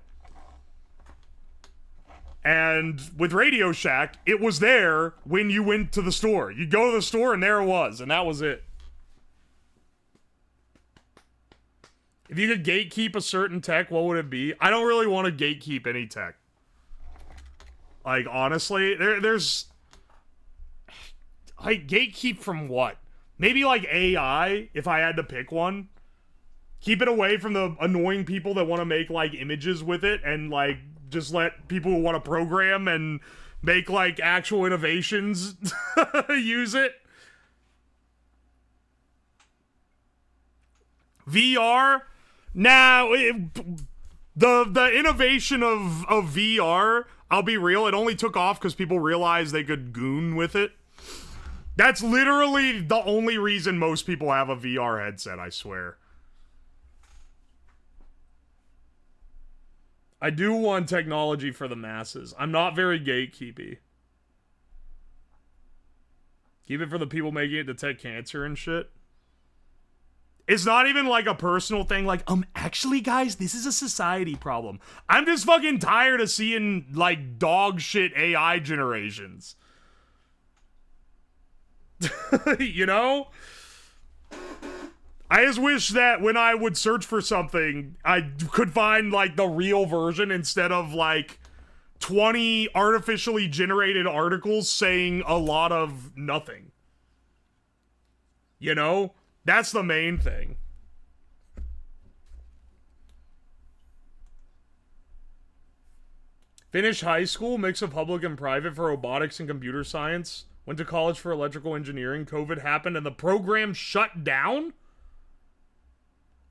And with Radio Shack, it was there when you went to the store. You go to the store and there it was, and that was it. If you could gatekeep a certain tech, what would it be? I don't really want to gatekeep any tech. Like, honestly, there's... Like, gatekeep from what? Maybe, like, AI, if I had to pick one. Keep it away from the annoying people that want to make, like, images with it and, like, just let people who want to program and make, like, actual innovations use it. VR? Now, the innovation of VR, I'll be real, it only took off because people realized they could goon with it. That's literally the only reason most people have a VR headset, I swear. I do want technology for the masses. I'm not very gatekeepy. Keep it for the people making it detect cancer and shit. It's not even like a personal thing, like, actually, guys, this is a society problem. I'm just fucking tired of seeing, like, dog shit AI generations. You know? I just wish that when I would search for something, I could find, like, the real version instead of, like, 20 artificially generated articles saying a lot of nothing. You know? That's the main thing. Finished high school, mix of public and private for robotics and computer science. Went to college for electrical engineering. COVID happened and the program shut down?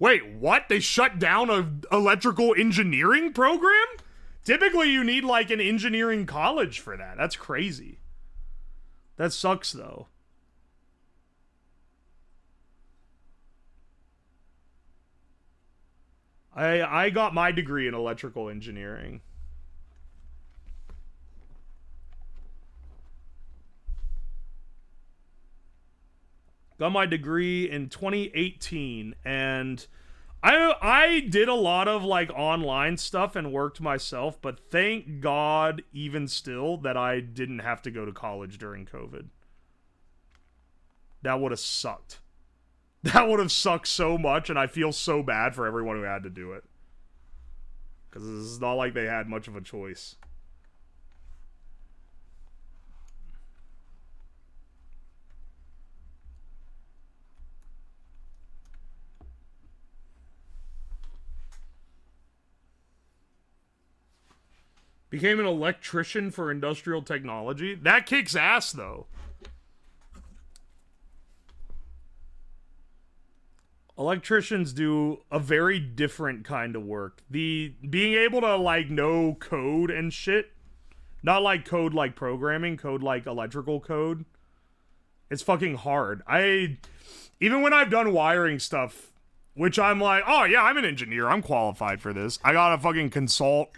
Wait, what? They shut down an electrical engineering program? Typically, you need, like, an engineering college for that. That's crazy. That sucks, though. I got my degree in electrical engineering. Got my degree in 2018, and I did a lot of, like, online stuff and worked myself, but thank God, even still, that I didn't have to go to college during COVID. That would have sucked. That would have sucked so much, and I feel so bad for everyone who had to do it. Because it's not like they had much of a choice. Became an electrician for industrial technology. That kicks ass, though. Electricians do a very different kind of work. The being able to, like, know code and shit, not like code like programming, code like electrical code, it's fucking hard. Even when I've done wiring stuff, which I'm like, oh yeah, I'm an engineer, I'm qualified for this. I gotta fucking consult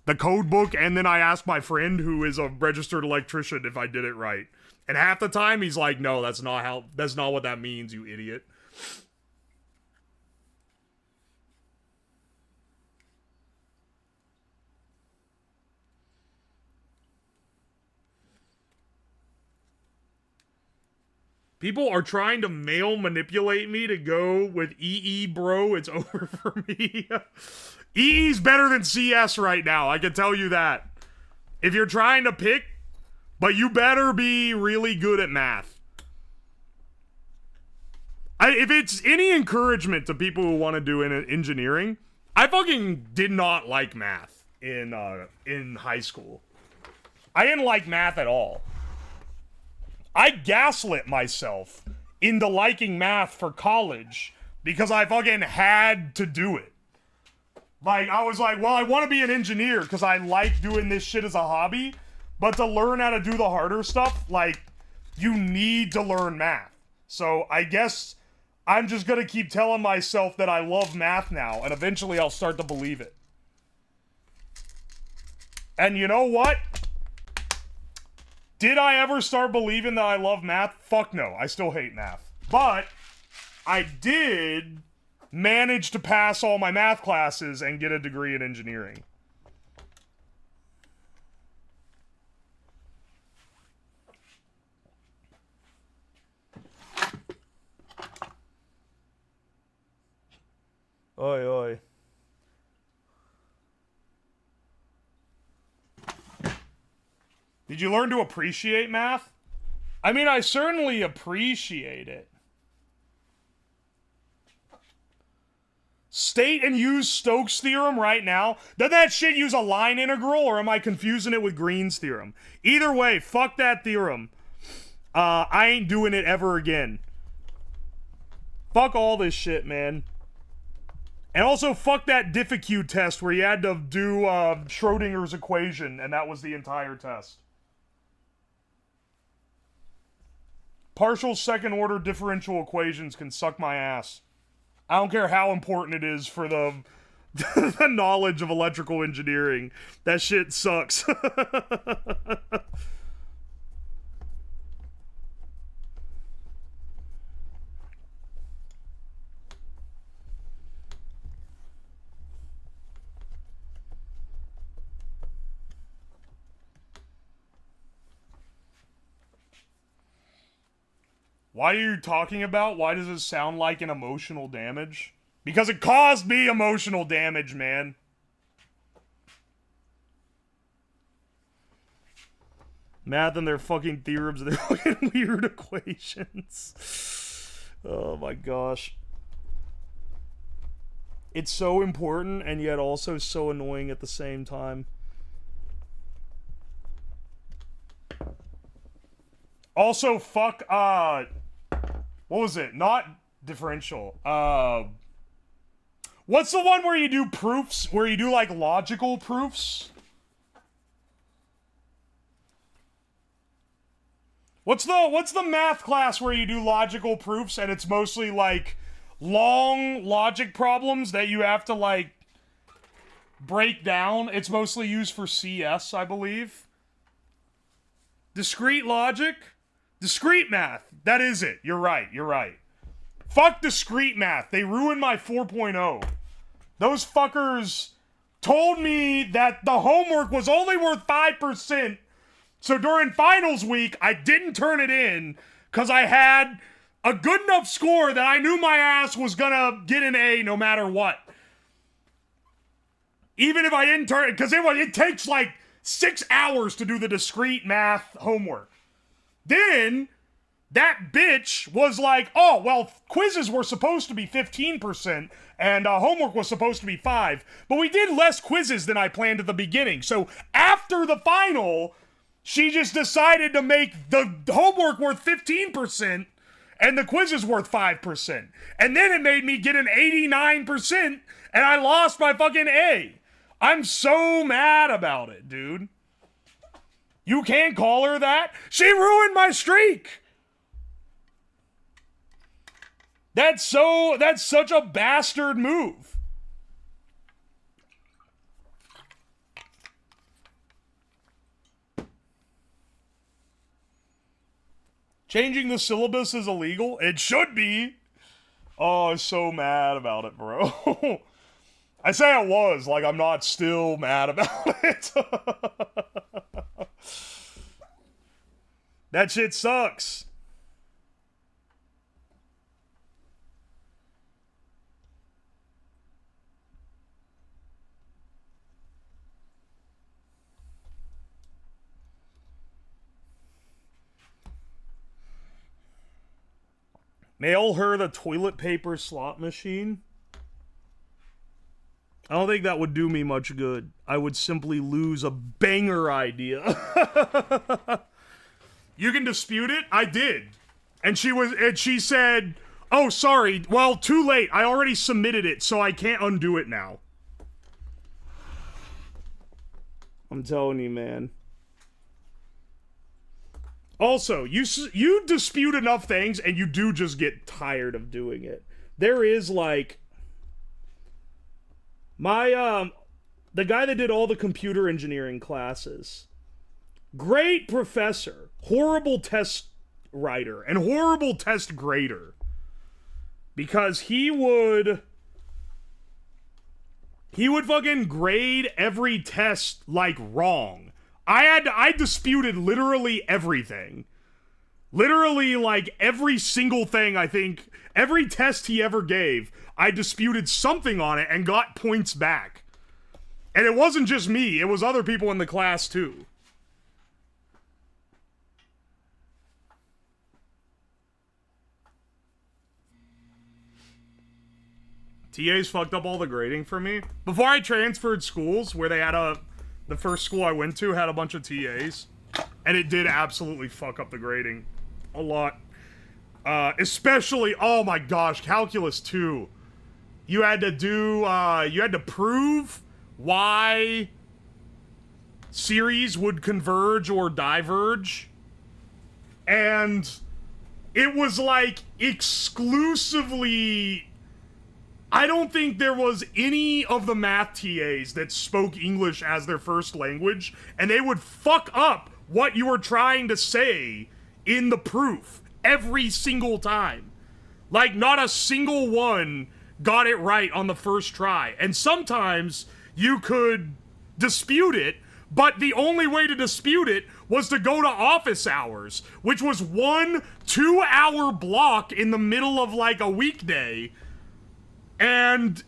the code book, and then I ask my friend who is a registered electrician if I did it right. And half the time he's like, no, that's not what that means, you idiot. People are trying to mail manipulate me to go with EE, bro. It's over for me. EE's better than CS right now, I can tell you that. If you're trying to pick, but you better be really good at math. If it's any encouragement to people who want to do engineering, I fucking did not like math in high school. I didn't like math at all. I gaslit myself into liking math for college because I fucking had to do it. Like, I was like, well, I want to be an engineer because I like doing this shit as a hobby, but to learn how to do the harder stuff, like, you need to learn math. So I guess I'm just going to keep telling myself that I love math now, and eventually I'll start to believe it. And you know what? Did I ever start believing that I love math? Fuck no, I still hate math. But I did manage to pass all my math classes and get a degree in engineering. Oi, oi. Did you learn to appreciate math? I mean, I certainly appreciate it. State and use Stokes' theorem right now. Does that shit use a line integral, or am I confusing it with Green's theorem? Either way, fuck that theorem. I ain't doing it ever again. Fuck all this shit, man. And also, fuck that difficult test where you had to do Schrodinger's equation, and that was the entire test. Partial second-order differential equations can suck my ass. I don't care how important it is for the, the knowledge of electrical engineering. That shit sucks. Why are you talking about? Why does it sound like an emotional damage? Because it caused me emotional damage, man. Math and their fucking theorems and their fucking weird equations. Oh my gosh. It's so important and yet also so annoying at the same time. Also, fuck, what was it? Not differential. What's the one where you do proofs? Where you do, like, logical proofs? What's the math class where you do logical proofs and it's mostly, like, long logic problems that you have to, like, break down? It's mostly used for CS, I believe. Discrete logic? Discrete math. That is it. You're right. You're right. Fuck discrete math. They ruined my 4.0. Those fuckers told me that the homework was only worth 5%. So during finals week, I didn't turn it in because I had a good enough score that I knew my ass was gonna get an A no matter what. Even if I didn't turn it, because it takes like 6 hours to do the discrete math homework. Then that bitch was like, oh, well, quizzes were supposed to be 15% and homework was supposed to be 5%. But we did less quizzes than I planned at the beginning. So after the final, she just decided to make the homework worth 15% and the quizzes worth 5%. And then it made me get an 89% and I lost my fucking A. I'm so mad about it, dude. You can't call her that. She ruined my streak. That's such a bastard move. Changing the syllabus is illegal? It should be. Oh, I'm so mad about it, bro. I say I was, like I'm not still mad about it. That shit sucks. Mail her the toilet paper slot machine? I don't think that would do me much good. I would simply lose a banger idea. You can dispute it? I did. And she said, oh, sorry. Well, too late. I already submitted it, so I can't undo it now. I'm telling you, man. Also, you dispute enough things, and you do just get tired of doing it. There is, like... the guy that did all the computer engineering classes. Great professor. Horrible test writer. And horrible test grader. Because he would fucking grade every test, like, wrong. I disputed literally everything. Literally, like, every single thing, I think, every test he ever gave, I disputed something on it and got points back. And it wasn't just me, it was other people in the class too. TAs fucked up all the grading for me. Before I transferred schools, where they had the first school I went to had a bunch of TAs. And it did absolutely fuck up the grading. A lot. Especially, oh my gosh, Calculus 2. You had to do, you had to prove why series would converge or diverge. And it was like exclusively... I don't think there was any of the math TAs that spoke English as their first language, and they would fuck up what you were trying to say in the proof every single time. Like, not a single one got it right on the first try. And sometimes you could dispute it, but the only way to dispute it was to go to office hours, which was 1 2-hour block in the middle of, like, a weekday. And,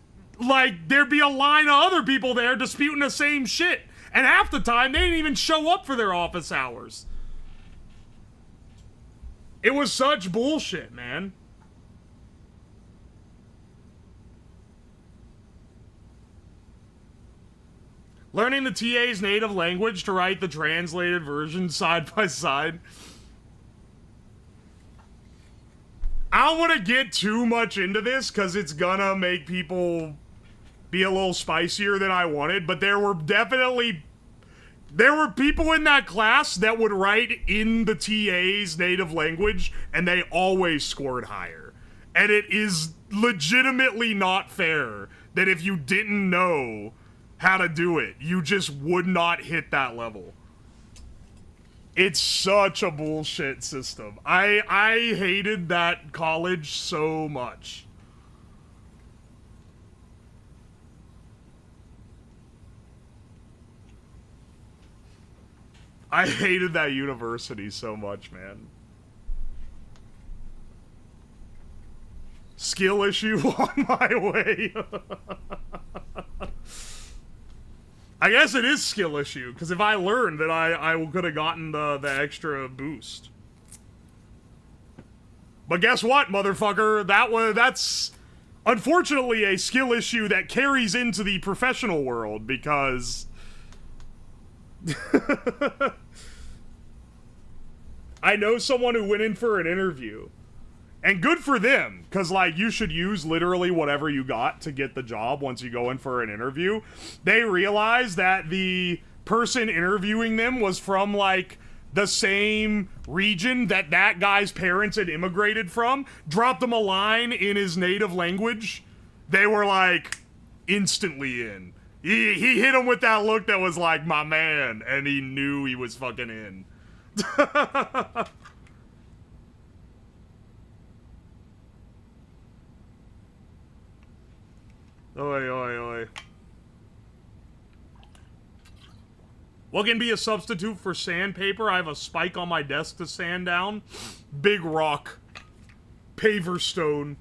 like, there'd be a line of other people there disputing the same shit. And half the time, they didn't even show up for their office hours. It was such bullshit, man. Learning the TA's native language to write the translated version side by side. I don't want to get too much into this because it's gonna make people be a little spicier than I wanted, but there were people in that class that would write in the TA's native language, and they always scored higher. And it is legitimately not fair that if you didn't know how to do it, you just would not hit that level. It's such a bullshit system. I hated that college so much. I hated that university so much, man. Skill issue on my way. I guess it is skill issue, because if I learned that I could have gotten the extra boost. But guess what, motherfucker? That's unfortunately a skill issue that carries into the professional world, because I know someone who went in for an interview. And good for them, because, like, you should use literally whatever you got to get the job once you go in for an interview. They realized that the person interviewing them was from, like, the same region that guy's parents had immigrated from, dropped him a line in his native language. They were, like, instantly in. He hit him with that look that was like, my man, and he knew he was fucking in. Oi, oi, oi. What can be a substitute for sandpaper? I have a spike on my desk to sand down. Big rock. Paver stone.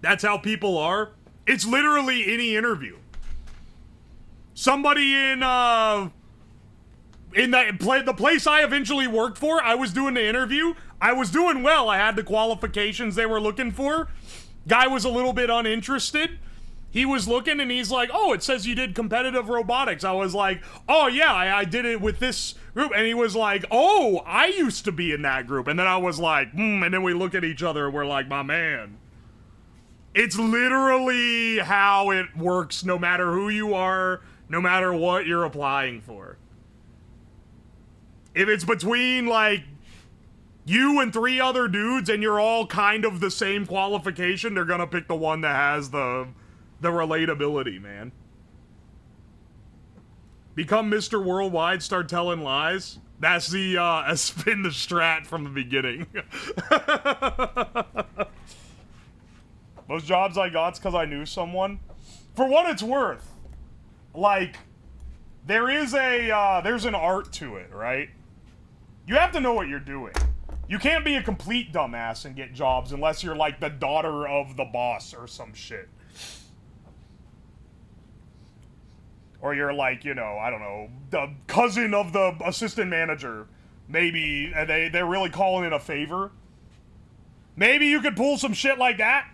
That's how people are. It's literally any interview. Somebody in the place I eventually worked for, I was doing the interview. I was doing well. I had the qualifications they were looking for. Guy was a little bit uninterested. He was looking and he's like, oh, it says you did competitive robotics. I was like, oh yeah, I did it with this group. And he was like, oh, I used to be in that group. And then I was like, and then we look at each other and we're like, my man. It's literally how it works no matter who you are, no matter what you're applying for. If it's between, like, you and 3 other dudes and you're all kind of the same qualification, they're gonna pick the one that has the relatability, man. Become Mr. Worldwide, start telling lies. That's been the strat from the beginning. Those jobs I got's because I knew someone. For what it's worth, like, there's an art to it, right? You have to know what you're doing. You can't be a complete dumbass and get jobs unless you're like the daughter of the boss or some shit. Or you're like, you know, I don't know, the cousin of the assistant manager. Maybe they're really calling it a favor. Maybe you could pull some shit like that.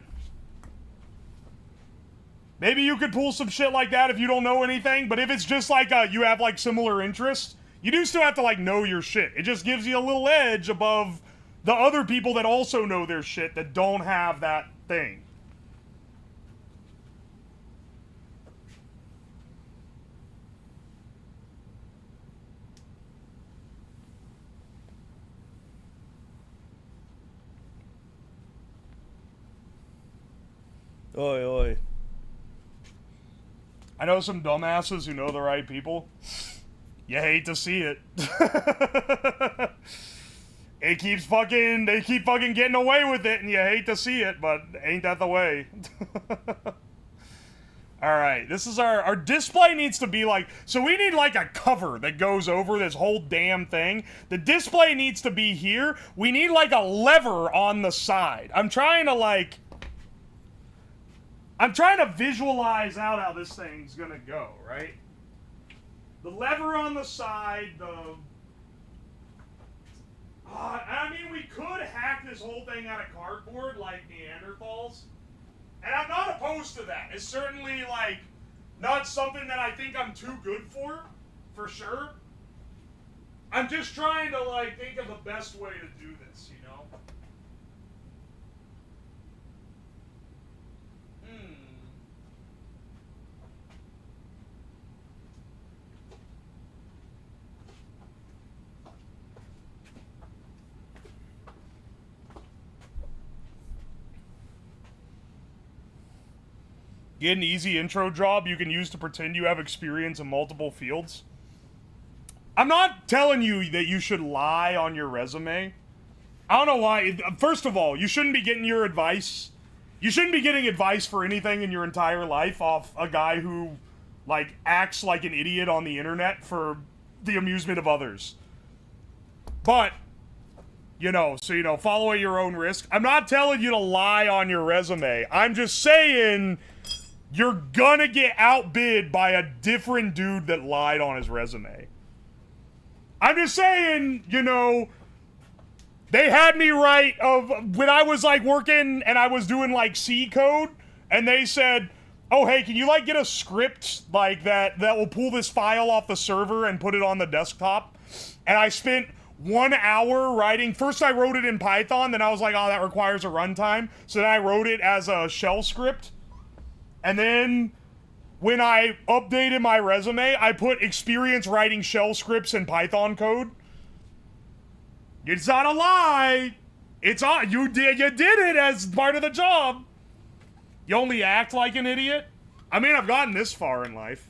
Maybe you could pull some shit like that if you don't know anything. But if it's just like you have like similar interests, you do still have to like know your shit. It just gives you a little edge above the other people that also know their shit that don't have that thing. Oi, oi. I know some dumbasses who know the right people. You hate to see it. They keep fucking getting away with it, and you hate to see it, but ain't that the way? Alright, this is our display needs to be like, so we need like a cover that goes over this whole damn thing. The display needs to be here. We need like a lever on the side. I'm trying to visualize out how this thing's gonna go, right? The lever on the side, I mean, we could hack this whole thing out of cardboard like Neanderthals. And I'm not opposed to that. It's certainly, like, not something that I think I'm too good for sure. I'm just trying to, like, think of the best way to do this, you know? Get an easy intro job you can use to pretend you have experience in multiple fields. I'm not telling you that you should lie on your resume. I don't know why. First of all, you shouldn't be getting your advice. You shouldn't be getting advice for anything in your entire life off a guy who, like, acts like an idiot on the internet for the amusement of others. But, you know, so, you know, follow at your own risk. I'm not telling you to lie on your resume. I'm just saying you're gonna get outbid by a different dude that lied on his resume. I'm just saying, you know, they had me write when I was like working and I was doing like C code, and they said, oh, hey, can you like get a script like that will pull this file off the server and put it on the desktop? And I spent 1 hour writing. First I wrote it in Python, then I was like, oh, that requires a runtime. So then I wrote it as a shell script. And then when I updated my resume, I put experience writing shell scripts in Python code. It's not a lie. It's on. You did it as part of the job. You only act like an idiot. I mean, I've gotten this far in life.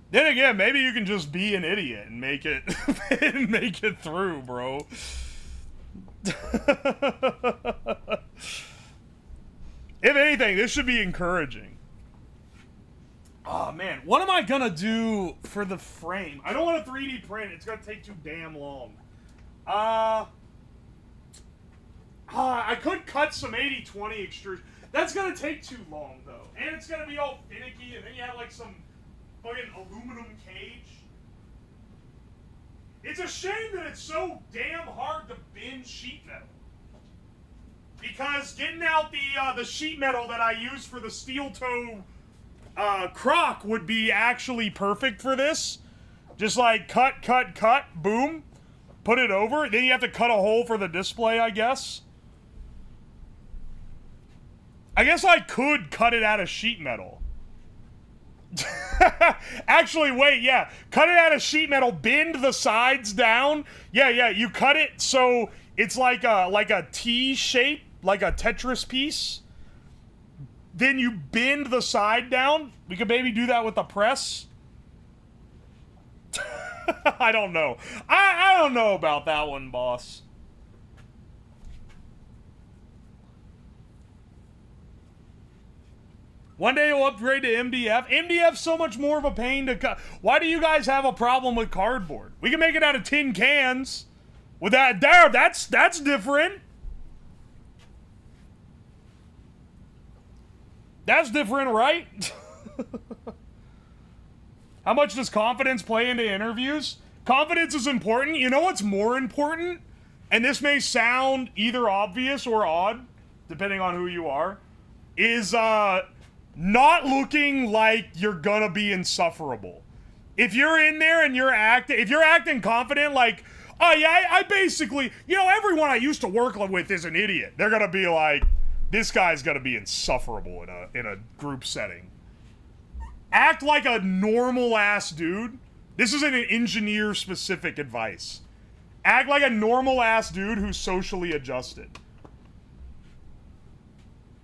Then again, maybe you can just be an idiot and make it make it through, bro. If anything, this should be encouraging. Oh man, what am I gonna do for the frame? I don't want to 3D print. It's gonna take too damn long. I could cut some 80/20 extrusion. That's gonna take too long though, and it's gonna be all finicky. And then you have like some fucking aluminum cage. It's a shame that it's so damn hard to bend sheet metal. Because getting out the sheet metal that I use for the steel toe crock would be actually perfect for this. Just like cut, boom, put it over. Then you have to cut a hole for the display, I guess. I guess I could cut it out of sheet metal. Actually, wait, yeah. Cut it out of sheet metal, bend the sides down. Yeah, you cut it so it's like a T shape, like a Tetris piece. Then you bend the side down. We could maybe do that with a press. I don't know. I don't know about that one, boss. One day you'll upgrade to MDF. MDF's so much more of a pain to cut. Why do you guys have a problem with cardboard? We can make it out of tin cans. With that, that's different. That's different, right? How much does confidence play into interviews? Confidence is important. You know what's more important? And this may sound either obvious or odd, depending on who you are, is not looking like you're gonna be insufferable. If you're in there and if you're acting confident, like, oh yeah, I basically, you know, everyone I used to work with is an idiot. They're gonna be like, this guy's gonna be insufferable in a group setting. Act like a normal ass dude. This isn't an engineer specific advice. Act like a normal ass dude who's socially adjusted.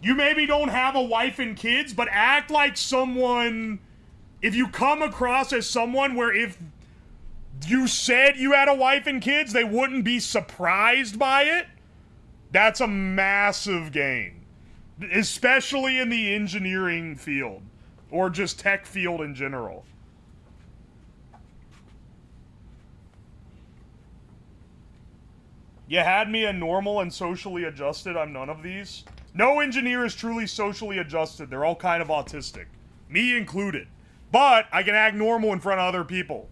You maybe don't have a wife and kids, but act like someone, if you come across as someone where if you said you had a wife and kids, they wouldn't be surprised by it, that's a massive gain. Especially in the engineering field, or just tech field in general. You had me a normal and socially adjusted. I'm none of these. No engineer is truly socially adjusted. They're all kind of autistic. Me included. But I can act normal in front of other people.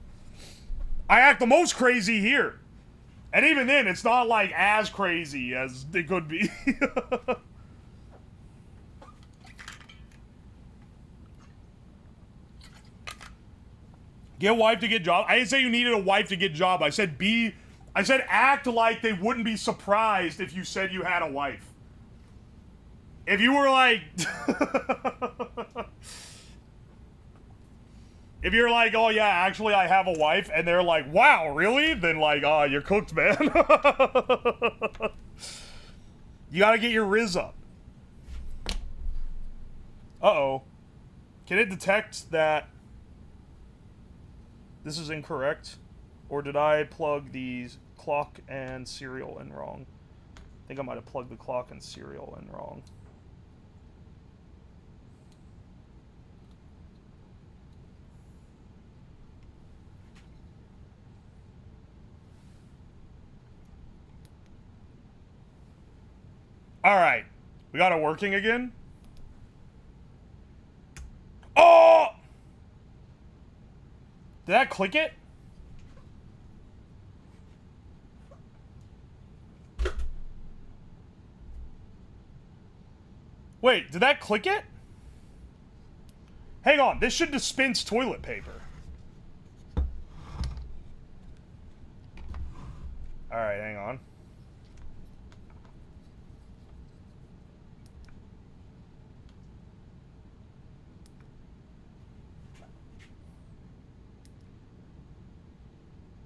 I act the most crazy here. And even then, it's not like as crazy as it could be. Get a wife to get job. I didn't say you needed a wife to get job. I said act like they wouldn't be surprised if you said you had a wife. If you were like... if you're like, oh yeah, actually I have a wife, and they're like, wow, really? Then like, oh, you're cooked, man. You gotta get your Riz up. Uh-oh. Can it detect that this is incorrect? Or did I plug the clock and serial in wrong? I think I might have plugged the clock and serial in wrong. Alright. We got it working again? Oh! Did that click it? Wait, did that click it? Hang on, this should dispense toilet paper. Alright, hang on.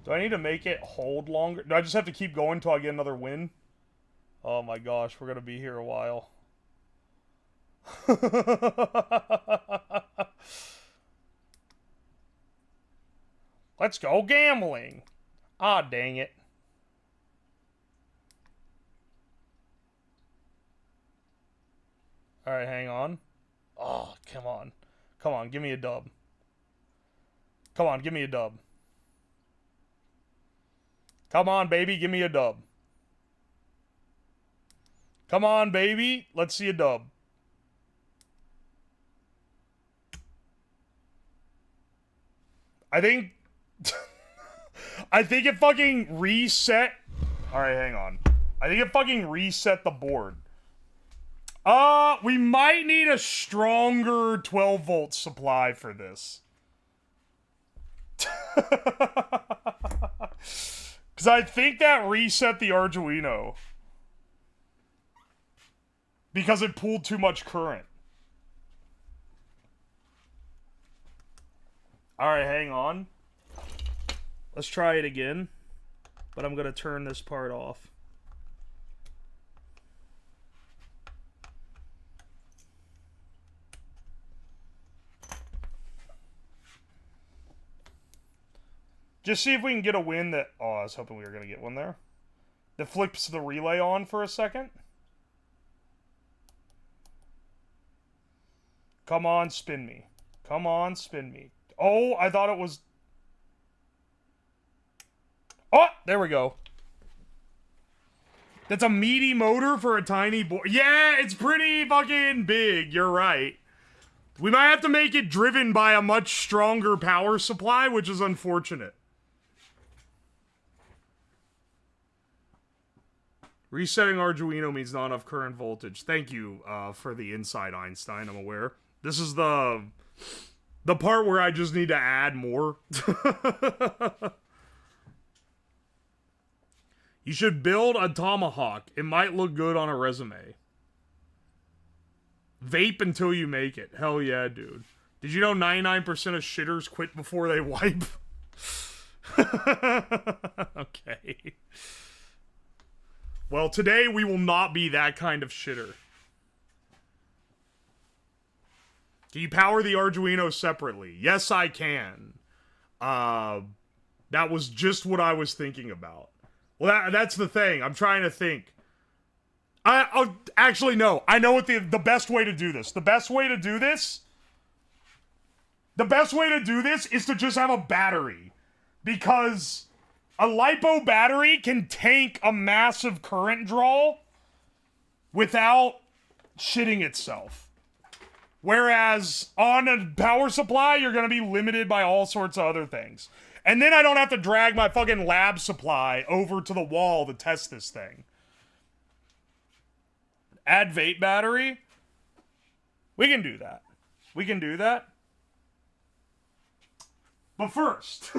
Do I need to make it hold longer? Do I just have to keep going until I get another win? Oh my gosh, we're gonna be here a while. Let's go gambling. Ah, dang it. Alright, hang on. Oh, come on. Come on, give me a dub. Come on, give me a dub. Come on, baby, give me a dub. Come on, baby, let's see a dub. I think... I think it fucking reset... Alright, hang on. I think it fucking reset the board. We might need a stronger 12-volt supply for this. Because I think that reset the Arduino. Because it pulled too much current. Alright, hang on. Let's try it again. But I'm going to turn this part off. Just see if we can get a win that... Oh, I was hoping we were going to get one there. That flips the relay on for a second. Come on, spin me. Come on, spin me. Oh, I thought it was... Oh, there we go. That's a meaty motor for a tiny board. Yeah, it's pretty fucking big. You're right. We might have to make it driven by a much stronger power supply, which is unfortunate. Resetting Arduino means not enough current voltage. Thank you for the insight, Einstein. I'm aware. This is the part where I just need to add more. You should build a tomahawk. It might look good on a resume. Vape until you make it. Hell yeah, dude. Did you know 99% of shitters quit before they wipe? Okay. Well, today we will not be that kind of shitter. Can you power the Arduino separately? Yes, I can. That was just what I was thinking about. Well, that's the thing. I'm trying to think. I'll actually, no. I know what the best way to do this. The best way to do this is to just have a battery. Because a LiPo battery can tank a massive current draw without shitting itself. Whereas on a power supply, you're going to be limited by all sorts of other things. And then I don't have to drag my fucking lab supply over to the wall to test this thing. Add vape battery? We can do that. We can do that. But first.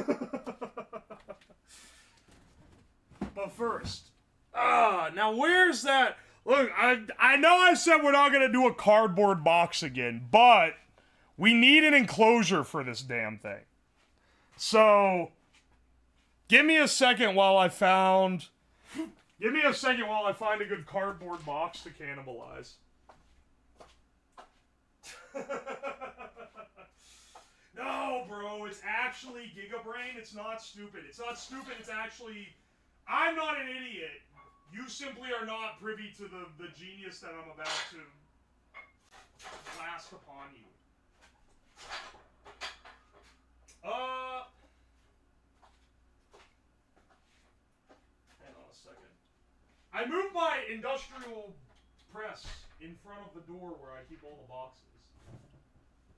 Now where's that? Look, I know I said we're not going to do a cardboard box again, but we need an enclosure for this damn thing. So, give me a second while I find a good cardboard box to cannibalize. No, bro, it's actually Gigabrain. It's not stupid. It's not stupid, it's actually... I'm not an idiot. You simply are not privy to the genius that I'm about to blast upon you. Hang on a second. I moved my industrial press in front of the door where I keep all the boxes.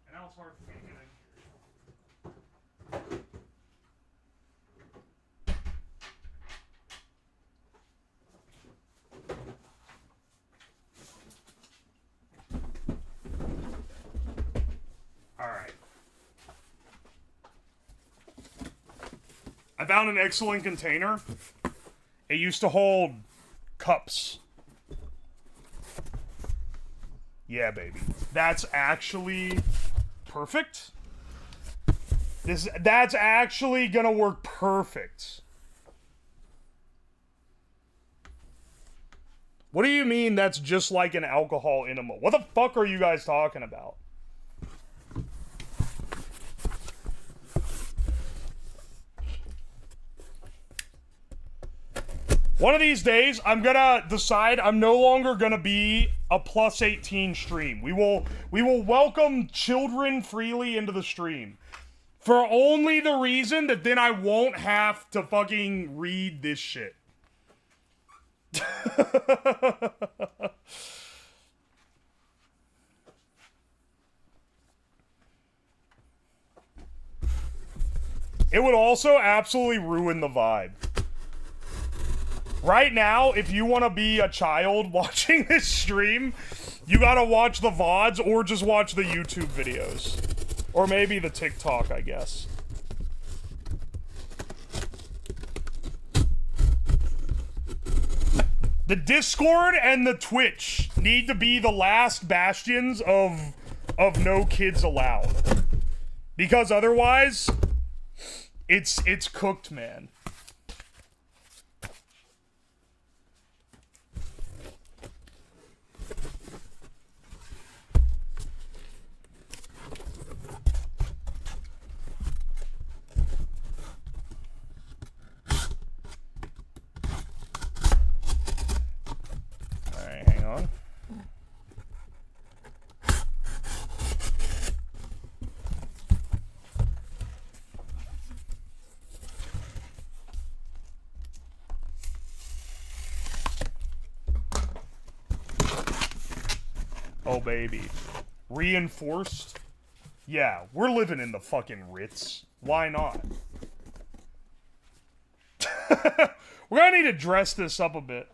And now it's hard for me to get in here. Alright. I found an excellent container. It used to hold cups. Yeah, baby. That's actually perfect. That's actually gonna work perfect. What do you mean that's just like an alcohol enema? What the fuck are you guys talking about? One of these days, I'm gonna decide I'm no longer gonna be a plus 18 stream. We will welcome children freely into the stream. For only the reason that then I won't have to fucking read this shit. It would also absolutely ruin the vibe. Right now, if you want to be a child watching this stream, you gotta watch the VODs or just watch the YouTube videos. Or maybe the TikTok, I guess. The Discord and the Twitch need to be the last bastions of no kids allowed. Because otherwise, it's cooked, man. Oh, baby. Reinforced? Yeah, we're living in the fucking Ritz. Why not? We're gonna need to dress this up a bit.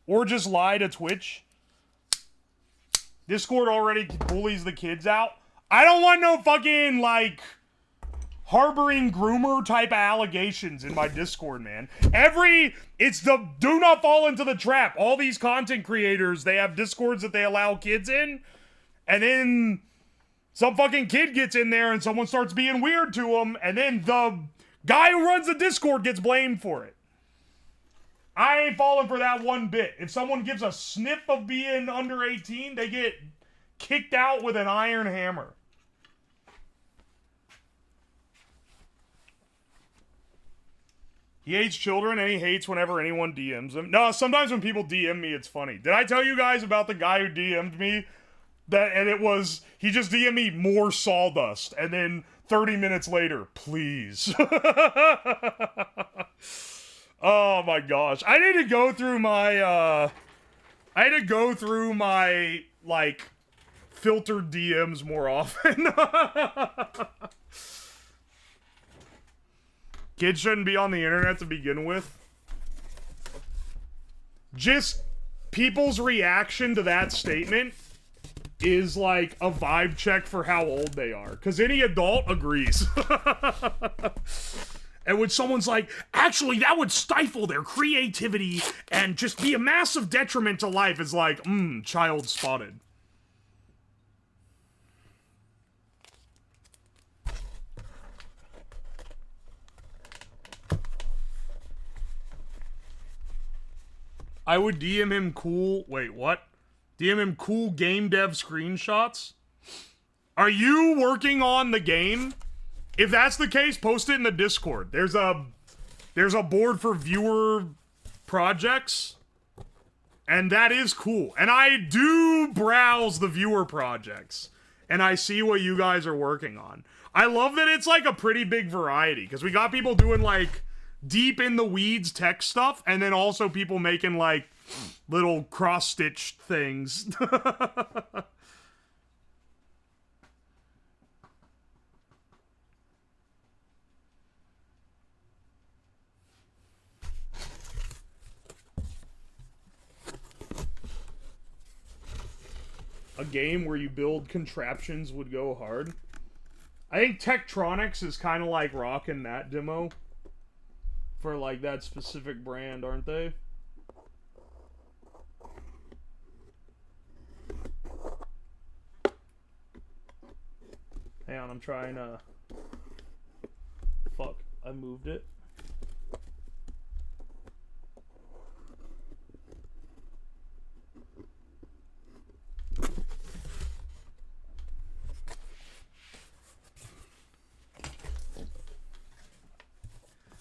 Or just lie to Twitch. Discord already bullies the kids out. I don't want no fucking, like, harboring groomer type of allegations in my Discord, man. It's the do not fall into the trap. All these content creators, they have Discords that they allow kids in, and then some fucking kid gets in there and someone starts being weird to them, and then the guy who runs the Discord gets blamed for it. I ain't falling for that one bit. If someone gives a sniff of being under 18, they get kicked out with an iron hammer. He hates children and he hates whenever anyone DMs him. No, sometimes when people DM me, it's funny. Did I tell you guys about the guy who DM'd me? He just DM'd me more sawdust. And then 30 minutes later, please. Oh my gosh. I need to go through my, like, filtered DMs more often. Kids shouldn't be on the internet to begin with. Just people's reaction to that statement is like a vibe check for how old they are. Because any adult agrees. And when someone's like, actually, that would stifle their creativity and just be a massive detriment to life, it's like, child spotted. I would DM him cool... Wait, what? DM him cool game dev screenshots? Are you working on the game? If that's the case, post it in the Discord. There's a board for viewer projects. And that is cool. And I do browse the viewer projects. And I see what you guys are working on. I love that it's like a pretty big variety. Because we got people doing like deep in the weeds tech stuff. And then also people making like little cross-stitched things. A game where you build contraptions would go hard. I think Tektronix is kind of like rocking that demo for like that specific brand, aren't they? Hang on, I'm trying to... Fuck, I moved it.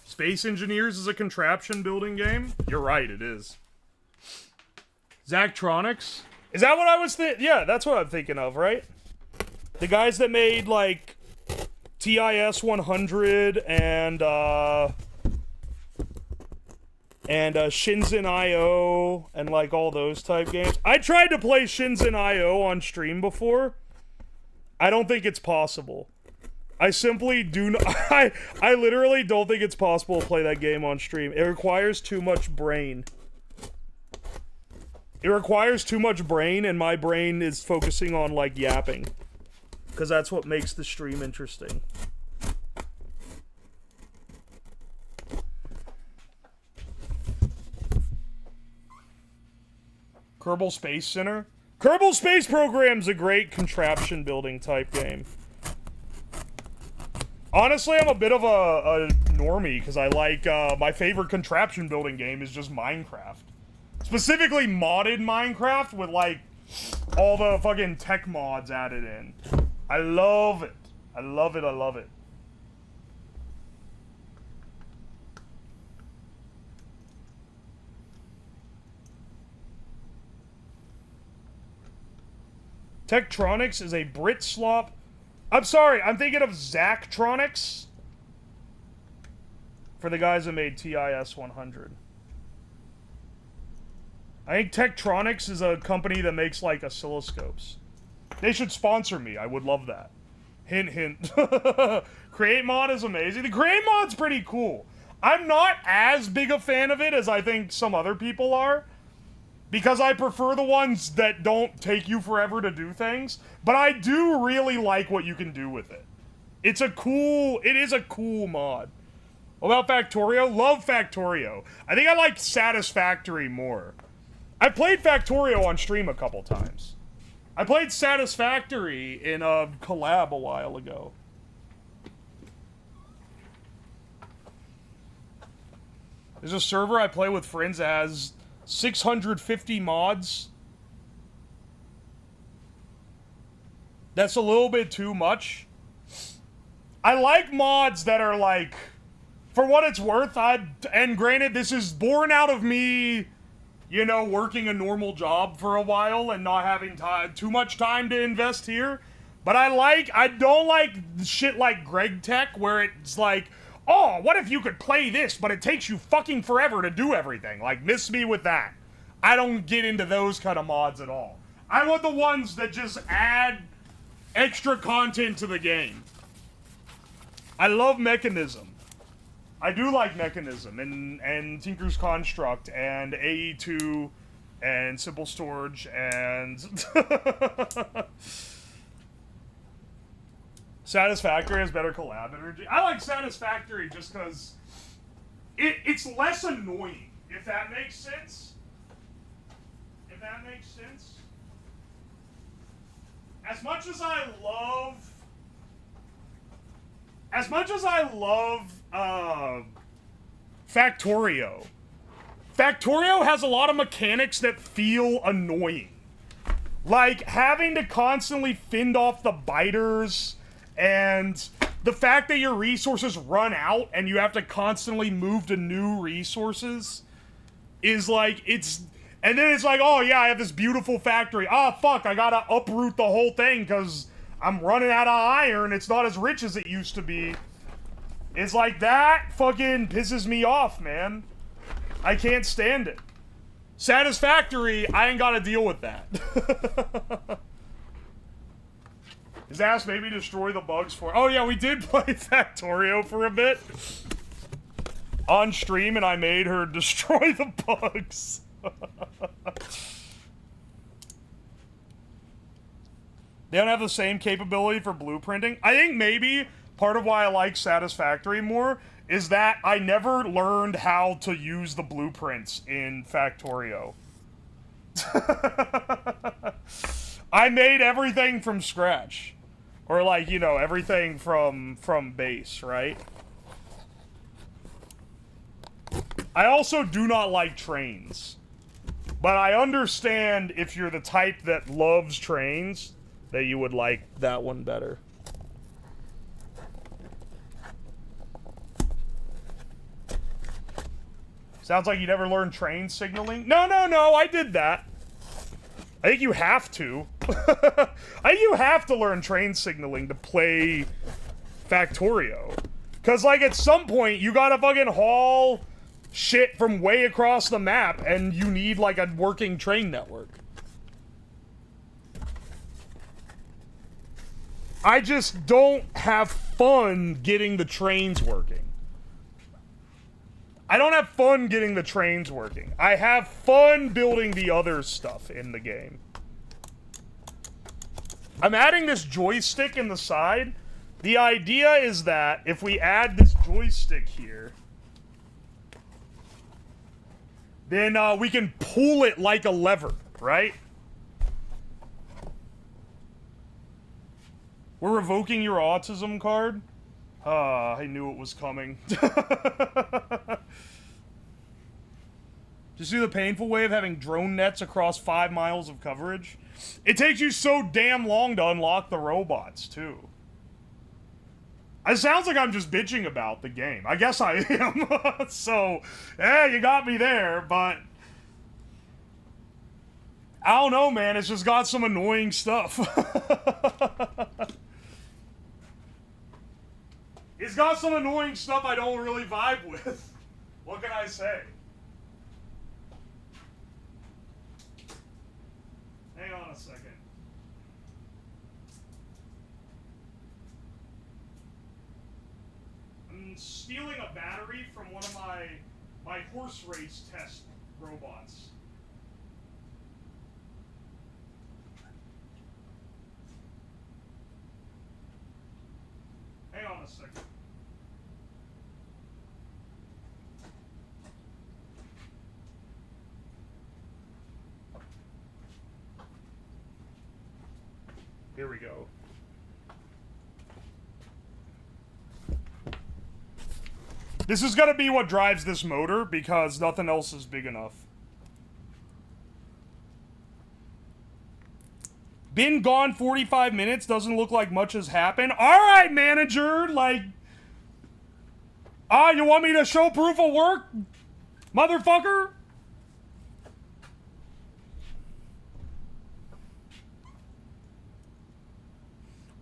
Space Engineers is a contraption building game? You're right, it is. Zachtronics? Is that what I was thinking? Yeah, that's what I'm thinking of, right? The guys that made, like, TIS 100 and Shenzhen IO and, like, all those type games. I tried to play Shenzhen IO on stream before. I don't think it's possible. I simply do not... I literally don't think it's possible to play that game on stream. It requires too much brain. It requires too much brain, and my brain is focusing on, like, yapping. Because that's what makes the stream interesting. Kerbal Space Center? Kerbal Space Program's a great contraption building type game. Honestly, I'm a bit of a normie, because I like, my favorite contraption building game is just Minecraft. Specifically modded Minecraft with, like, all the fucking tech mods added in. I love it. I love it, I love it. Tektronix is a Brit slop. I'm sorry, I'm thinking of Zachtronics. For the guys that made TIS 100. I think Tektronix is a company that makes, like, oscilloscopes. They should sponsor me. I would love that. Hint, hint. Create mod is amazing. The Create mod's pretty cool. I'm not as big a fan of it as I think some other people are, because I prefer the ones that don't take you forever to do things, but I do really like what you can do with it. It is a cool mod. What about Factorio? Love Factorio. I think I like Satisfactory more. I played Factorio on stream a couple times. I played Satisfactory in a collab a while ago. There's a server I play with friends that has 650 mods. That's a little bit too much. I like mods that are like, for what it's worth, and granted, this is born out of me, you know, working a normal job for a while and not having too much time to invest here. But I don't like shit like Greg Tech, where it's like, oh, what if you could play this, but it takes you fucking forever to do everything? Like, miss me with that. I don't get into those kind of mods at all. I want the ones that just add extra content to the game. I love Mechanism. I do like Mechanism and Tinker's Construct and AE2 and Simple Storage and Satisfactory has better collab energy. I like Satisfactory just because it's less annoying, if that makes sense. If that makes sense. As much as I love Factorio. Factorio has a lot of mechanics that feel annoying. Like having to constantly fend off the biters, and the fact that your resources run out and you have to constantly move to new resources is like, and then it's like, oh yeah, I have this beautiful factory. Ah, fuck, I gotta uproot the whole thing because I'm running out of iron. It's not as rich as it used to be. It's like, that fucking pisses me off, man. I can't stand it. Satisfactory, I ain't gotta deal with that. His ass made me destroy the bugs for... Oh yeah, we did play Factorio for a bit. On stream, and I made her destroy the bugs. They don't have the same capability for blueprinting. I think maybe part of why I like Satisfactory more is that I never learned how to use the blueprints in Factorio. I made everything from scratch. Or like, you know, everything from base, right? I also do not like trains. But I understand if you're the type that loves trains, that you would like that one better. Sounds like you never learned train signaling? No, I did that. I think you have to. I think you have to learn train signaling to play Factorio. Because, like, at some point, you gotta fucking haul shit from way across the map, and you need, like, a working train network. I just don't have fun getting the trains working. I don't have fun getting the trains working. I have fun building the other stuff in the game. I'm adding this joystick in the side. The idea is that if we add this joystick here, then we can pull it like a lever, right? We're revoking your autism card? I knew it was coming. Just do the painful way of having drone nets across 5 miles of coverage. It takes you so damn long to unlock the robots, too. It sounds like I'm just bitching about the game. I guess I am. So, yeah, you got me there, but... I don't know, man. It's just got some annoying stuff. It's got some annoying stuff I don't really vibe with. What can I say? a second. I'm stealing a battery from one of my horse race test robots. Hang on a second. Here we go. This is gonna be what drives this motor because nothing else is big enough. Been gone 45 minutes, doesn't look like much has happened. Alright, manager, like... you want me to show proof of work? Motherfucker?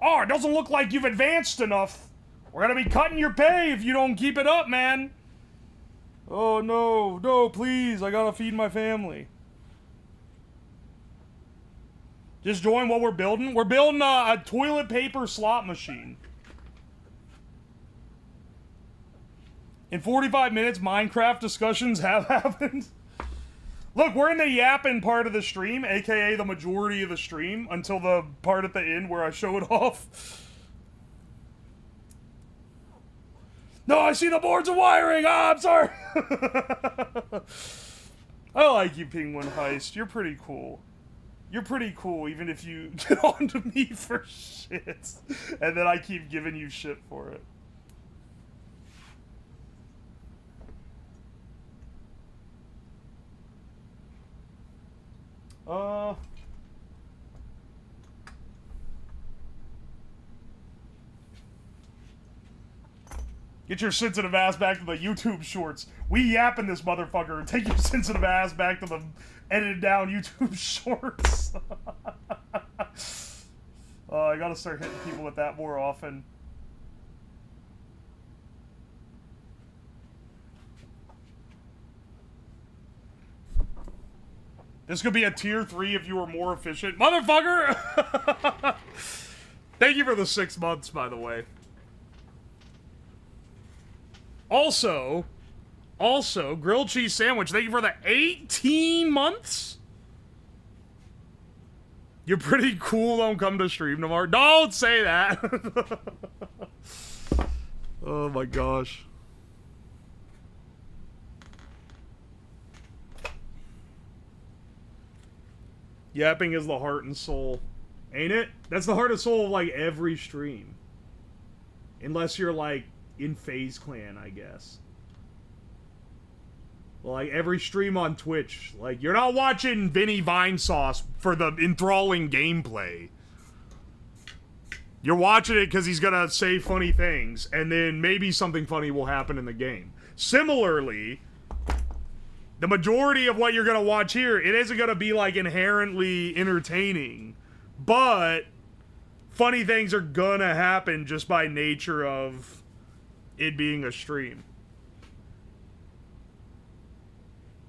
Oh, it doesn't look like you've advanced enough. We're gonna be cutting your pay if you don't keep it up, man. Oh, no, no, please, I gotta feed my family. Just join what we're building. We're building a toilet paper slot machine. In 45 minutes, Minecraft discussions have happened. Look, we're in the yapping part of the stream, aka the majority of the stream, until the part at the end where I show it off. No, I see the boards of wiring! I'm sorry! I like you, Penguin Heist. You're pretty cool. You're pretty cool, even if you get on to me for shit. And then I keep giving you shit for it. Get your sensitive ass back to the YouTube shorts. We yapping this motherfucker. Take your sensitive ass back to the edited down YouTube shorts. I gotta start hitting people with that more often. This could be a tier 3 if you were more efficient. Motherfucker! Thank you for the 6 months, by the way. Also, grilled cheese sandwich. Thank you for the 18 months. You're pretty cool. Don't come to stream tomorrow. Don't say that. Oh my gosh. Yapping is the heart and soul. Ain't it? That's the heart and soul of, like, every stream. Unless you're, like, in FaZe Clan, I guess. Like, every stream on Twitch. Like, you're not watching Vinny Vinesauce for the enthralling gameplay. You're watching it because he's gonna say funny things, and then maybe something funny will happen in the game. Similarly, the majority of what you're gonna watch here, it isn't gonna be, like, inherently entertaining. But funny things are gonna happen just by nature of it being a stream.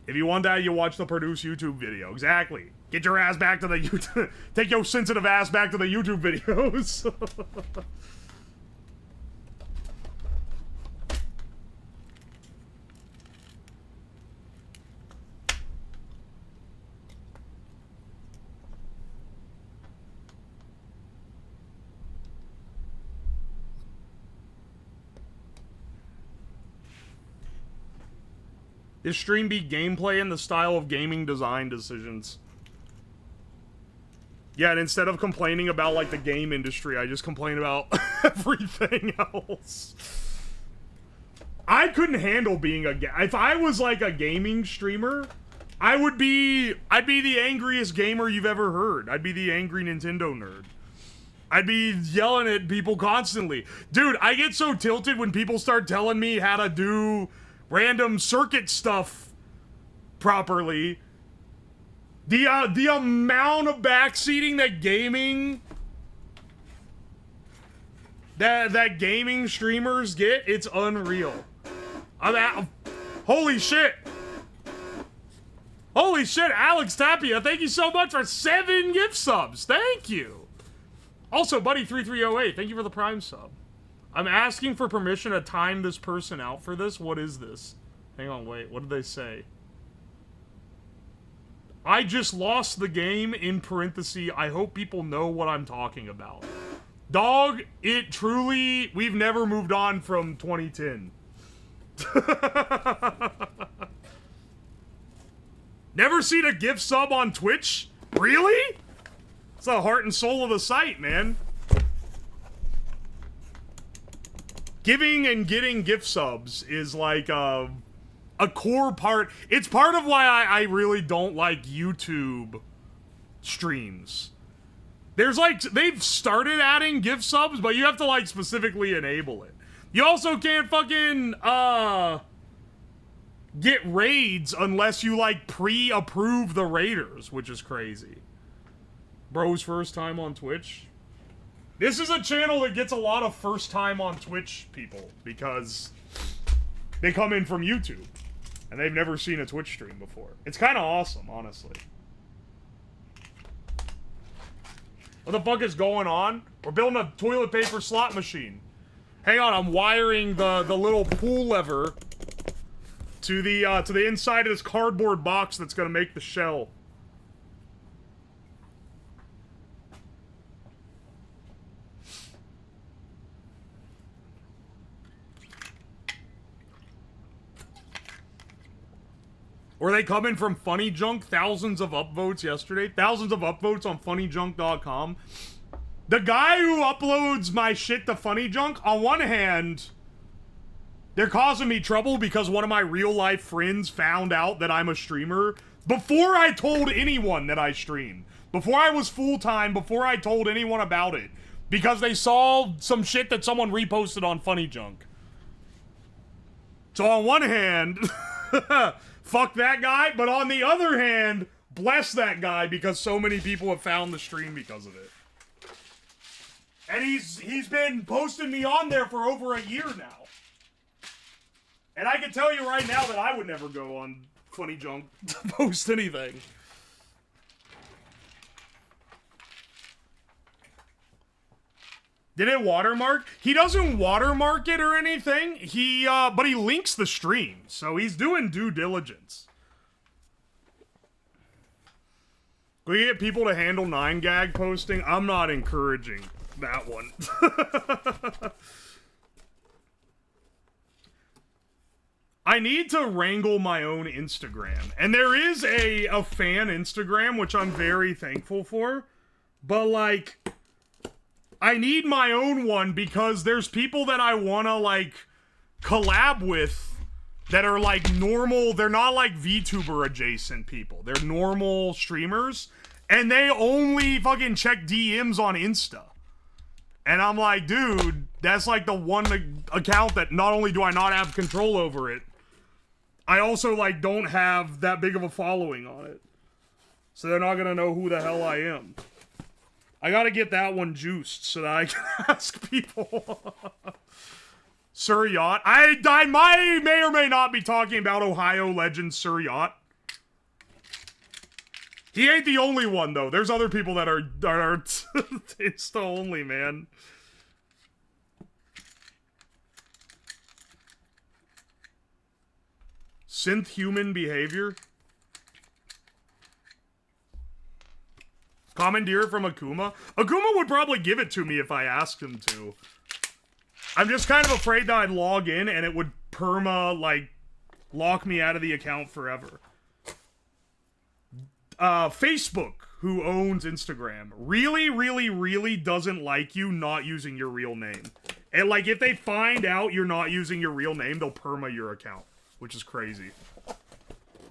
If you want that, you watch the produced YouTube video. Exactly. Get your ass back to the YouTube. Take your sensitive ass back to the YouTube videos. This stream be gameplay in the style of gaming design decisions. Yeah, and instead of complaining about, like, the game industry, I just complain about everything else. I couldn't handle being if I was, like, a gaming streamer, I'd be the angriest gamer you've ever heard. I'd be the angry Nintendo nerd. I'd be yelling at people constantly. Dude, I get so tilted when people start telling me how to do random circuit stuff properly. The amount of backseating that gaming streamers get, it's unreal. Holy shit. Holy shit, Alex Tapia, thank you so much for 7 gift subs. Thank you. Also, Buddy3308, thank you for the Prime sub. I'm asking for permission to time this person out for this. What is this? Hang on, wait. What did they say? I just lost the game, in parentheses. I hope people know what I'm talking about. Dog, it truly... We've never moved on from 2010. Never seen a gift sub on Twitch? Really? It's the heart and soul of the site, man. Giving and getting gift subs is like a core part. It's part of why I really don't like YouTube streams. There's like, they've started adding gift subs, but you have to like specifically enable it. You also can't fucking, get raids unless you like pre-approve the raiders, which is crazy. Bro's first time on Twitch. This is a channel that gets a lot of first time on Twitch people because they come in from YouTube and they've never seen a Twitch stream before. It's kind of awesome, honestly. What the fuck is going on? We're building a toilet paper slot machine. Hang on, I'm wiring the little pull lever to the inside of this cardboard box that's gonna make the shell. Were they coming from Funny Junk? Thousands of upvotes yesterday. Thousands of upvotes on funnyjunk.com. The guy who uploads my shit to Funny Junk, on one hand, they're causing me trouble because one of my real-life friends found out that I'm a streamer before I told anyone that I stream. Before I was full-time, before I told anyone about it. Because they saw some shit that someone reposted on Funny Junk. So on one hand, fuck that guy, but on the other hand, bless that guy because so many people have found the stream because of it. And he's been posting me on there for over a year now. And I can tell you right now that I would never go on Funny Junk to post anything. Did it watermark? He doesn't watermark it or anything. But he links the stream, so he's doing due diligence. Can we get people to handle 9gag posting? I'm not encouraging that one. I need to wrangle my own Instagram. And there is a fan Instagram, which I'm very thankful for. But, like, I need my own one because there's people that I want to, like, collab with that are, like, normal. They're not, like, VTuber adjacent people. They're normal streamers. And they only fucking check DMs on Insta. And I'm like, dude, that's, like, the one account that not only do I not have control over it, I also, like, don't have that big of a following on it. So they're not gonna know who the hell I am. I gotta get that one juiced so that I can ask people. Sir Yacht. I may or may not be talking about Ohio legend Sir Yacht. He ain't the only one, though. There's other people that are Insta only, man. Synth human behavior. Commandeer from Akuma. Akuma would probably give it to me if I asked him to. I'm just kind of afraid that I'd log in and it would perma, like, lock me out of the account forever. Facebook, who owns Instagram, really, really, really doesn't like you not using your real name. And, like, if they find out you're not using your real name, they'll perma your account, which is crazy.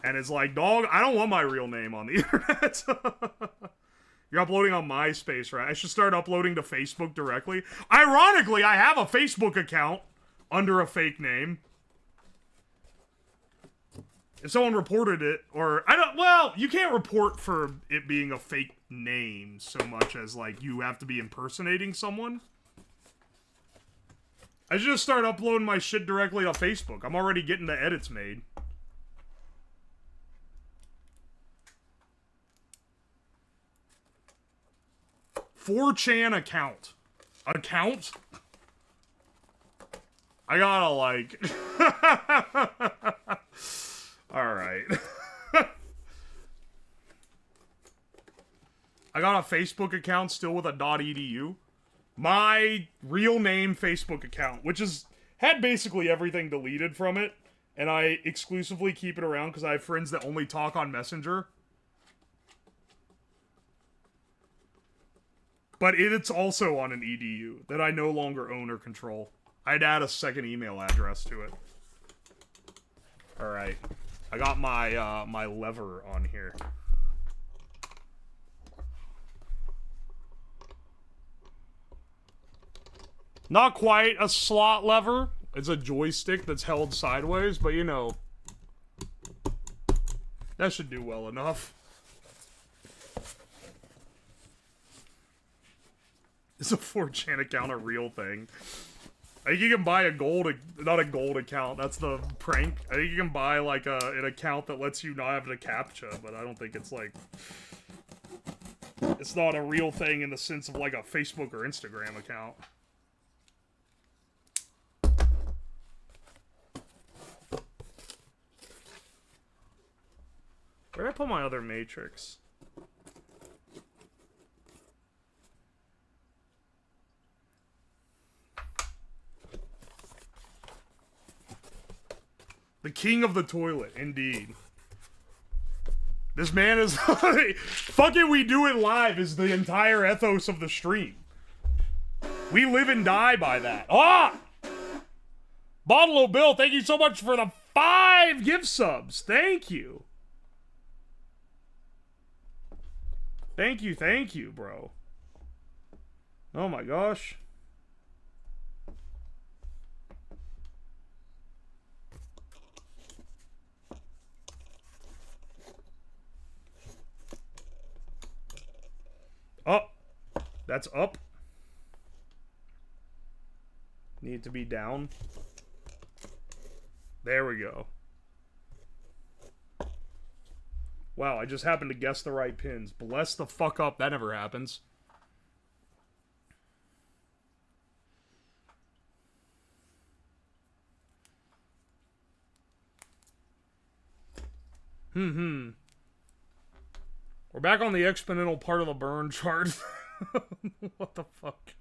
And it's like, dog, I don't want my real name on the internet. You're uploading on MySpace, right? I should start uploading to Facebook directly. Ironically, I have a Facebook account under a fake name. If someone reported it, or, well, you can't report for it being a fake name so much as, like, you have to be impersonating someone. I should just start uploading my shit directly on Facebook. I'm already getting the edits made. 4chan account. Account? I gotta like... Alright. I got a Facebook account still with a .edu. My real name Facebook account, which is had basically everything deleted from it, and I exclusively keep it around because I have friends that only talk on Messenger. But it's also on an edu that I no longer own or control. I'd add a second email address to it. Alright. I got my, my lever on here. Not quite a slot lever. It's a joystick that's held sideways, but you know. That should do well enough. Is a 4chan account a real thing? I think you can buy a gold, not a gold account, that's the prank. I think you can buy like an account that lets you not have the CAPTCHA, but I don't think it's like, it's not a real thing in the sense of like a Facebook or Instagram account. Where did I put my other matrix? The king of the toilet, indeed. This man is... Fuck it, we do it live is the entire ethos of the stream. We live and die by that. Ah! Bottle O' Bill, thank you so much for the 5 gift subs. Thank you. Thank you, bro. Oh my gosh. Up. That's up. Need to be down. There we go. Wow, I just happened to guess the right pins. Bless the fuck up. That never happens. We're back on the exponential part of the burn chart. What the fuck?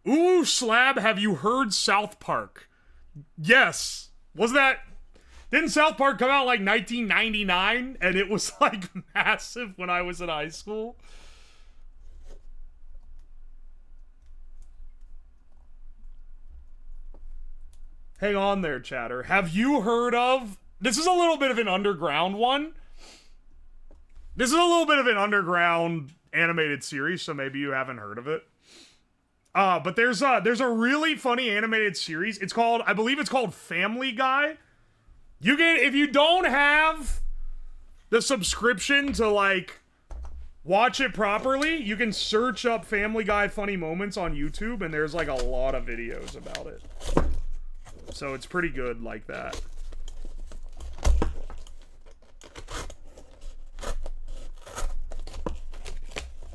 Uwoslab, have you heard South Park? Yes. Was that... Didn't South Park come out like 1999? And it was like massive when I was in high school? Hang on there, chatter. Have you heard of... This is a little bit of an underground one. This is a little bit of an underground animated series, so maybe you haven't heard of it. But there's a really funny animated series. It's called, I believe it's called Family Guy. You can, if you don't have the subscription to like watch it properly, you can search up Family Guy funny moments on YouTube, and there's like a lot of videos about it. So it's pretty good like that.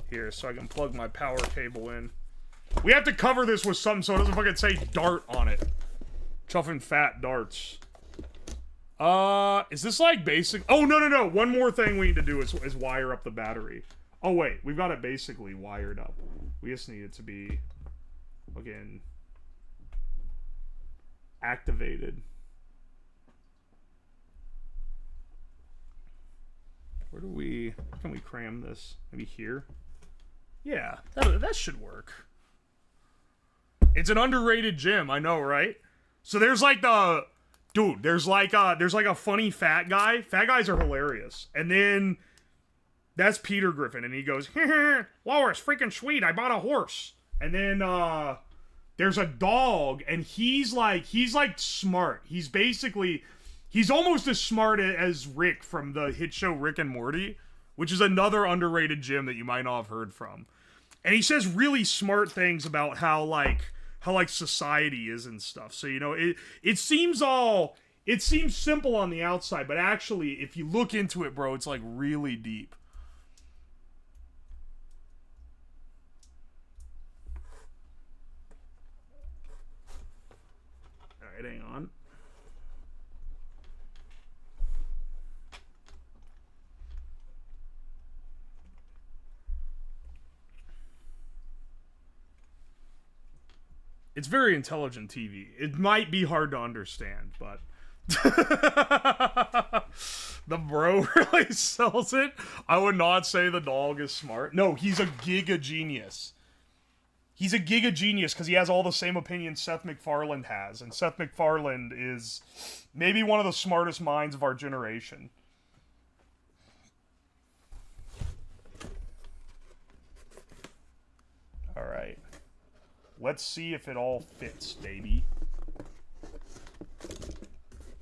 Here, so I can plug my power cable in. We have to cover this with something so it doesn't fucking say dart on it. Chuffing fat darts. Is this like basic? Oh, no. One more thing we need to do is wire up the battery. Oh, wait. We've got it basically wired up. We just need it to be, again, activated. Where can we cram this? Maybe here? Yeah, that should work. It's an underrated gym, I know, right? So there's like the... Dude, there's like a funny fat guy. Fat guys are hilarious. And then that's Peter Griffin, and he goes, Lois, freaking sweet, I bought a horse. And then there's a dog, and he's like smart. He's almost as smart as Rick from the hit show Rick and Morty, which is another underrated gym that you might not have heard from. And he says really smart things about how society is and stuff. So, you know, it seems simple on the outside, but actually, if you look into it, bro, it's like really deep. It's very intelligent TV. It might be hard to understand, but the bro really sells it. I would not say the dog is smart. No, he's a giga genius. He's a giga genius because he has all the same opinions Seth MacFarlane has. And Seth MacFarlane is maybe one of the smartest minds of our generation. Alright. Let's see if it all fits, baby.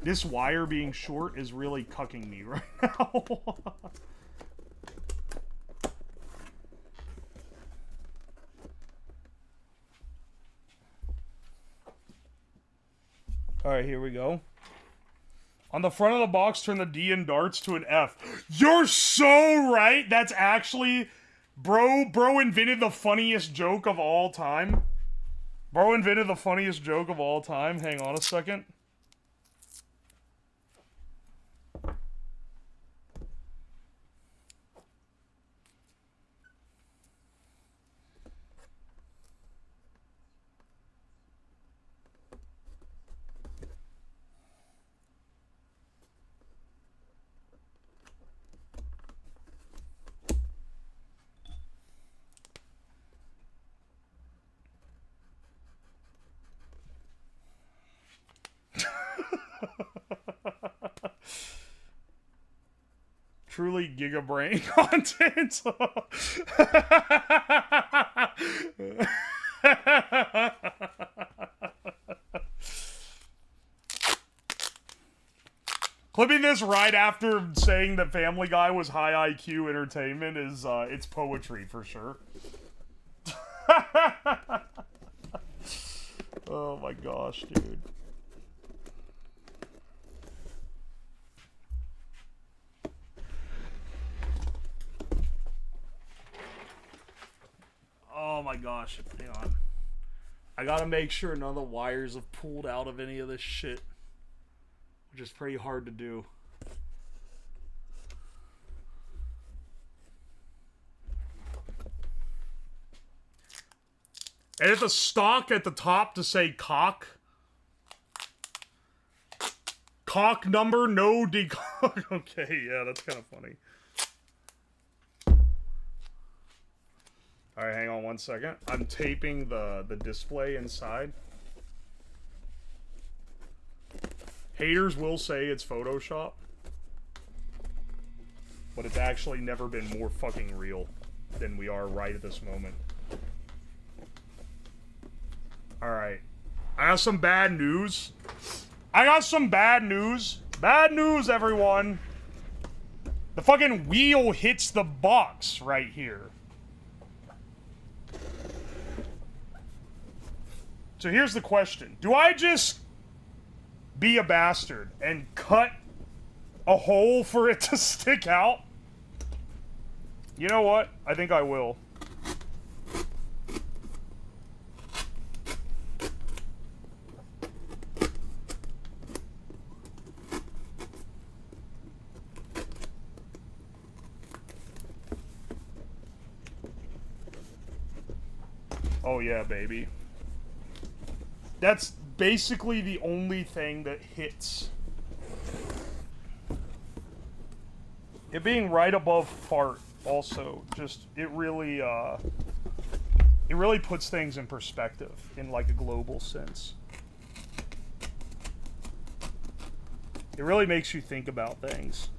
This wire being short is really cucking me right now. Alright, here we go. On the front of the box, turn the D in darts to an F. You're so right! That's actually... Bro invented the funniest joke of all time. Bro invented the funniest joke of all time. Hang on a second. Truly gigabrain content. Clipping this right after saying that Family Guy was high IQ entertainment is, it's poetry for sure. Oh my gosh, dude. Oh my gosh, hang on. I gotta make sure none of the wires have pulled out of any of this shit. Which is pretty hard to do. Edit the stock at the top to say cock. Cock number, no decock. Okay, yeah, that's kind of funny. Alright, hang on one second. I'm taping the display inside. Haters will say it's Photoshop. But it's actually never been more fucking real than we are right at this moment. Alright. I got some bad news. Bad news, everyone. The fucking wheel hits the box right here. So here's the question. Do I just be a bastard and cut a hole for it to stick out? You know what? I think I will. Oh yeah, baby. That's basically the only thing that hits. It being right above fart also just it really puts things in perspective in like a global sense. It really makes you think about things.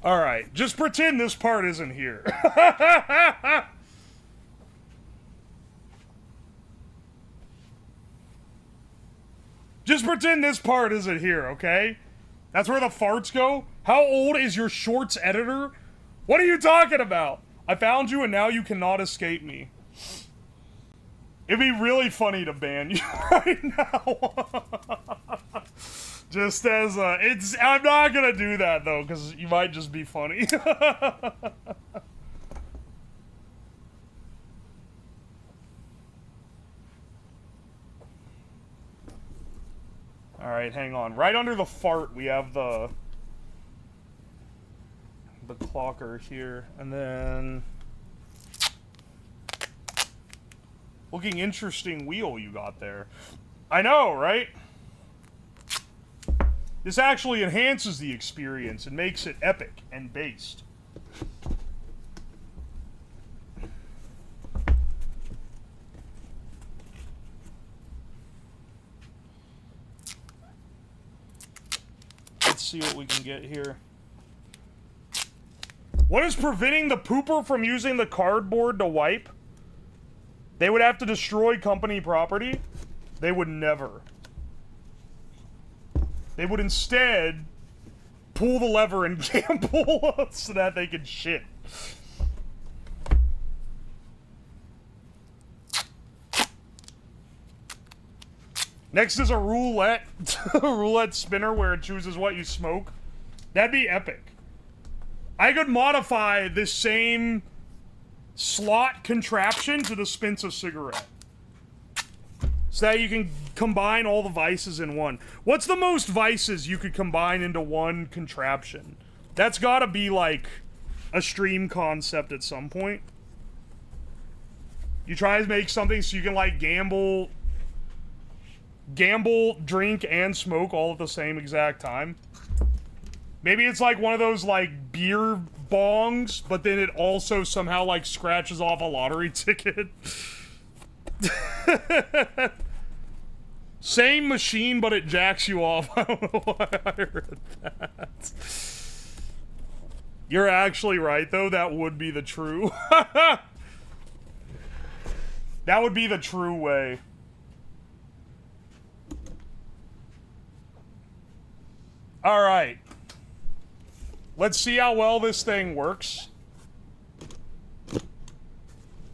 Alright, just pretend this part isn't here. Just pretend this part isn't here, okay? That's where the farts go? How old is your shorts editor? What are you talking about? I found you and now you cannot escape me. It'd be really funny to ban you right now. Just as I'm not gonna do that though, because you might just be funny. Alright, hang on. Right under the fart, we have the clocker here. And then... looking interesting wheel you got there. I know, right? This actually enhances the experience and makes it epic and based. Let's see what we can get here. What is preventing the pooper from using the cardboard to wipe? They would have to destroy company property. They would never. They would instead pull the lever and gamble so that they could shit. Next is a roulette. A roulette spinner where it chooses what you smoke. That'd be epic. I could modify this same slot contraption to dispense a cigarette. So that you can combine all the vices in one. What's the most vices you could combine into one contraption? That's gotta be like a stream concept at some point. You try to make something so you can like gamble, drink, and smoke all at the same exact time. Maybe it's like one of those like beer bongs, but then it also somehow like scratches off a lottery ticket. Same machine, but it jacks you off. I don't know why I heard that. You're actually right, though. That would be the true... that would be the true way. Alright. Let's see how well this thing works.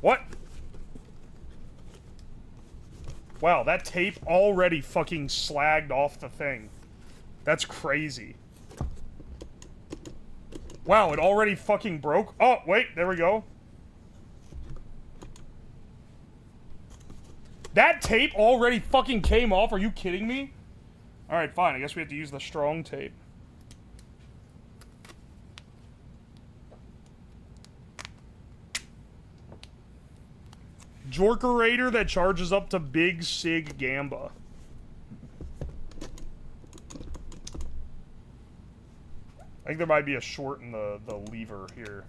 What? Wow, that tape already fucking slagged off the thing. That's crazy. Wow, it already fucking broke? Oh, wait, there we go. That tape already fucking came off? Are you kidding me? Alright, fine. I guess we have to use the strong tape. Jorkerator that charges up to Big Sig Gamba. I think there might be a short in the lever here.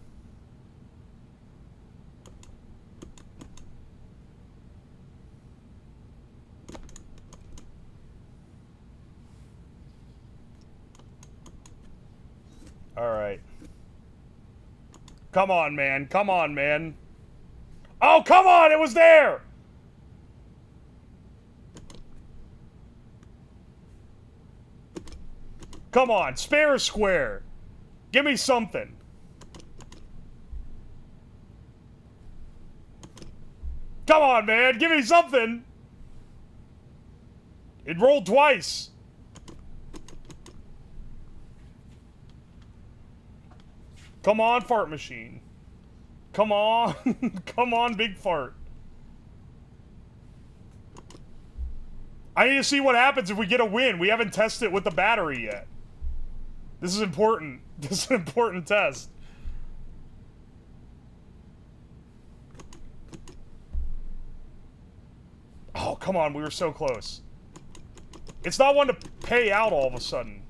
Alright. Come on, man. Come on, man. Oh, come on! It was there! Come on, spare a square. Give me something. Come on, man, give me something. It rolled twice. Come on, fart machine. Come on. Come on, big fart. I need to see what happens if we get a win. We haven't tested it with the battery yet. This is important. This is an important test. Oh, come on. We were so close. It's not one to pay out all of a sudden.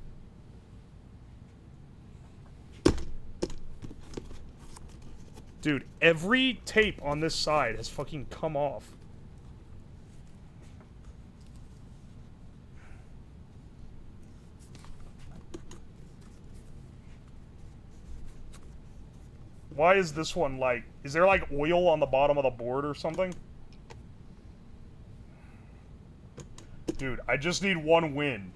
Dude, every tape on this side has fucking come off. Why is this one like... Is there like oil on the bottom of the board or something? Dude, I just need one win.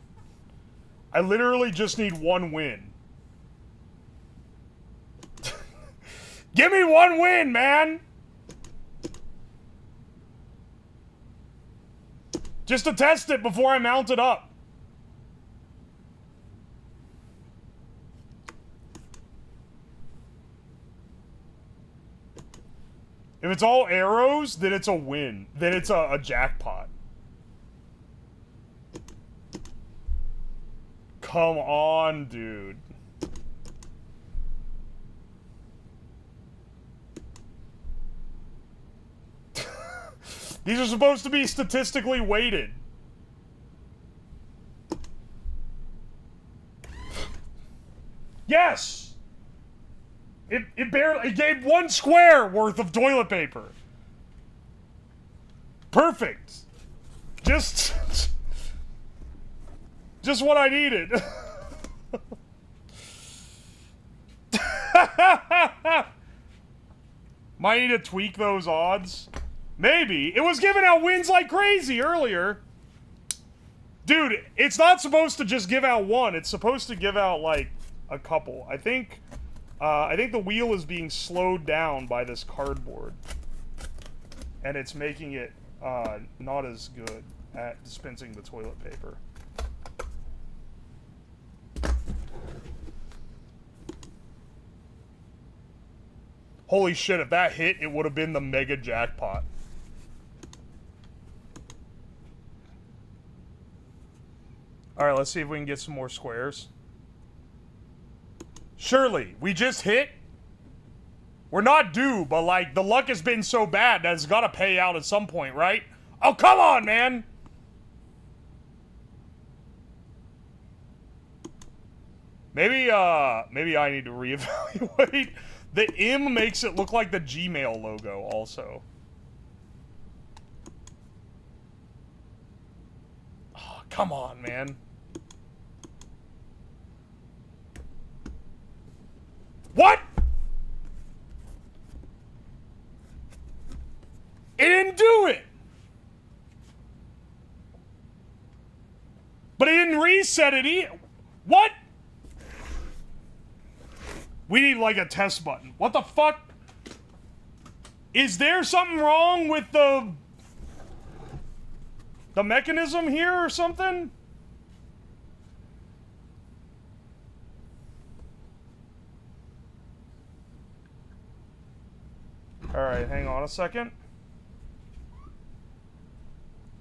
I literally just need one win. Give me one win, man! Just to test it before I mount it up. If it's all arrows, then it's a win. Then it's a jackpot. come on, dude. These are supposed to be statistically weighted. Yes! It gave 1 square worth of toilet paper. Perfect. Just what I needed. Might need to tweak those odds. Maybe. It was giving out wins like crazy earlier. Dude, it's not supposed to just give out 1. It's supposed to give out, like, a couple. I think the wheel is being slowed down by this cardboard. And it's making it, not as good at dispensing the toilet paper. Holy shit, if that hit, it would have been the mega jackpot. Alright, let's see if we can get some more squares. Surely, we just hit? We're not due, but like, the luck has been so bad that it's gotta pay out at some point, right? Oh, come on, man! Maybe I need to reevaluate. The M makes it look like the Gmail logo, also. Oh, come on, man. What? It didn't do it! But it didn't reset it either. What? We need, like, a test button. What the fuck? Is there something wrong with the mechanism here or something? Alright, hang on a second.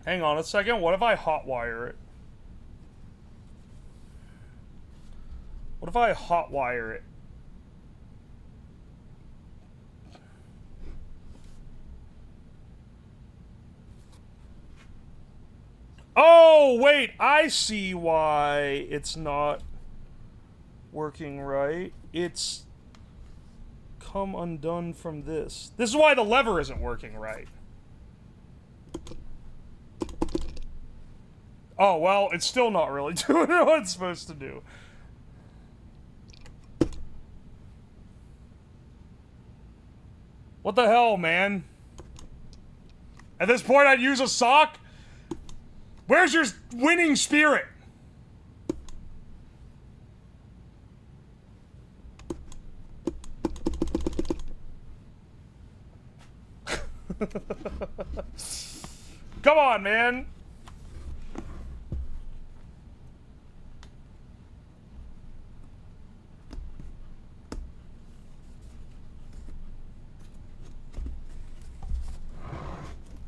Hang on a second. What if I hotwire it? What if I hotwire it? Oh, wait, I see why it's not working right. It's come undone from this. This is why the lever isn't working right. Oh, well, it's still not really doing what it's supposed to do. What the hell, man? At this point, I'd use a sock? Where's your winning spirit? Come on, man.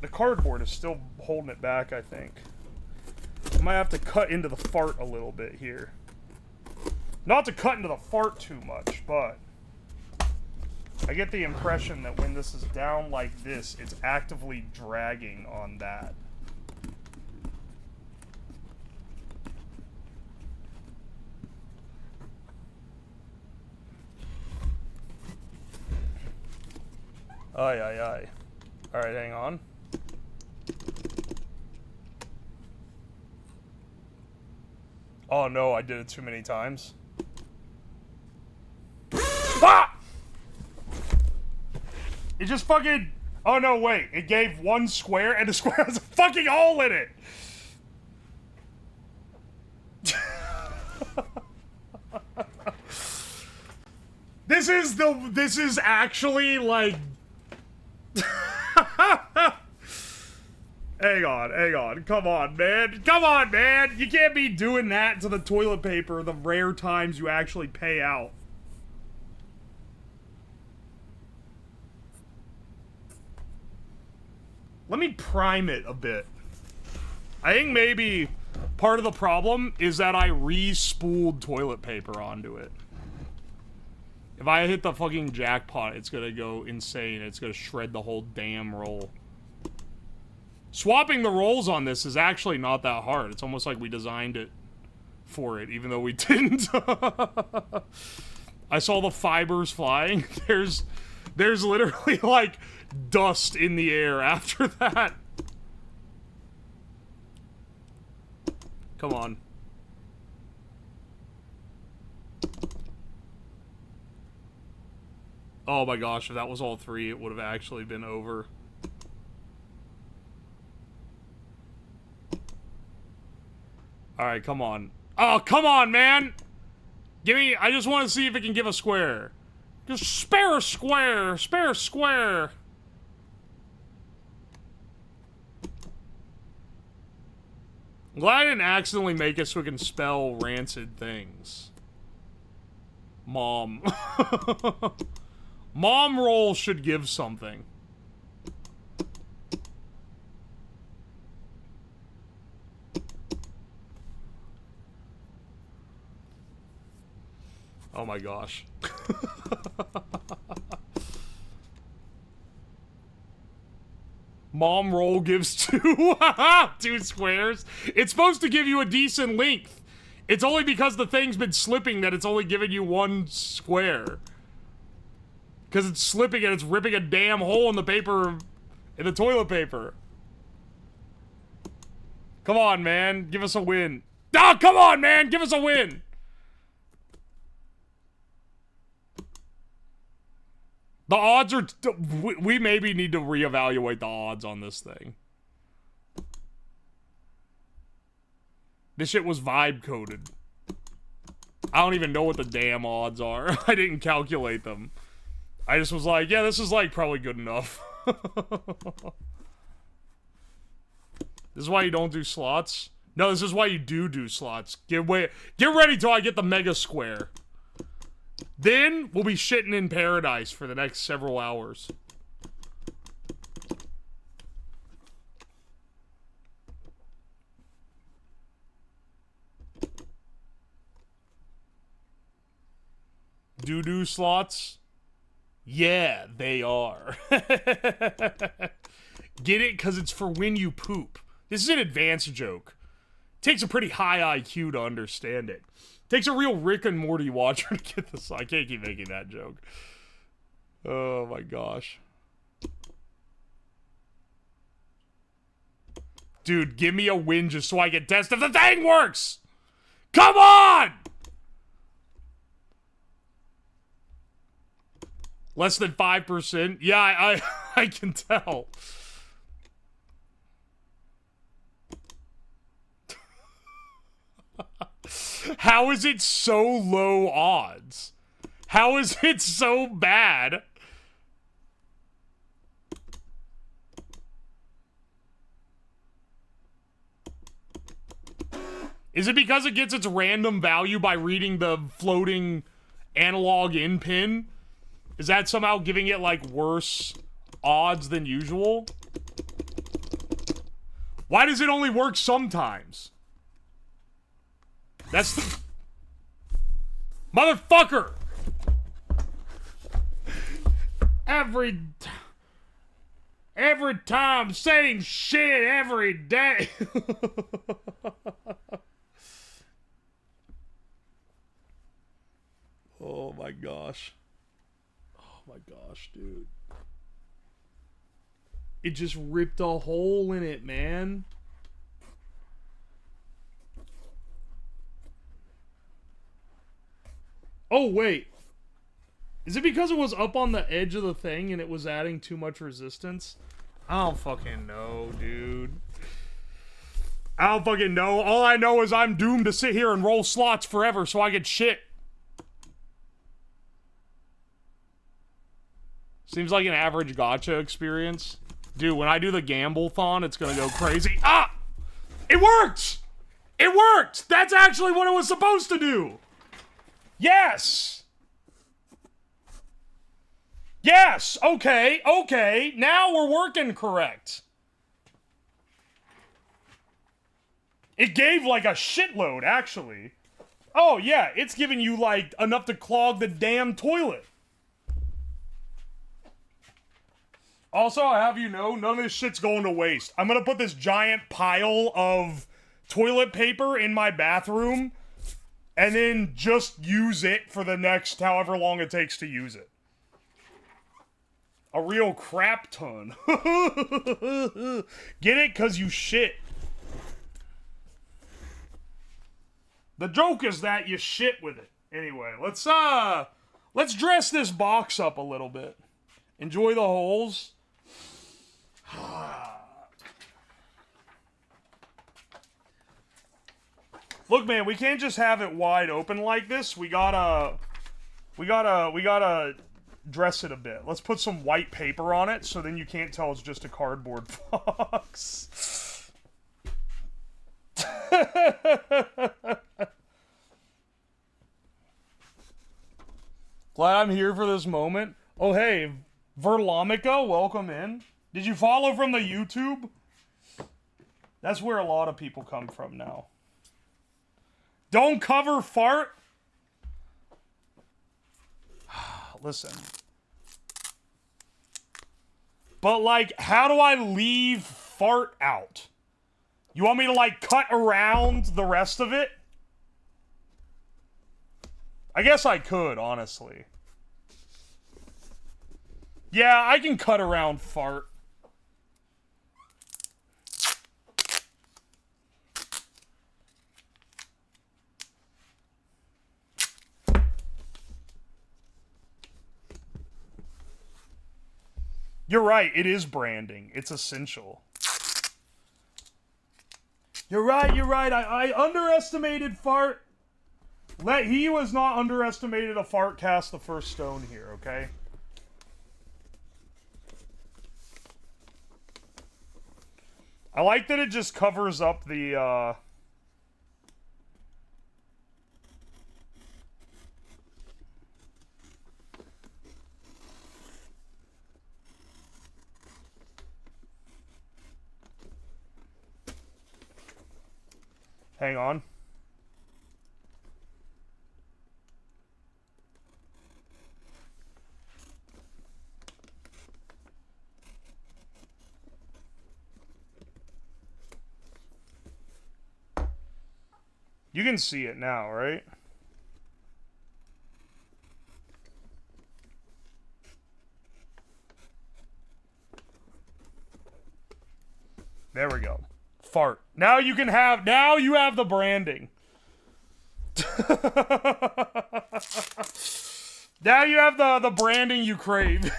The cardboard is still holding it back, I think. I might have to cut into the fart a little bit here. Not to cut into the fart too much, but I get the impression that when this is down like this, it's actively dragging on that. Aye, aye, aye. Alright, hang on. Oh no, I did it too many times. Ah! It just fucking... Oh no, wait. It gave 1 square and the square has a fucking hole in it! This is actually like... Hang on. Come on, man. Come on, man. You can't be doing that to the toilet paper the rare times you actually pay out. Let me prime it a bit. I think maybe Part of the problem is that I re-spooled toilet paper onto it. If I hit the fucking jackpot, it's gonna go insane. It's gonna shred the whole damn roll. Swapping the rolls on this is actually not that hard. It's almost like we designed it for it, even though we didn't. I saw the fibers flying. There's literally, like, dust in the air after that. Come on. Oh my gosh, if that was all three, it would have actually been over. Alright, come on. Oh, come on, man! Give me... I just want to see if it can give a square. Just spare a square! Spare a square! I'm glad I didn't accidentally make it so we can spell rancid things. Mom. Mom roll should give something. Oh my gosh. Mom roll gives 2. 2 squares. It's supposed to give you a decent length. It's only because the thing's been slipping that it's only giving you 1 square. Because it's slipping and it's ripping a damn hole in the paper, in the toilet paper. Come on, man. Give us a win. Oh, come on, man. Give us a win. The odds are... We maybe need to reevaluate the odds on this thing. This shit was vibe coded. I don't even know what the damn odds are. I didn't calculate them. I just was like, yeah, this is like probably good enough. This is why you don't do slots? No, this is why you do slots. Get ready till I get the mega square. Then we'll be shitting in paradise for the next several hours. Do slots? Yeah, they are. Get it? Because it's for when you poop. This is an advanced joke. Takes a pretty high IQ to understand it. Takes a real Rick and Morty watcher to get this. I can't keep making that joke. Oh my gosh. Dude, give me a win just so I can test if the thing works! Come on! Less than 5%? Yeah, I can tell. How is it so low odds? How is it so bad? Is it because it gets its random value by reading the floating analog in pin? Is that somehow giving it, like, worse odds than usual? Why does it only work sometimes? That's the... Motherfucker! Every time, same shit every day. Oh my gosh. Oh my gosh, dude. It just ripped a hole in it, man. Oh, wait. Is it because it was up on the edge of the thing and it was adding too much resistance? I don't fucking know, dude. I don't fucking know. All I know is I'm doomed to sit here and roll slots forever so I get shit. Seems like an average gacha experience. Dude, when I do the gamble-thon, it's gonna go crazy. Ah! It worked! It worked! That's actually what it was supposed to do! Yes! Yes! Okay, okay. Now we're working correct. It gave, like, a shitload, actually. Oh, yeah, it's giving you, like, enough to clog the damn toilet. Also, I have you know, none of this shit's going to waste. I'm gonna put this giant pile of toilet paper in my bathroom and then just use it for the next however long it takes to use it. A real crap ton. Get it? 'Cause you shit. The joke is that you shit with it. Anyway, let's dress this box up a little bit. Enjoy the holes. Look, man, we can't just have it wide open like this. We gotta dress it a bit. Let's put some white paper on it so then you can't tell it's just a cardboard box. Glad I'm here for this moment. Oh, hey, Verlomica, welcome in. Did you follow from the YouTube? That's where a lot of people come from now. Don't cover fart. Listen. But, like, how do I leave fart out? You want me to, like, cut around the rest of it? I guess I could, honestly. Yeah, I can cut around fart. You're right, it is branding. It's essential. You're right, I underestimated fart. He was not underestimated a fart cast the first stone here, okay? I like that it just covers up the, Hang on. You can see it now, right? There we go. Fart. Now you can have, now you have the branding. Now you have the branding you crave.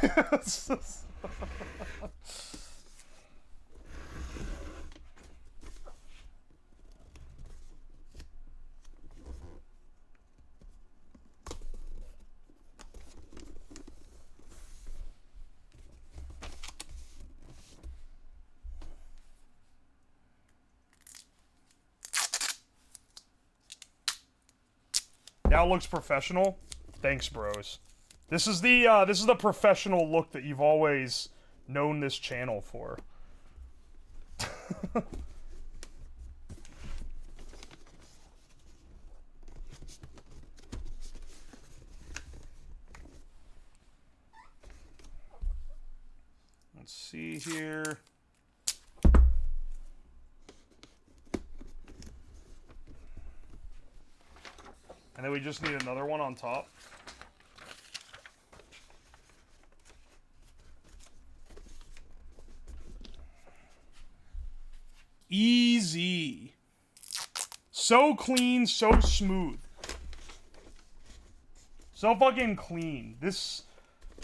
Now it looks professional. Thanks, bros. This is the professional look that you've always known this channel for. Let's see here. And then we just need another one on top. Easy. So clean, so smooth. So fucking clean. This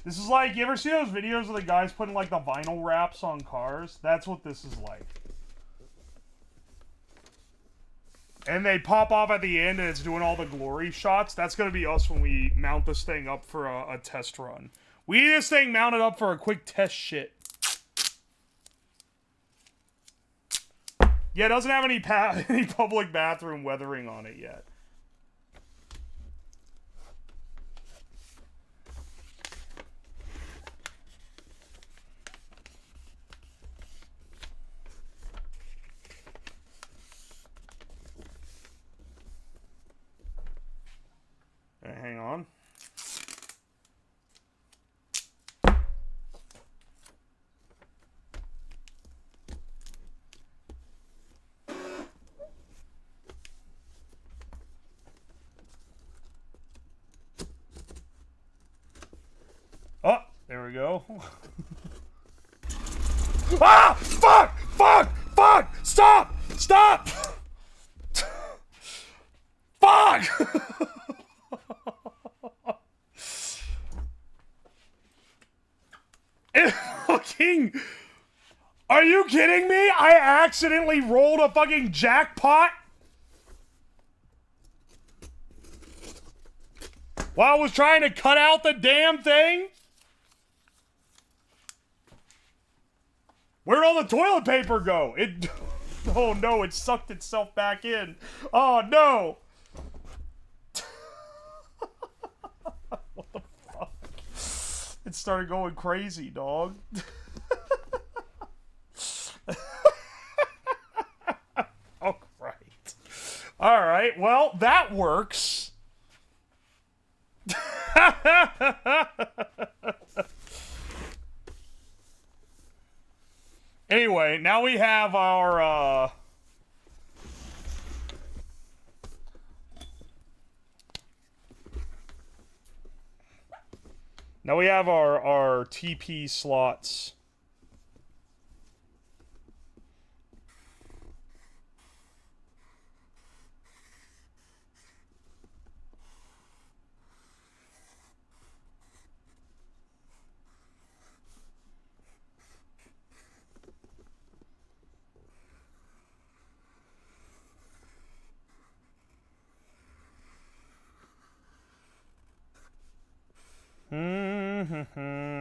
is like, you ever see those videos of the guys putting like the vinyl wraps on cars? That's what this is like. And they pop off at the end and it's doing all the glory shots. That's going to be us when we mount this thing up for a test run. We need this thing mounted up for a quick test shit. Yeah, it doesn't have any public bathroom weathering on it yet. go. Ah! Fuck! Fuck! Fuck! Stop! Stop! Fuck! It fucking... Are you kidding me? I accidentally rolled a fucking jackpot while I was trying to cut out the damn thing? Where'd all the toilet paper go? It... Oh no, it sucked itself back in. Oh no! What the fuck? It started going crazy, dog. Oh, right. Alright, well, that works. Anyway, now we have our, now we have our TP slots.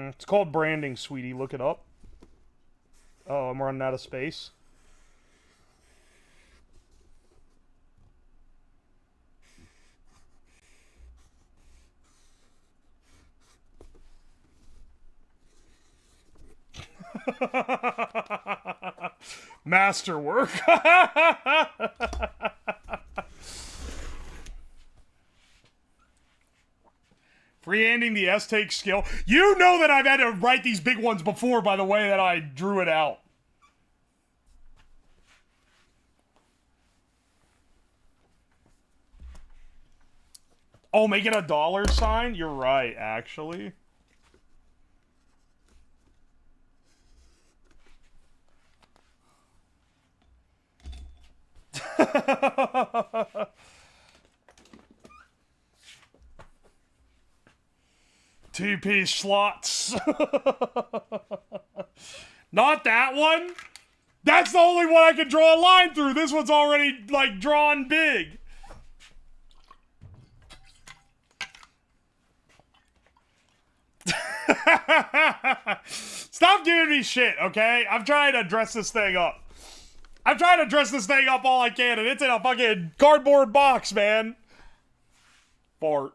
It's called branding, sweetie. Look it up. Oh, I'm running out of space. Masterwork. Freehanding the S-take skill. You know that I've had to write these big ones before by the way that I drew it out. Oh, make it a dollar sign? You're right, actually. TP slots. Not that one. That's the only one I could draw a line through. This one's already, like, drawn big. Stop giving me shit, okay? I'm trying to dress this thing up. I'm trying to dress this thing up all I can, and it's in a fucking cardboard box, man. Fart.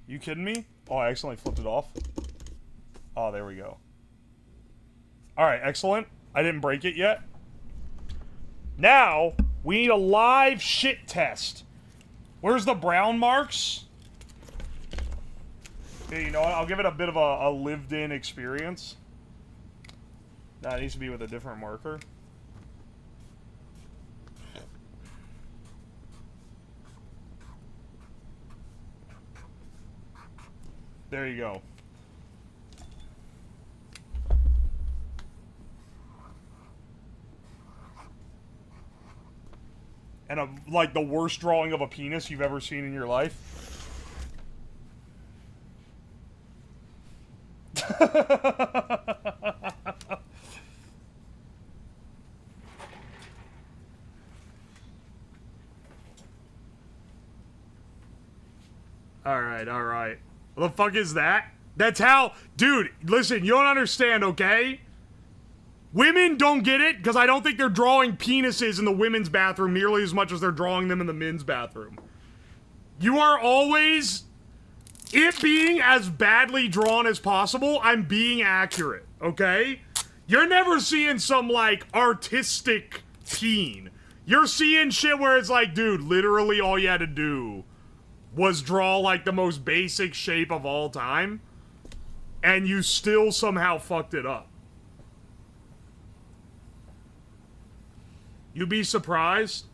You kidding me? Oh, I accidentally flipped it off. Oh, there we go. Alright, excellent. I didn't break it yet. Now, we need a live shit test. Where's the brown marks? Okay, you know what? I'll give it a bit of a lived-in experience. Nah, it needs to be with a different marker. There you go. And like the worst drawing of a penis you've ever seen in your life. Alright, alright. What the fuck is that? That's how... Dude, listen, you don't understand, okay? Women don't get it, because I don't think they're drawing penises in the women's bathroom nearly as much as they're drawing them in the men's bathroom. You are always... It being as badly drawn as possible, I'm being accurate, okay? You're never seeing some, like, artistic peen. You're seeing shit where it's like, dude, literally all you had to do was draw, like, the most basic shape of all time. and you still somehow fucked it up. You'd be surprised.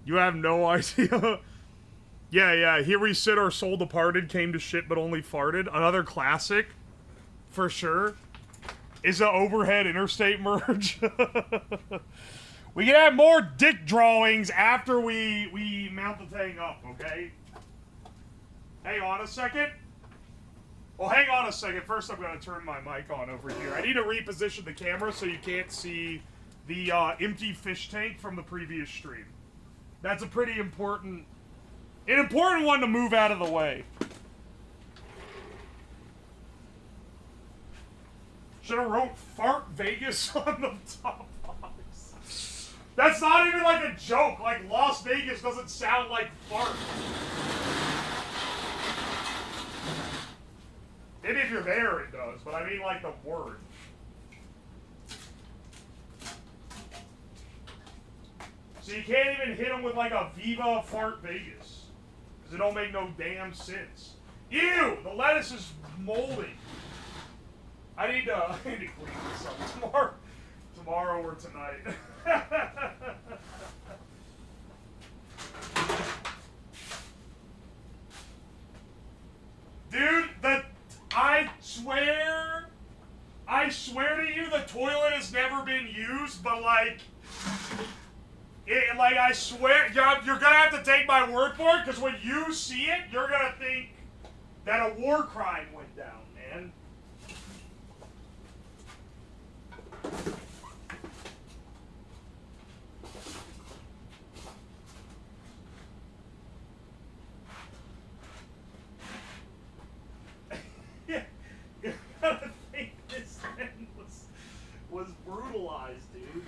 You have no idea. Yeah. Here We Sit, Our Soul Departed, came to shit but only farted. Another classic, for sure, is the overhead interstate merge. We can have more dick drawings after we mount the thing up, okay? Hang on a second. Well, hang on a second. First, I'm going to turn my mic on over here. I need to reposition the camera so you can't see the empty fish tank from the previous stream. That's a pretty important one to move out of the way. Should have wrote Fart Vegas on the top box. That's not even like a joke. Like, Las Vegas doesn't sound like fart. Maybe if you're there it does, but I mean like the word. So you can't even hit them with like a Viva Fart Vegas. Because it don't make no damn sense. Ew! The lettuce is moldy. I need to clean this up tomorrow or tonight. Dude, I swear to you, the toilet has never been used, but like, I swear, you're gonna have to take my word for it, because when you see it, you're gonna think that a war crime went down, man. Yeah, you're gonna think this man was brutalized, dude.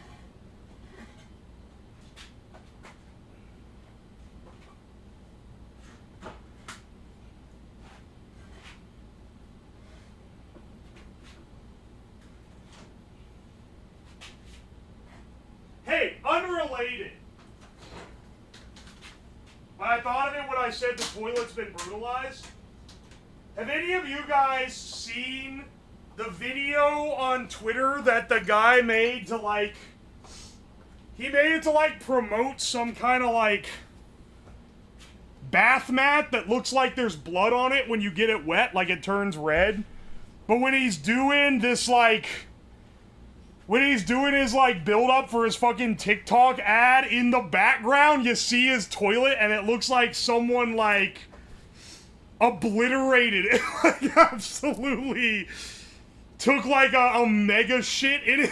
Hey, unrelated. But I thought of it when I said the toilet's been brutalized. Have any of you guys seen the video on Twitter that the guy made to like... He made it to like promote some kind of like bath mat that looks like there's blood on it when you get it wet, like it turns red. But when he's doing this like... When he's doing his, like, build-up for his fucking TikTok ad, in the background, you see his toilet, and it looks like someone, like, obliterated it. Like, absolutely took, like, a mega shit in it.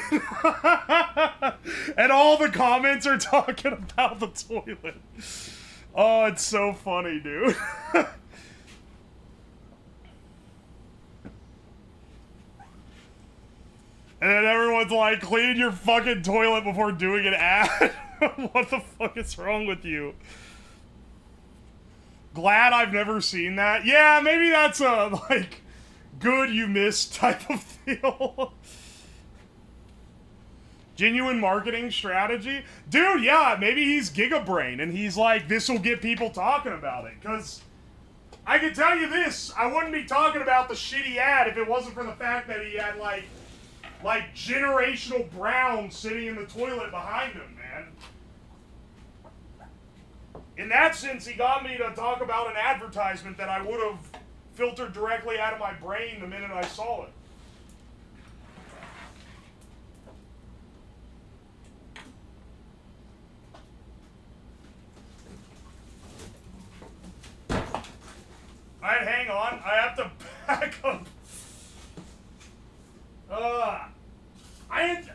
And all the comments are talking about the toilet. Oh, it's so funny, dude. And then everyone's like, clean your fucking toilet before doing an ad. What the fuck is wrong with you? Glad I've never seen that. Yeah, maybe that's a, like, good you missed type of deal. Genuine marketing strategy? Dude, yeah, maybe he's Gigabrain, and he's like, this will get people talking about it. Because I can tell you this, I wouldn't be talking about the shitty ad if it wasn't for the fact that he had, like generational brown sitting in the toilet behind him, man. In that sense, he got me to talk about an advertisement that I would have filtered directly out of my brain the minute I saw it. Alright, hang on. I have to back up.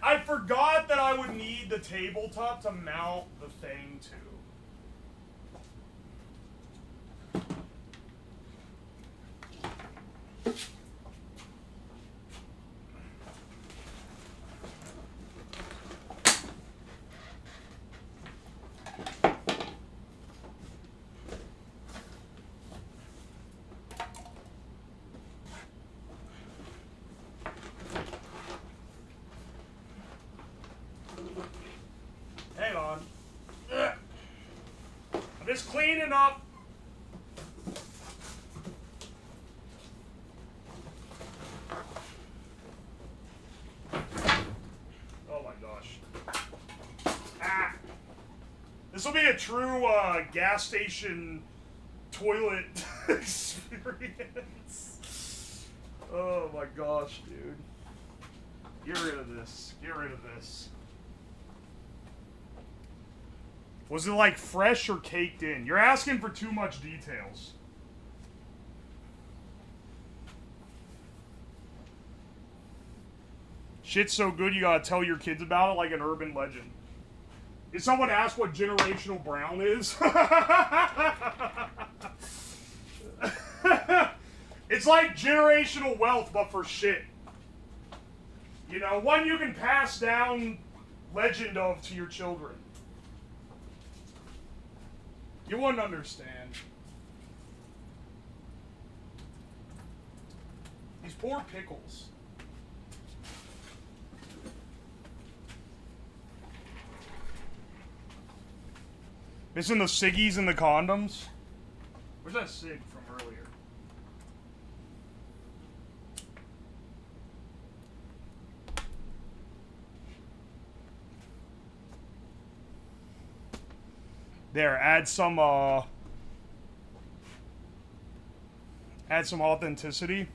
I forgot that I would need the tabletop to mount the thing to. Hang on. Just cleaning up. Oh my gosh. Ah. This will be a true gas station toilet experience. Oh my gosh, dude. Get rid of this. Get rid of this. Was it like fresh or caked in? You're asking for too much details. Shit's so good you gotta tell your kids about it like an urban legend. Did someone ask what generational brown is? It's like generational wealth, but for shit. You know, one you can pass down legend of to your children. You wouldn't understand. These poor pickles. Missing the ciggies and the condoms? Where's that cig from earlier? There, add some authenticity.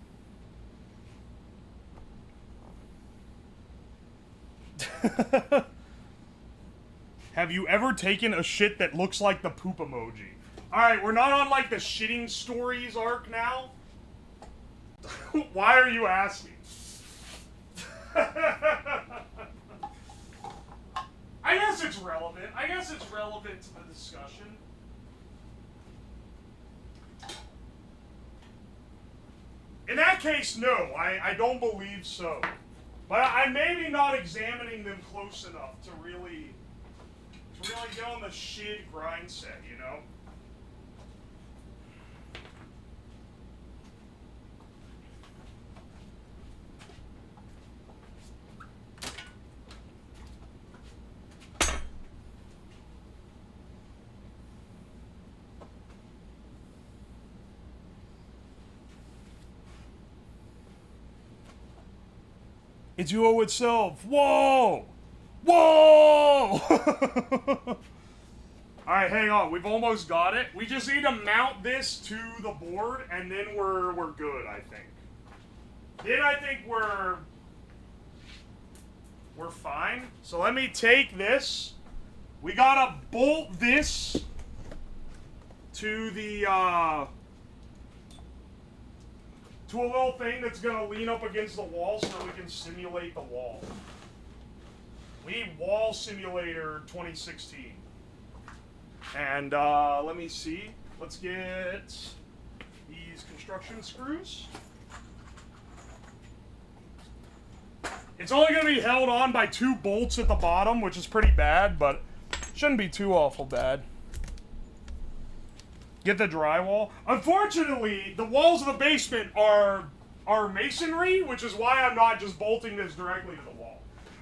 Have you ever taken a shit that looks like the poop emoji? Alright, we're not on like the shitting stories arc now. Why are you asking? I guess it's relevant. I guess it's relevant to the discussion. In that case, no. I don't believe so. But I'm maybe not examining them close enough to really get on the shit grind set, you know? It's UO itself. Whoa! Whoa! Alright, hang on. We've almost got it. We just need to mount this to the board, and then we're good, I think. Then I think we're fine. So let me take this. We gotta bolt this to the to a little thing that's gonna lean up against the wall so that we can simulate the wall. We need Wall Simulator 2016. And let me see. Let's get these construction screws. It's only going to be held on by 2 bolts at the bottom, which is pretty bad, but shouldn't be too awful bad. Get the drywall. Unfortunately, the walls of the basement are masonry, which is why I'm not just bolting this directly to the wall.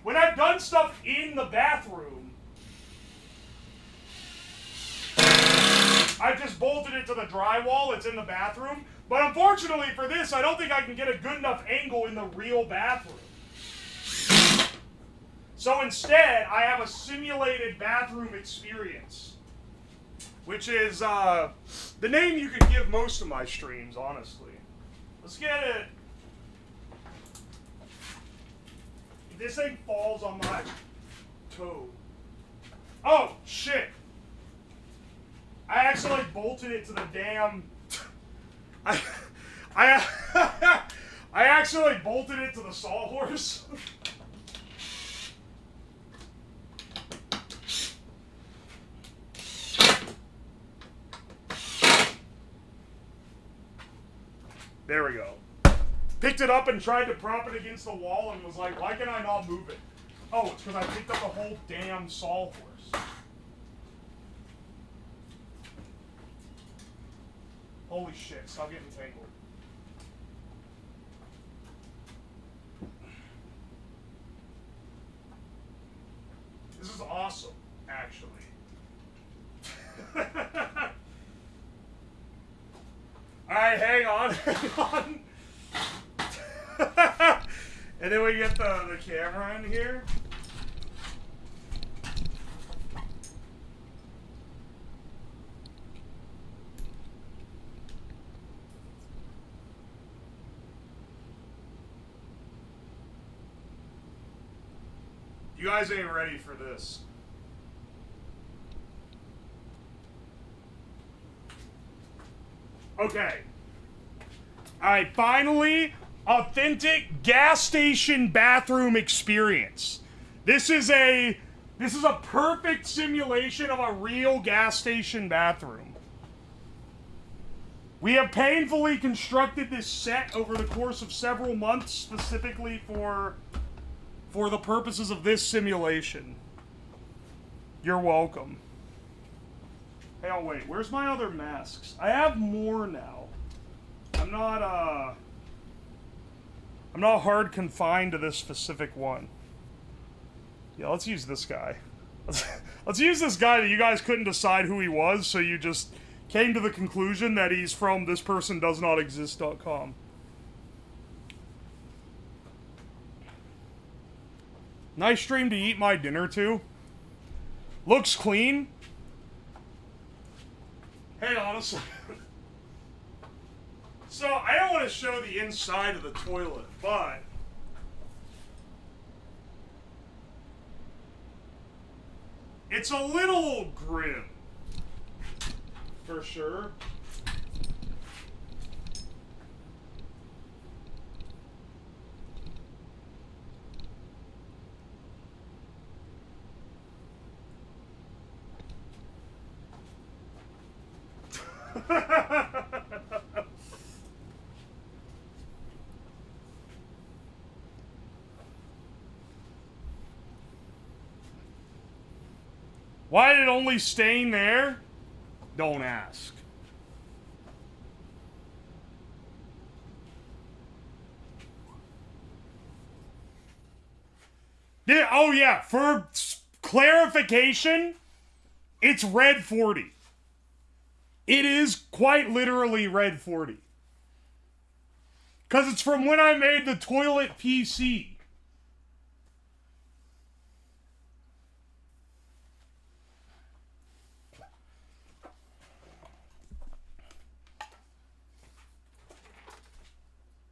When I've done stuff in the bathroom, I've just bolted it to the drywall. It's in the bathroom. But unfortunately for this, I don't think I can get a good enough angle in the real bathroom. So instead, I have a simulated bathroom experience, which is the name you could give most of my streams, honestly. Let's get it. If this thing falls on my toe. Oh, shit. I actually bolted it to the damn... I actually bolted it to the sawhorse. There we go. Picked it up and tried to prop it against the wall and was like, why can I not move it? Oh, it's because I picked up the whole damn sawhorse. Holy shit, stop getting tangled. This is awesome, actually. Alright, hang on. And then we get the camera in here. You guys ain't ready for this. Okay. Alright, finally, authentic gas station bathroom experience. This is a perfect simulation of a real gas station bathroom. We have painfully constructed this set over the course of several months, specifically for the purposes of this simulation. You're welcome. Hey, oh wait, where's my other masks? I have more now. I'm not hard confined to this specific one. Yeah, let's use this guy. Let's use this guy that you guys couldn't decide who he was, so you just came to the conclusion that he's from thispersondoesnotexist.com. Nice stream to eat my dinner to. Looks clean. Hey, honestly. So, I don't want to show the inside of the toilet, but it's a little grim. For sure. Why did it only stain there? Don't ask. Yeah, oh yeah, for clarification, it's red 40. It is quite literally red 40. Because it's from when I made the toilet PC.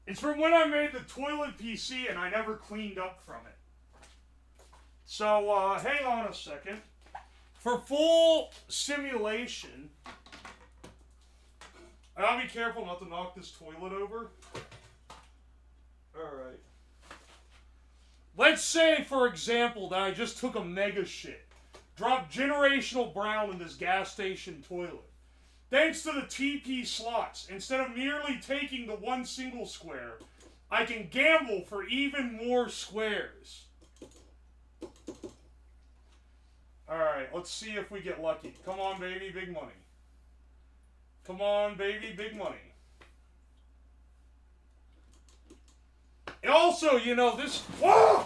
It's from when I made the toilet PC and I never cleaned up from it. So, hang on a second. For full simulation, I gotta be careful not to knock this toilet over. Alright. Let's say, for example, that I just took a mega shit. Dropped generational brown in this gas station toilet. Thanks to the TP slots, instead of merely taking the one single square, I can gamble for even more squares. Alright, let's see if we get lucky. Come on, baby, big money. Come on, baby, big money. And also, you know, this... Whoa!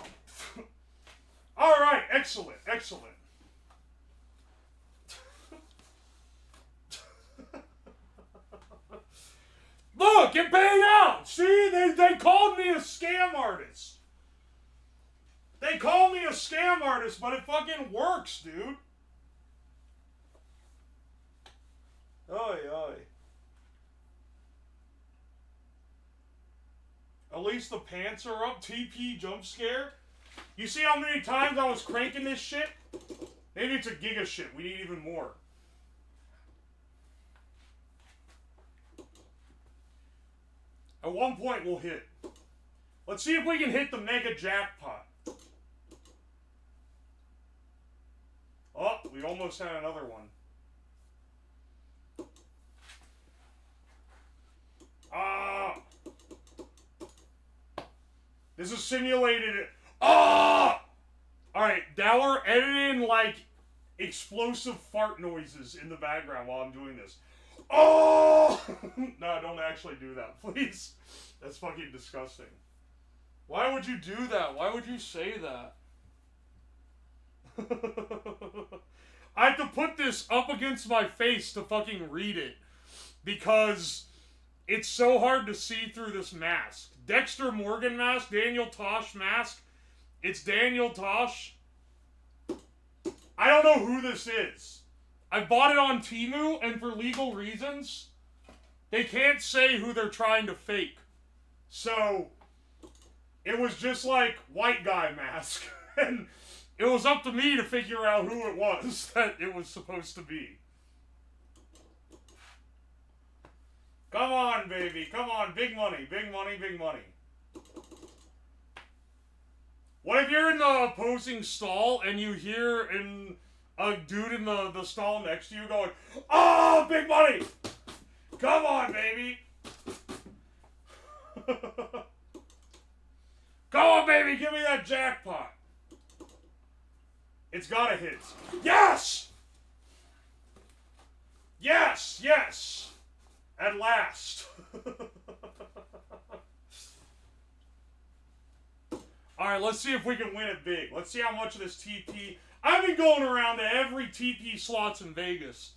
Alright, excellent, excellent. Look, it paid out! See, they called me a scam artist. They call me a scam artist, but it fucking works, dude. Oy, oy. At least the pants are up. TP jump scare. You see how many times I was cranking this shit? Maybe it's a giga shit. We need even more. At one point we'll hit. Let's see if we can hit the mega jackpot. Oh, we almost had another one. This is simulated. Alright, Dower, edit in like explosive fart noises in the background while I'm doing this. No, don't actually do that, please. That's fucking disgusting. Why would you do that? Why would you say that? I have to put this up against my face to fucking read it. Because It's so hard to see through this mask. Dexter Morgan mask, Daniel Tosh mask. It's Daniel Tosh. I don't know who this is. I bought it on Temu, and for legal reasons, they can't say who they're trying to fake. So, it was just like white guy mask. And it was up to me to figure out who it was that it was supposed to be. Come on, baby. Come on. Big money. Big money. Big money. What if you're in the opposing stall and you hear a dude in the stall next to you going, "Oh, big money! Come on, baby! Come on, baby! Give me that jackpot!" It's gotta hit. Yes! Yes! Yes! At last. Alright, let's see if we can win it big. Let's see how much of this TP... I've been going around to every TP slots in Vegas.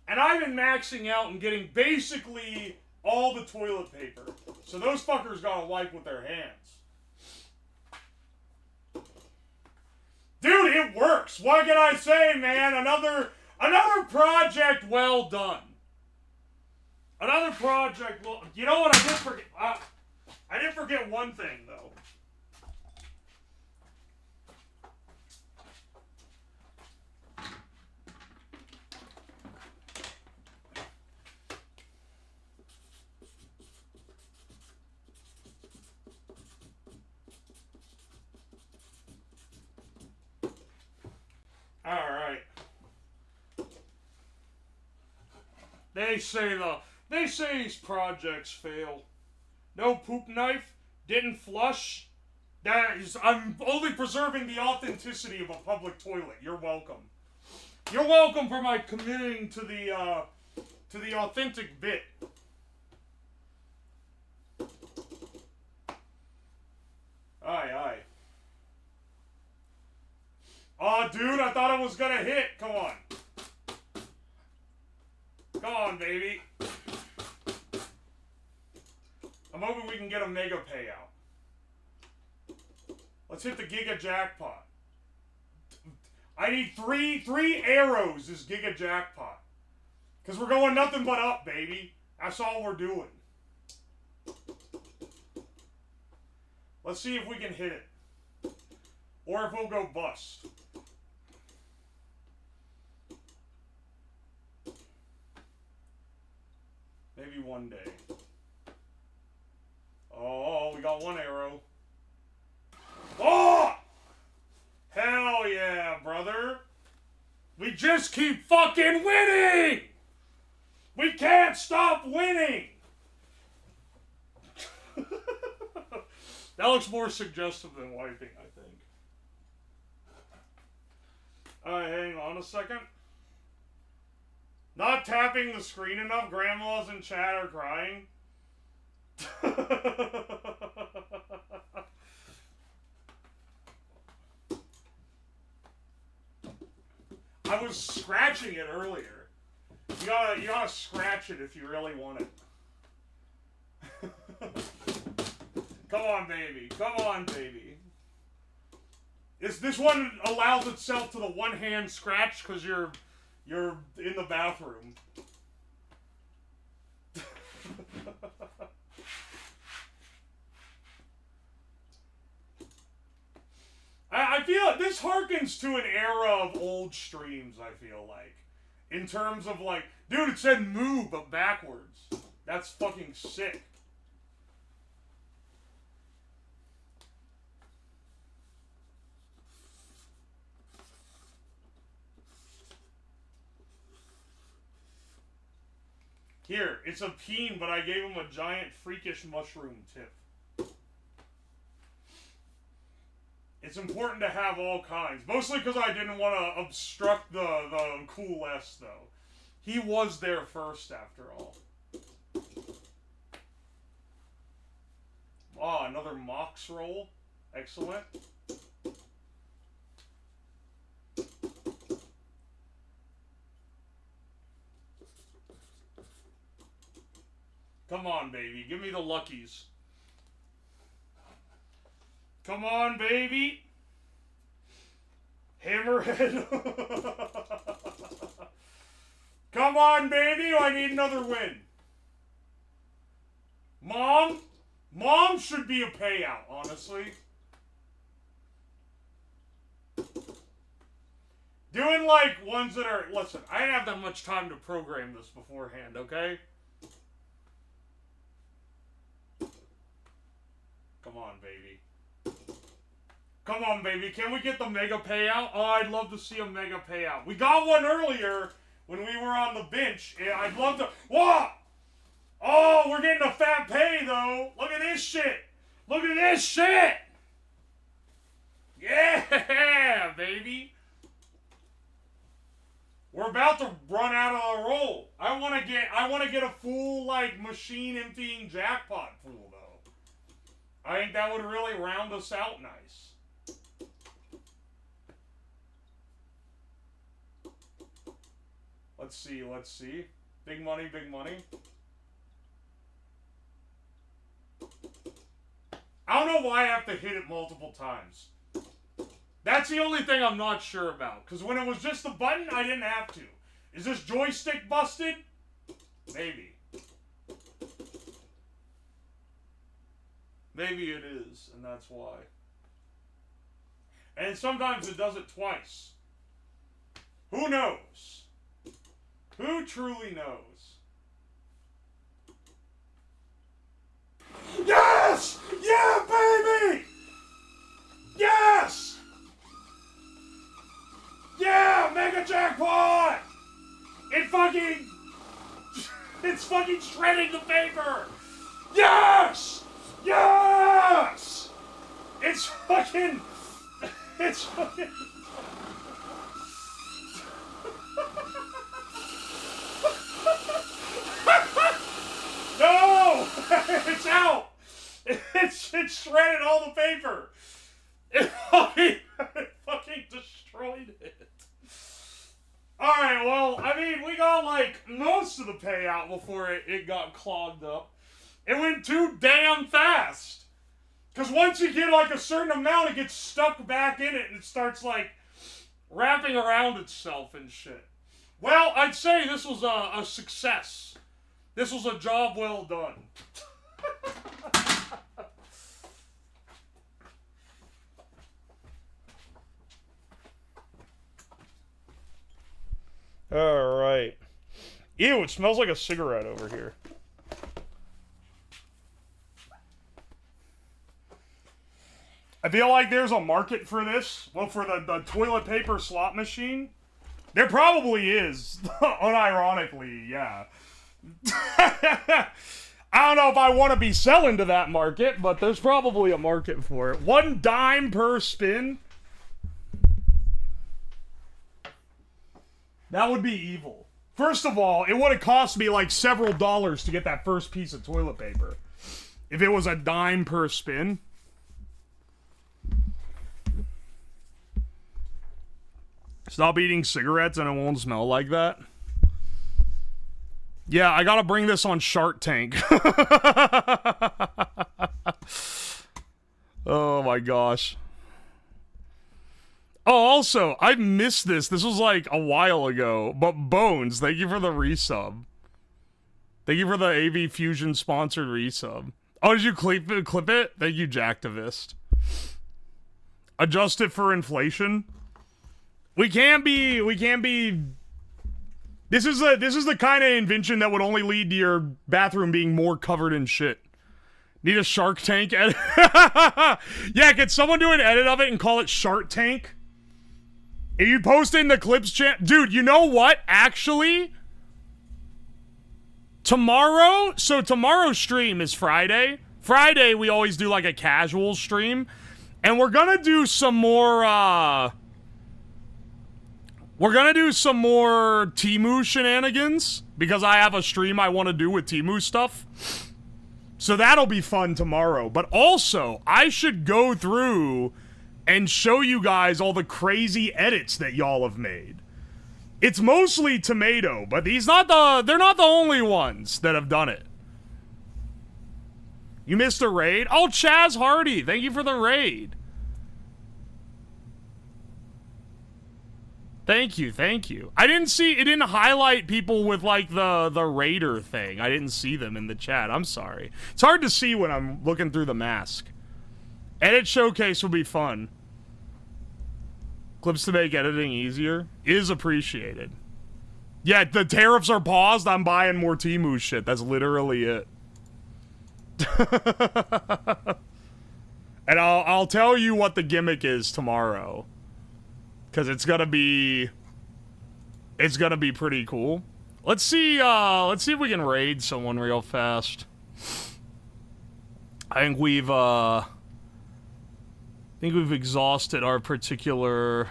And I've been maxing out and getting basically all the toilet paper. So those fuckers gotta wipe with their hands. Dude, it works! What can I say, man? Another project well done. Another project... Well, you know what? I did forget... I did forget one thing, though. Alright. They say these projects fail. No poop knife, didn't flush. I'm only preserving the authenticity of a public toilet. You're welcome. You're welcome for my committing to the authentic bit. Aye, aye. Oh, dude, I thought it was gonna hit. Come on. Come on, baby. I'm hoping we can get a mega payout. Let's hit the Giga Jackpot. I need three arrows is Giga Jackpot. Because we're going nothing but up, baby. That's all we're doing. Let's see if we can hit it. Or if we'll go bust. Maybe one day. Oh, we got one arrow. Oh! Hell yeah, brother. We just keep fucking winning! We can't stop winning! That looks more suggestive than wiping, I think. Alright, hang on a second. Not tapping the screen enough. Grandma's in chat are crying. I was scratching it earlier. You gotta scratch it if you really want it. Come on, baby. Come on, baby. This one allows itself to the one-hand scratch because you're in the bathroom. I feel this harkens to an era of old streams, I feel like. In terms of like, dude, it said move, but backwards. That's fucking sick. Here, it's a peen, but I gave him a giant freakish mushroom tip. It's important to have all kinds. Mostly because I didn't want to obstruct the cool S, though. He was there first, after all. Ah, another Mox roll. Excellent. Come on, baby. Give me the luckies. Come on, baby. Hammerhead. Come on, baby. I need another win. Mom? Mom should be a payout, honestly. Doing, like, ones that are... Listen, I didn't have that much time to program this beforehand, okay? Come on, baby. Come on, baby. Can we get the mega payout? Oh, I'd love to see a mega payout. We got one earlier when we were on the bench. And I'd love to... Whoa! Oh, we're getting a fat pay, though. Look at this shit. Look at this shit. Yeah, baby. We're about to run out of the roll. I want to get a full, like, machine emptying jackpot pool, though. I think that would really round us out nice. Let's see, let's see. Big money, big money. I don't know why I have to hit it multiple times. That's the only thing I'm not sure about. Because when it was just the button, I didn't have to. Is this joystick busted? Maybe. Maybe it is, and that's why. And sometimes it does it twice. Who knows? Who truly knows? Yes! Yeah, baby! Yes! Yeah, mega jackpot! It's fucking shredding the paper! Yes! Yes! It's fucking... No! It's out! It shredded all the paper! It fucking destroyed it. Alright, well, I mean, we got, like, most of the payout before it got clogged up. It went too damn fast. Because once you get, like, a certain amount, it gets stuck back in it and it starts, like, wrapping around itself and shit. Well, I'd say this was a success. This was a job well done. Alright. Ew, it smells like a cigarette over here. I feel like there's a market for this. Well, for the toilet paper slot machine. There probably is. Unironically, yeah. I don't know if I want to be selling to that market, but there's probably a market for it. 1 dime per spin. That would be evil. First of all, it would have cost me like several dollars to get that first piece of toilet paper. If it was a dime per spin. Stop eating cigarettes and it won't smell like that. Yeah, I gotta bring this on Shark Tank. Oh my gosh. Oh, also, I missed this. This was like a while ago. But Bones, thank you for the resub. Thank you for the AV Fusion sponsored resub. Oh, did you clip it? Thank you, Jacktivist. Adjust it for inflation. We can't be. This is the kind of invention that would only lead to your bathroom being more covered in shit. Need a Shark Tank edit? Yeah, could someone do an edit of it and call it Shark Tank? If you post it in the clips chat, dude, you know what? Actually, tomorrow's stream is Friday. Friday, we always do like a casual stream. And we're gonna do some more, Temu shenanigans. Because I have a stream I want to do with Temu stuff. So that'll be fun tomorrow. But also, I should go through and show you guys all the crazy edits that y'all have made. It's mostly Tomato, but they're not the only ones that have done it. You missed a raid? Oh, Chaz Hardy, thank you for the raid. Thank you, thank you. I didn't see, it didn't highlight people with like the raider thing. I didn't see them in the chat. I'm sorry. It's hard to see when I'm looking through the mask. Edit showcase will be fun. Clips to make editing easier is appreciated. Yeah, the tariffs are paused. I'm buying more Temu shit. That's literally it. And I'll tell you what the gimmick is tomorrow. Cause it's gonna be pretty cool. Let's see if we can raid someone real fast. I think we've exhausted our particular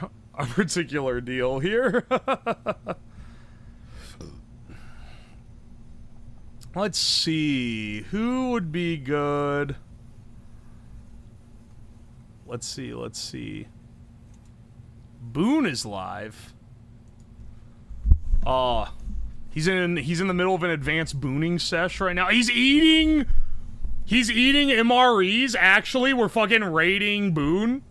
deal here. Let's see who would be good. Let's see. Boone is live. He's in the middle of an advanced booning sesh right now. He's eating MREs. Actually, we're fucking raiding Boone.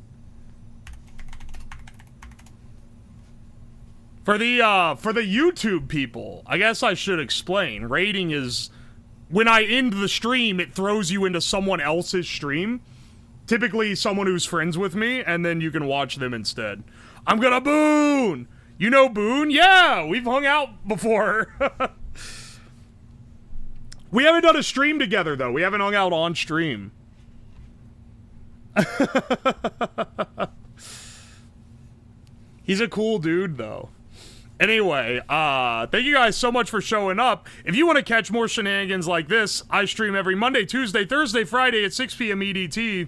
For the YouTube people, I guess I should explain. Raiding is when I end the stream, it throws you into someone else's stream. Typically someone who's friends with me, and then you can watch them instead. I'm gonna Boone! You know Boone? Yeah, we've hung out before. We haven't done a stream together, though. We haven't hung out on stream. He's a cool dude, though. Anyway, thank you guys so much for showing up. If you want to catch more shenanigans like this, I stream every Monday, Tuesday, Thursday, Friday at 6 p.m. EDT.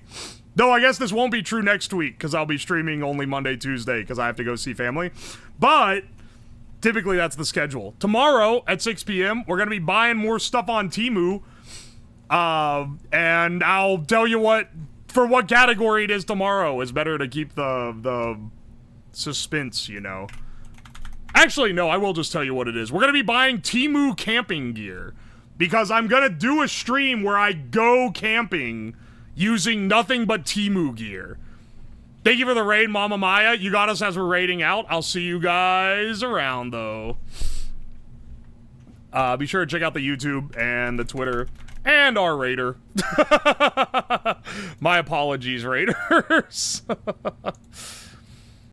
Though I guess this won't be true next week, because I'll be streaming only Monday, Tuesday, because I have to go see family. But typically that's the schedule. Tomorrow at 6 p.m., we're going to be buying more stuff on Temu. And I'll tell you what category it is tomorrow. It's better to keep the suspense, you know. Actually, no, I will just tell you what it is. We're going to be buying Temu camping gear. Because I'm going to do a stream where I go camping using nothing but Temu gear. Thank you for the raid, Mama Maya. You got us as we're raiding out. I'll see you guys around, though. Be sure to check out the YouTube and the Twitter and our raider. My apologies, raiders.